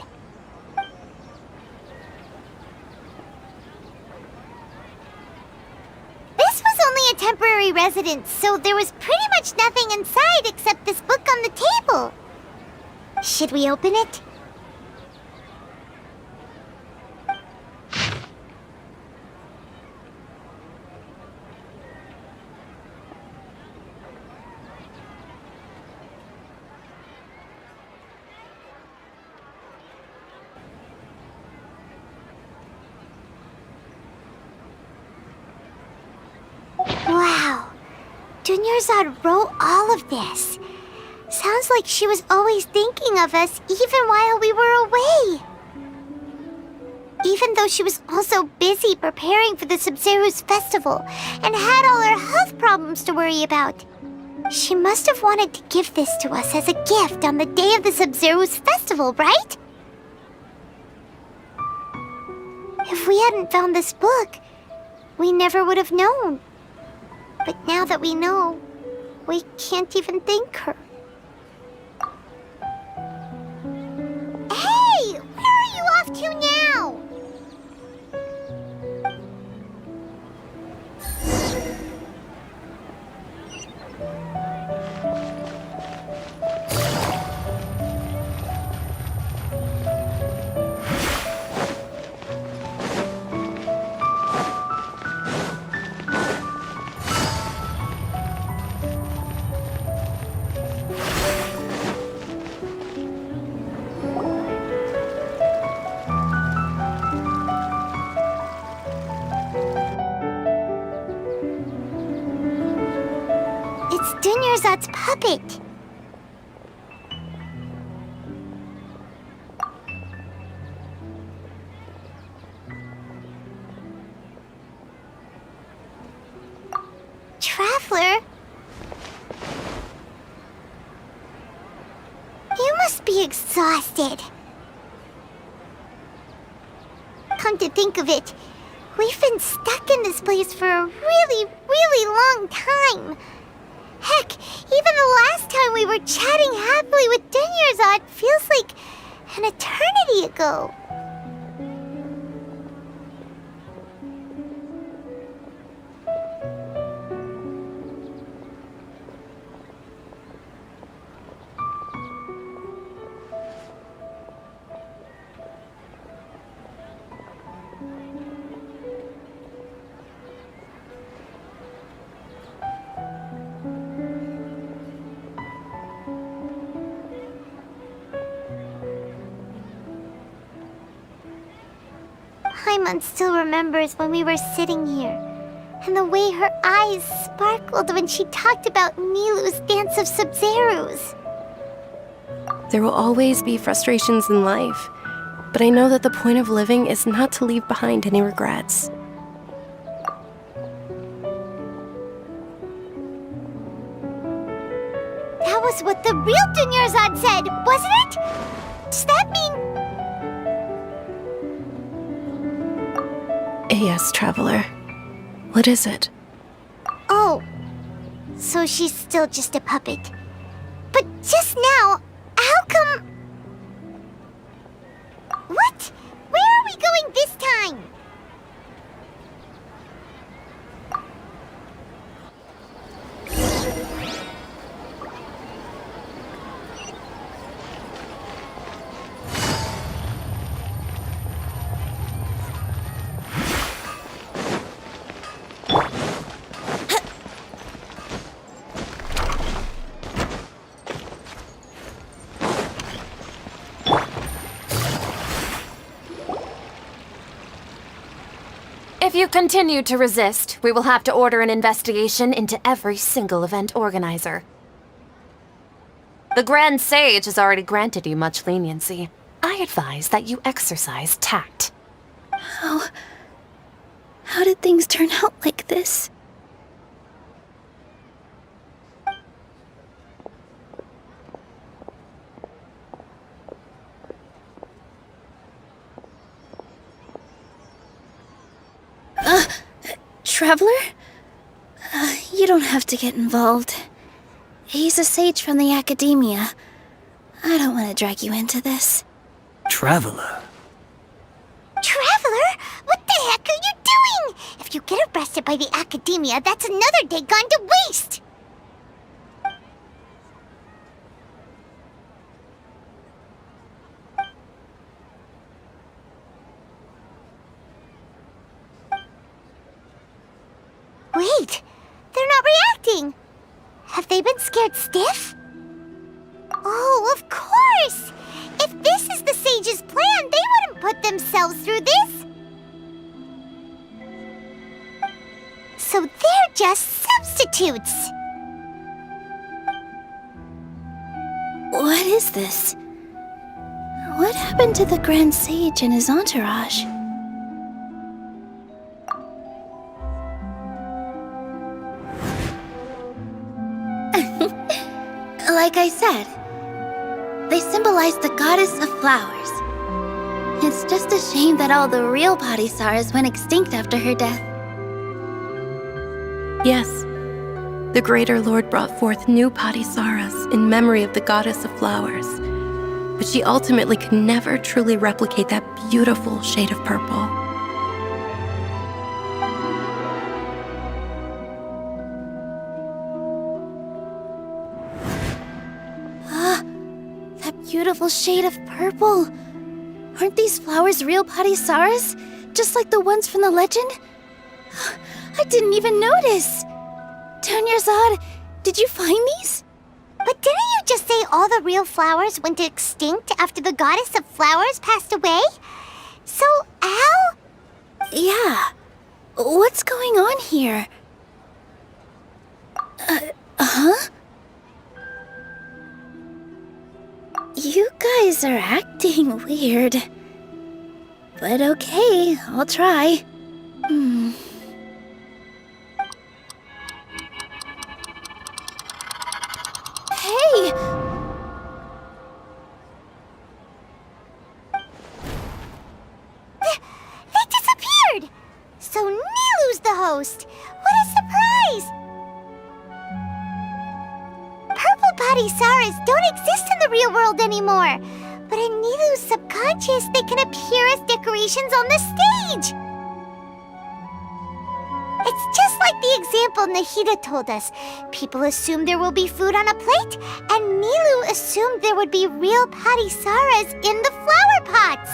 This was only a temporary residence, so there was pretty much nothing inside except this book on the table. Should we open it? Wow. Dunyarzad wrote all of this. Sounds like she was always thinking of us even while we were away. Even though she was also busy preparing for the Sub-Zero's festival and had all her health problems to worry about. She must have wanted to give this to us as a gift on the day of the Sub-Zero's festival, right? If we hadn't found this book, we never would have known. But now that we know, we can't even thank her. Hey! Where are you off to now? Dunyarzad's puppet. Traveler? You must be exhausted. Come to think of it, We've been stuck in this place for a really, really long time. Heck, even the last time we were chatting happily with Dunyarzad feels like an eternity ago. Paimon still remembers when we were sitting here, and the way her eyes sparkled when she talked about Nilu's Dance of Sub-Zerus. There will always be frustrations in life, but I know that the point of living is not to leave behind any regrets. That was what the real Dunyarzad said, wasn't it? Does that mean... Yes, Traveler. What is it? Oh, so she's still just a puppet. But just now, how come... What? Where are we going this time? If you continue to resist, we will have to order an investigation into every single event organizer. The Grand Sage has already granted you much leniency. I advise that you exercise tact. How did things turn out like this? Traveler? You don't have to get involved. He's a sage from the Academia. I don't want to drag you into this. Traveler? Traveler? What the heck are you doing? If you get arrested by the Academia, that's another day gone to waste! Wait, they're not reacting. Have they been scared stiff? Oh, of course! If this is the Sage's plan, they wouldn't put themselves through this. So they're just substitutes. What is this? What happened to the Grand Sage and his entourage? Like I said, they symbolize the goddess of flowers. It's just a shame that all the real Padisaras went extinct after her death. Yes. The Greater Lord brought forth new Padisaras in memory of the goddess of flowers. But she ultimately could never truly replicate that beautiful shade of purple. Beautiful shade of purple. Aren't these flowers real Padisaras? Just like the ones from the legend? I didn't even notice. Dunyarzad, did you find these? But didn't you just say all the real flowers went extinct after the goddess of flowers passed away? So, how? Yeah. What's going on here? Huh? You guys are acting weird. But okay, I'll try. Hey! They disappeared! So host. What a surprise! Purple body Saras don't exist in the real world anymore. But in Nilu's subconscious, they can appear as decorations on the stage. It's just like the example Nahida told us. People assume there will be food on a plate, and Nilu assumed there would be real Patty Saras in the flower pots.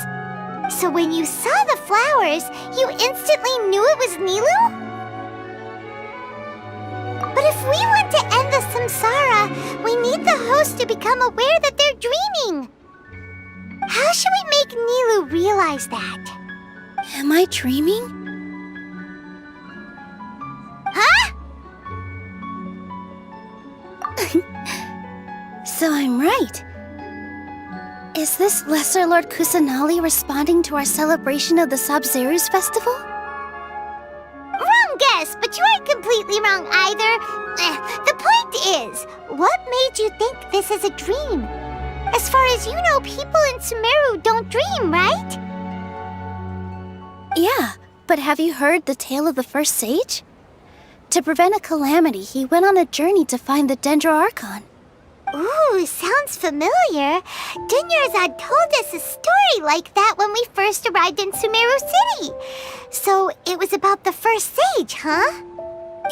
So when you saw the flowers, you instantly knew it was Nilu? But if we want to end the samsara, we need the host to become aware that they're dreaming. How should we make Nilu realize that? Am I dreaming? Huh? So I'm right. Is this Lesser Lord Kusanali responding to our celebration of the Sub-Zeru's festival? Wrong guess, but you aren't completely wrong either. The point is, what made you think this is a dream? As far as you know, people in Sumeru don't dream, right? Yeah, but have you heard the tale of the first sage? To prevent a calamity, he went on a journey to find the Dendro Archon. Ooh, sounds familiar. Dunyarzad told us a story like that when we first arrived in Sumeru City. So it was about the first sage, huh?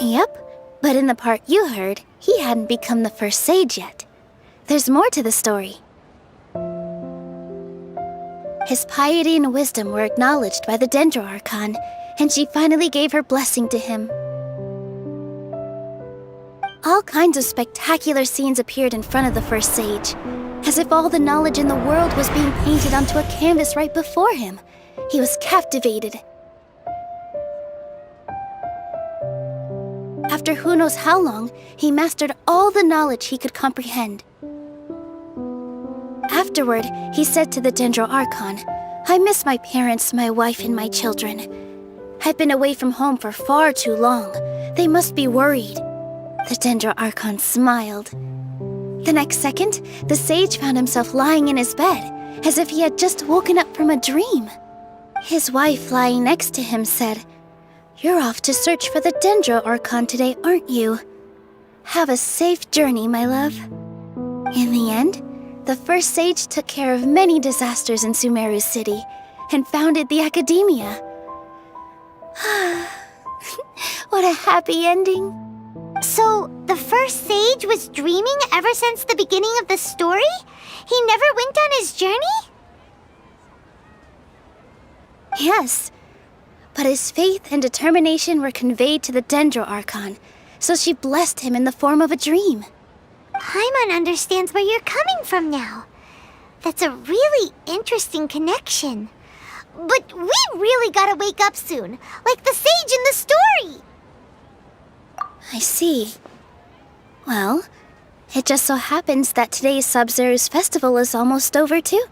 Yep, but in the part you heard, he hadn't become the first sage yet. There's more to the story. His piety and wisdom were acknowledged by the Dendro Archon, and she finally gave her blessing to him. All kinds of spectacular scenes appeared in front of the first sage, as if all the knowledge in the world was being painted onto a canvas right before him. He was captivated. After who knows how long, he mastered all the knowledge he could comprehend. Afterward, he said to the Dendro Archon, "I miss my parents, my wife, and my children. I've been away from home for far too long. They must be worried." The Dendro Archon smiled. The next second, the sage found himself lying in his bed, as if he had just woken up from a dream. His wife, lying next to him, said, "You're off to search for the Dendro Archon today, aren't you? Have a safe journey, my love." In the end, the first sage took care of many disasters in Sumeru City and founded the Academia. What a happy ending. So, the first sage was dreaming ever since the beginning of the story? He never went on his journey? Yes, but his faith and determination were conveyed to the Dendro Archon, so she blessed him in the form of a dream. Paimon understands where you're coming from now. That's a really interesting connection. But we really gotta wake up soon, like the sage in the story! I see. Well, it just so happens that today's Sub-Zeru's festival is almost over too.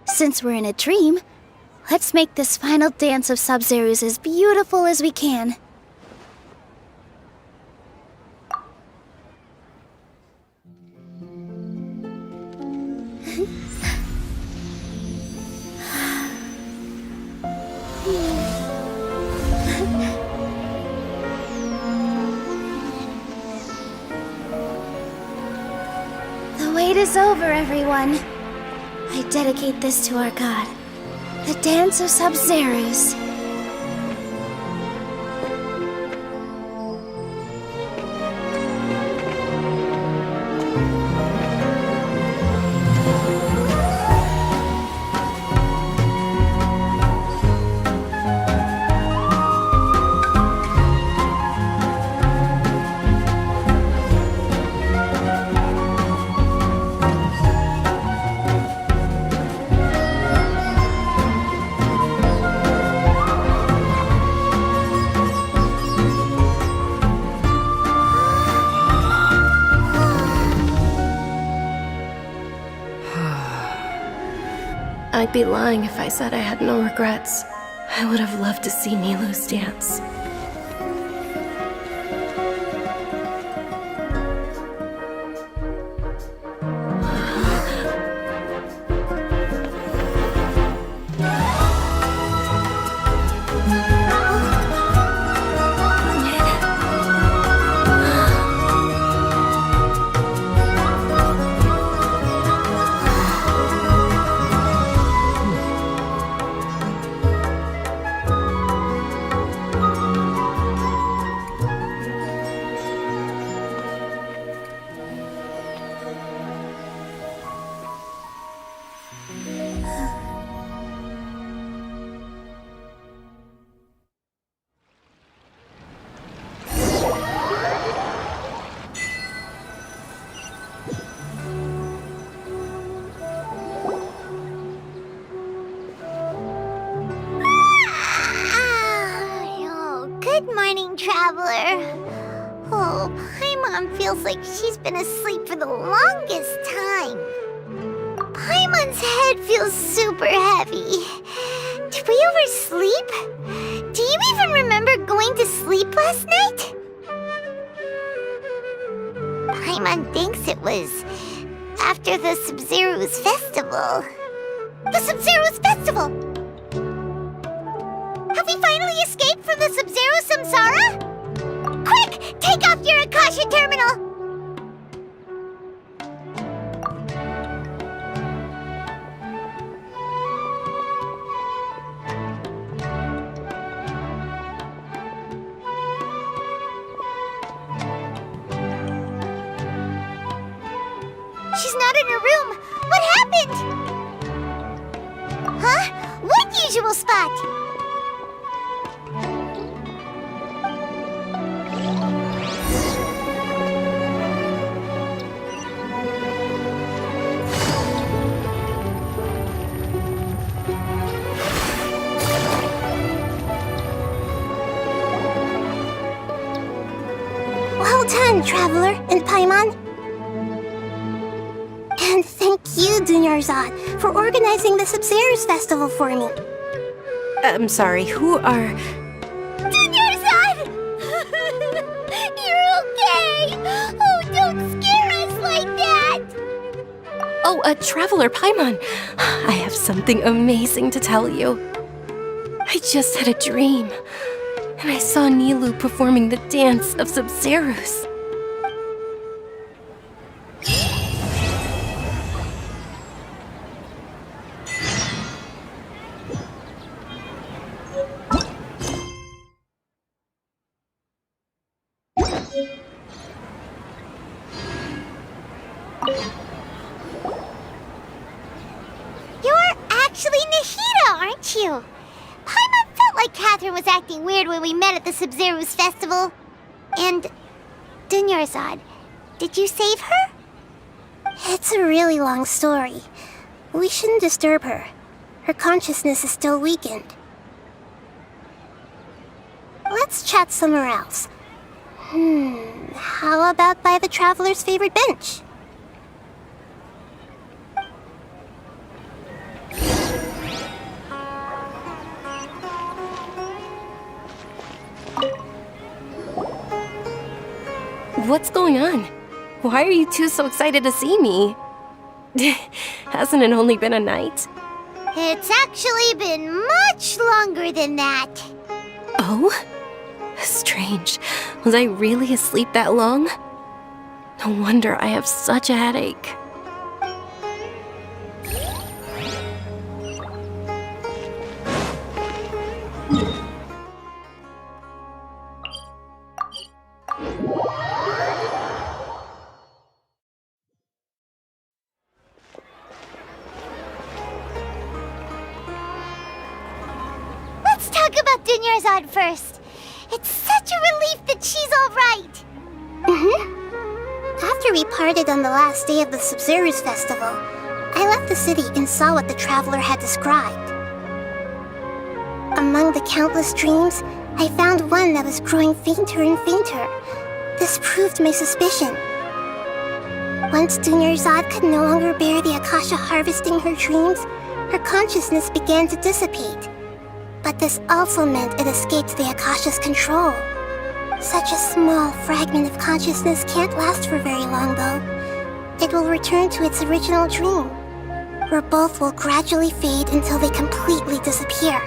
Since we're in a dream, let's make this final dance of Sub-Zeru's as beautiful as we can. The wait is over, everyone. I dedicate this to our god, the Dance of Sub-Zeru's. I'd be lying if I said I had no regrets. I would have loved to see Nilu's dance. Traveler. Oh, Paimon feels like she's been asleep for the longest time. Paimon's head feels super heavy. Did we oversleep? Do you even remember going to sleep last night? Paimon thinks it was after the Sub-Zero's festival. The Sub-Zero's festival! Have we finally escaped from the Sub-Zero Samsara? Quick! Take off your Akasha terminal! She's not in her room. What happened? Huh? What usual spot? Well done, Traveler and Paimon. And thank you, Dunyarzad, for organizing the Sub-Zero's festival for me. I'm sorry, who are... Dunyarzad! You're okay! Oh, don't scare us like that! Oh, Traveler Paimon. I have something amazing to tell you. I just had a dream, and I saw Nilou performing the dance of Sub-Zeros. You're actually Nahida, aren't you? Paimon felt like Catherine was acting weird when we met at the Sub-Zero's festival. And Dunyarzad, did you save her? It's a really long story. We shouldn't disturb her. Her consciousness is still weakened. Let's chat somewhere else. How about by the Traveler's favorite bench? What's going on? Why are you two so excited to see me? Hasn't it only been a night? It's actually been much longer than that. Oh? Strange. Was I really asleep that long? No wonder I have such a headache. Let's talk about Dunyarzad first. It's such a relief that she's all right. After we parted on the last day of the Sub-Zero's festival, I left the city and saw what the Traveler had described. Among the countless dreams, I found one that was growing fainter and fainter. This proved my suspicion. Once Dunyarzad could no longer bear the Akasha harvesting her dreams, her consciousness began to dissipate. But this also meant it escaped the Akasha's control. Such a small fragment of consciousness can't last for very long, though. It will return to its original dream, where both will gradually fade until they completely disappear.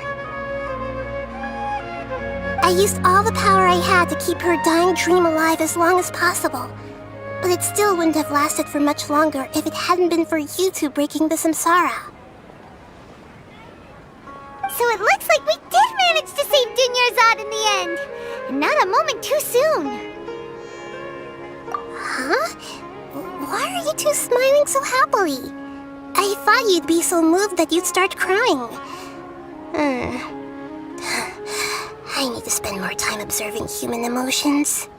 I used all the power I had to keep her dying dream alive as long as possible, but it still wouldn't have lasted for much longer if it hadn't been for you two breaking the samsara. So it looks like we did manage to save Dunyarzad in the end. And not a moment too soon. Huh? Why are you two smiling so happily? I thought you'd be so moved that you'd start crying. I need to spend more time observing human emotions.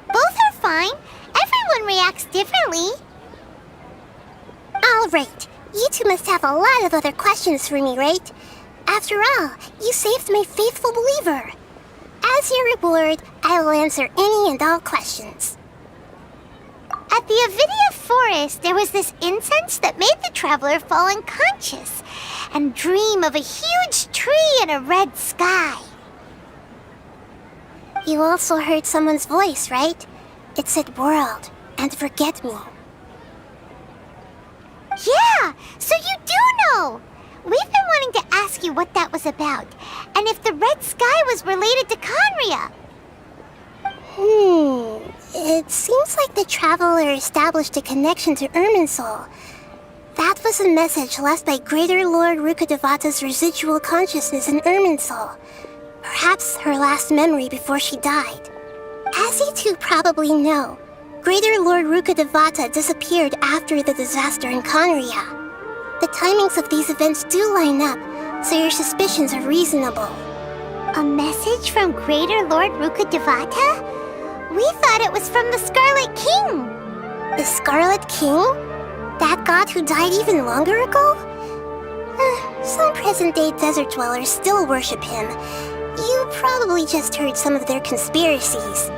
Both are fine. Everyone reacts differently. All right. You two must have a lot of other questions for me, right? After all, you saved my faithful believer. As your reward, I will answer any and all questions. At the Avidia forest, there was this incense that made the traveler fall unconscious and dream of a huge tree and a red sky. You also heard someone's voice, right? It said world and forget me. Yeah, so you do know! We've been wanting to ask you what that was about, and if the red sky was related to Conria. It seems like the traveler established a connection to Irminsul. That was a message left by Greater Lord Rukkhadevata's residual consciousness in Irminsul. Perhaps her last memory before she died. As you two probably know, Greater Lord Rukkhadevata disappeared after the disaster in Conria. The timings of these events do line up, so your suspicions are reasonable. A message from Greater Lord Rukkhadevata? We thought it was from the Scarlet King. The Scarlet King? That god who died even longer ago? Some present-day desert dwellers still worship him. You probably just heard some of their conspiracies.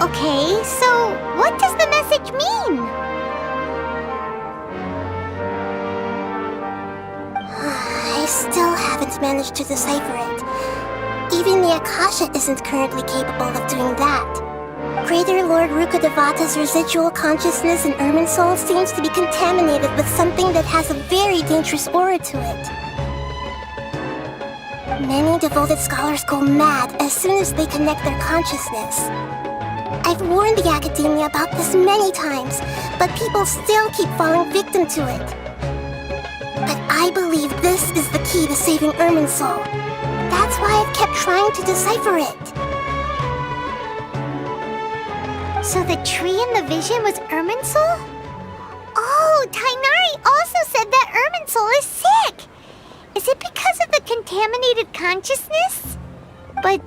Okay, so what does the message mean? I still haven't managed to decipher it. Even the Akasha isn't currently capable of doing that. Greater Lord Rukkhadevata's residual consciousness in Irminsul seems to be contaminated with something that has a very dangerous aura to it. Many devoted scholars go mad as soon as they connect their consciousness. I've warned the Academia about this many times, but people still keep falling victim to it. But I believe this is the key to saving Irminsul. That's why I've kept trying to decipher it. So the tree in the vision was Irminsul? Oh, Tainari also said that Irminsul is sick! Is it because of the contaminated consciousness? But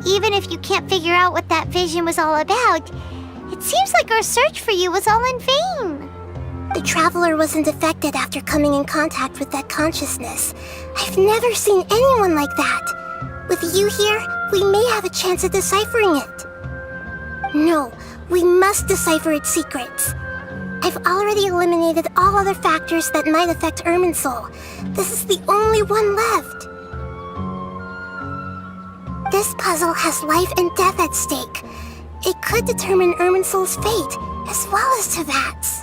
even if you can't figure out what that vision was all about, it seems like our search for you was all in vain. The traveler wasn't affected after coming in contact with that consciousness. I've never seen anyone like that. With you here, we may have a chance at deciphering it. No, we must decipher its secrets. I've already eliminated all other factors that might affect Irminsul. This is the only one left. This puzzle has life and death at stake. It could determine Irminsul's fate, as well as Tevat's.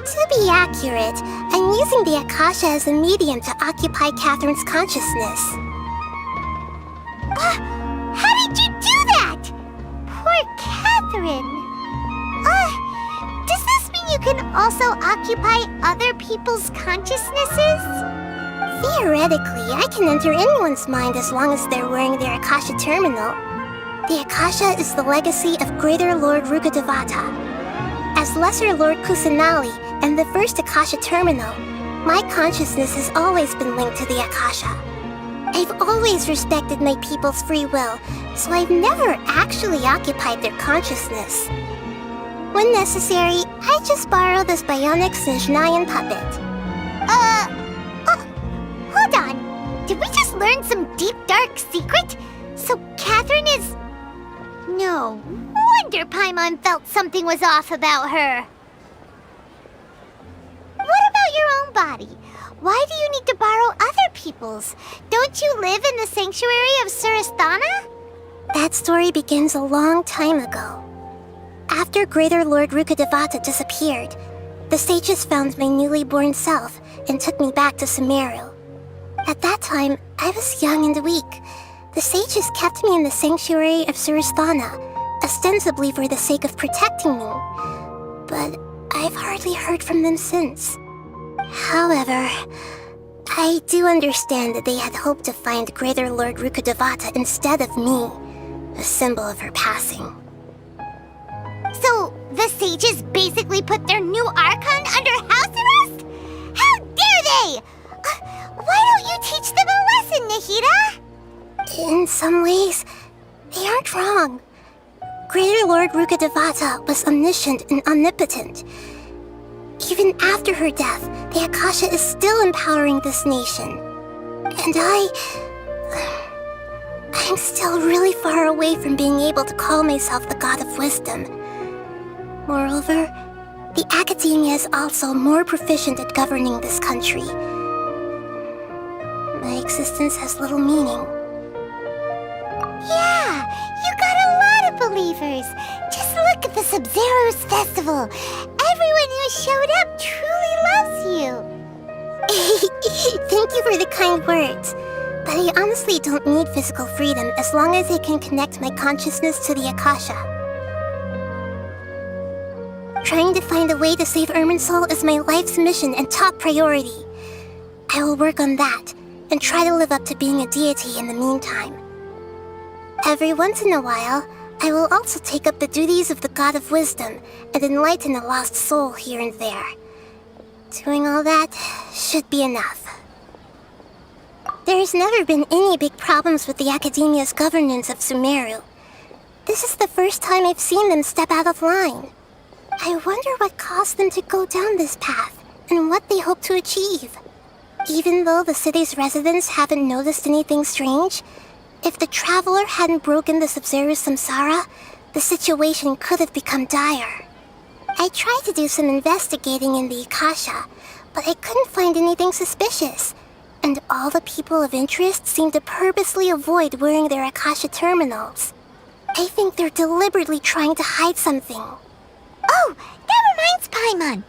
To be accurate, I'm using the Akasha as a medium to occupy Catherine's consciousness. How did you do that? Poor Catherine. Does this mean you can also occupy other people's consciousnesses? Theoretically, I can enter anyone's mind as long as they're wearing their Akasha terminal. The Akasha is the legacy of Greater Lord Rukkhadevata. As Lesser Lord Kusanali and the first Akasha terminal, my consciousness has always been linked to the Akasha. I've always respected my people's free will, so I've never actually occupied their consciousness. When necessary, I just borrow this bionic Snezhnayan puppet. Hold on. Did we just learn some deep, dark secret? So Catherine is... No wonder Paimon felt something was off about her. What about your own body? Why do you need to borrow other people's? Don't you live in the sanctuary of Surasthana? That story begins a long time ago. After Greater Lord Rukkhadevata disappeared, the sages found my newly born self and took me back to Sumeru. At that time, I was young and weak. The sages kept me in the sanctuary of Surasthana, ostensibly for the sake of protecting me. But I've hardly heard from them since. However, I do understand that they had hoped to find Greater Lord Rukkhadevata instead of me, a symbol of her passing. So, the sages basically put their new Archon under house arrest? How dare they! Why don't you teach them a lesson, Nahida? In some ways, they aren't wrong. Greater Lord Rukkhadevata was omniscient and omnipotent. Even after her death, the Akasha is still empowering this nation. And I'm still really far away from being able to call myself the God of Wisdom. Moreover, the Academia is also more proficient at governing this country. My existence has little meaning. Yeah, you got a lot of believers. Just look at the Sub-Zero's festival. Everyone who showed up truly loves you. Thank you for the kind words. But I honestly don't need physical freedom as long as I can connect my consciousness to the Akasha. Trying to find a way to save Irminsul is my life's mission and top priority. I will work on that, and try to live up to being a deity in the meantime. Every once in a while, I will also take up the duties of the God of Wisdom and enlighten a lost soul here and there. Doing all that should be enough. There's never been any big problems with the Academia's governance of Sumeru. This is the first time I've seen them step out of line. I wonder what caused them to go down this path, and what they hope to achieve. Even though the city's residents haven't noticed anything strange, if the Traveler hadn't broken the Sub-Zero samsara, the situation could have become dire. I tried to do some investigating in the Akasha, but I couldn't find anything suspicious. And all the people of interest seem to purposely avoid wearing their Akasha terminals. I think they're deliberately trying to hide something. Oh, that reminds Paimon.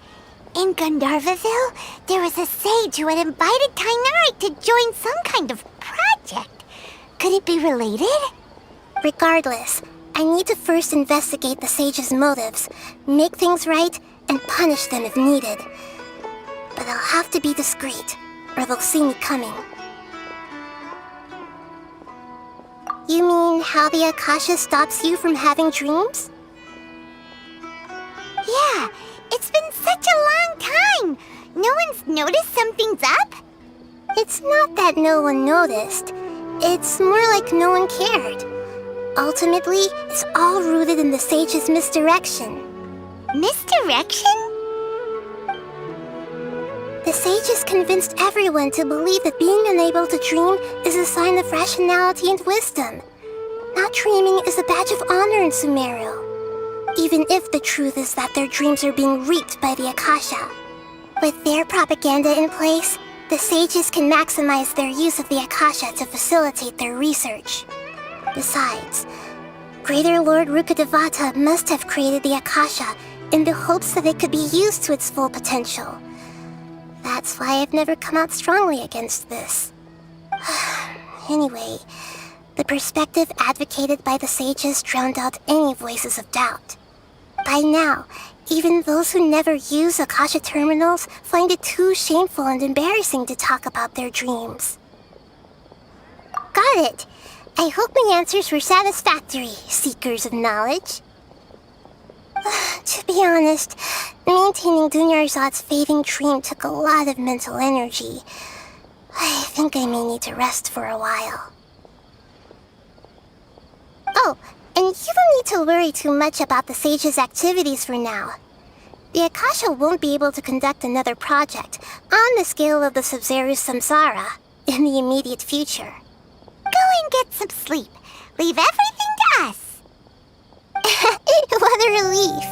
In Gandharvaville, there was a sage who had invited Tainari to join some kind of project. Could it be related? Regardless, I need to first investigate the sage's motives, make things right, and punish them if needed. But I'll have to be discreet, or they'll see me coming. You mean how the Akasha stops you from having dreams? Yeah, it's been such a long time. No one's noticed something's up? It's not that no one noticed. It's more like no one cared. Ultimately, it's all rooted in the sage's misdirection. Misdirection? The sage has convinced everyone to believe that being unable to dream is a sign of rationality and wisdom. Not dreaming is a badge of honor in Sumeru, even if the truth is that their dreams are being reaped by the Akasha. With their propaganda in place, the sages can maximize their use of the Akasha to facilitate their research. Besides, Greater Lord Rukkhadevata must have created the Akasha in the hopes that it could be used to its full potential. That's why I've never come out strongly against this. Anyway, the perspective advocated by the sages drowned out any voices of doubt. By now, even those who never use Akasha terminals find it too shameful and embarrassing to talk about their dreams. Got it! I hope my answers were satisfactory, seekers of knowledge. To be honest, maintaining Dunyarzad's fading dream took a lot of mental energy. I think I may need to rest for a while. Oh, and you don't need to worry too much about the sage's activities for now. The Akasha won't be able to conduct another project on the scale of the Sub-Zero samsara in the immediate future. Go and get some sleep. Leave everything to us. What a relief.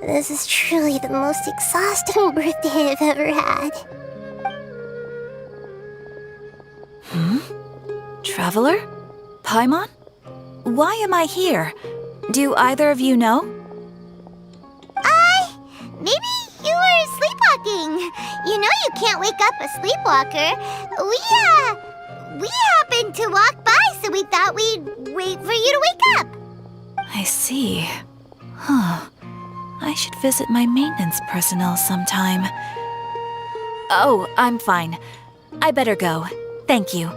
This is truly the most exhausting birthday I've ever had. Traveler? Paimon? Why am I here? Do either of you know? Maybe you were sleepwalking. You know you can't wake up a sleepwalker. We happened to walk by, so we thought we'd wait for you to wake up. I see. Huh. I should visit my maintenance personnel sometime. Oh, I'm fine. I better go. Thank you.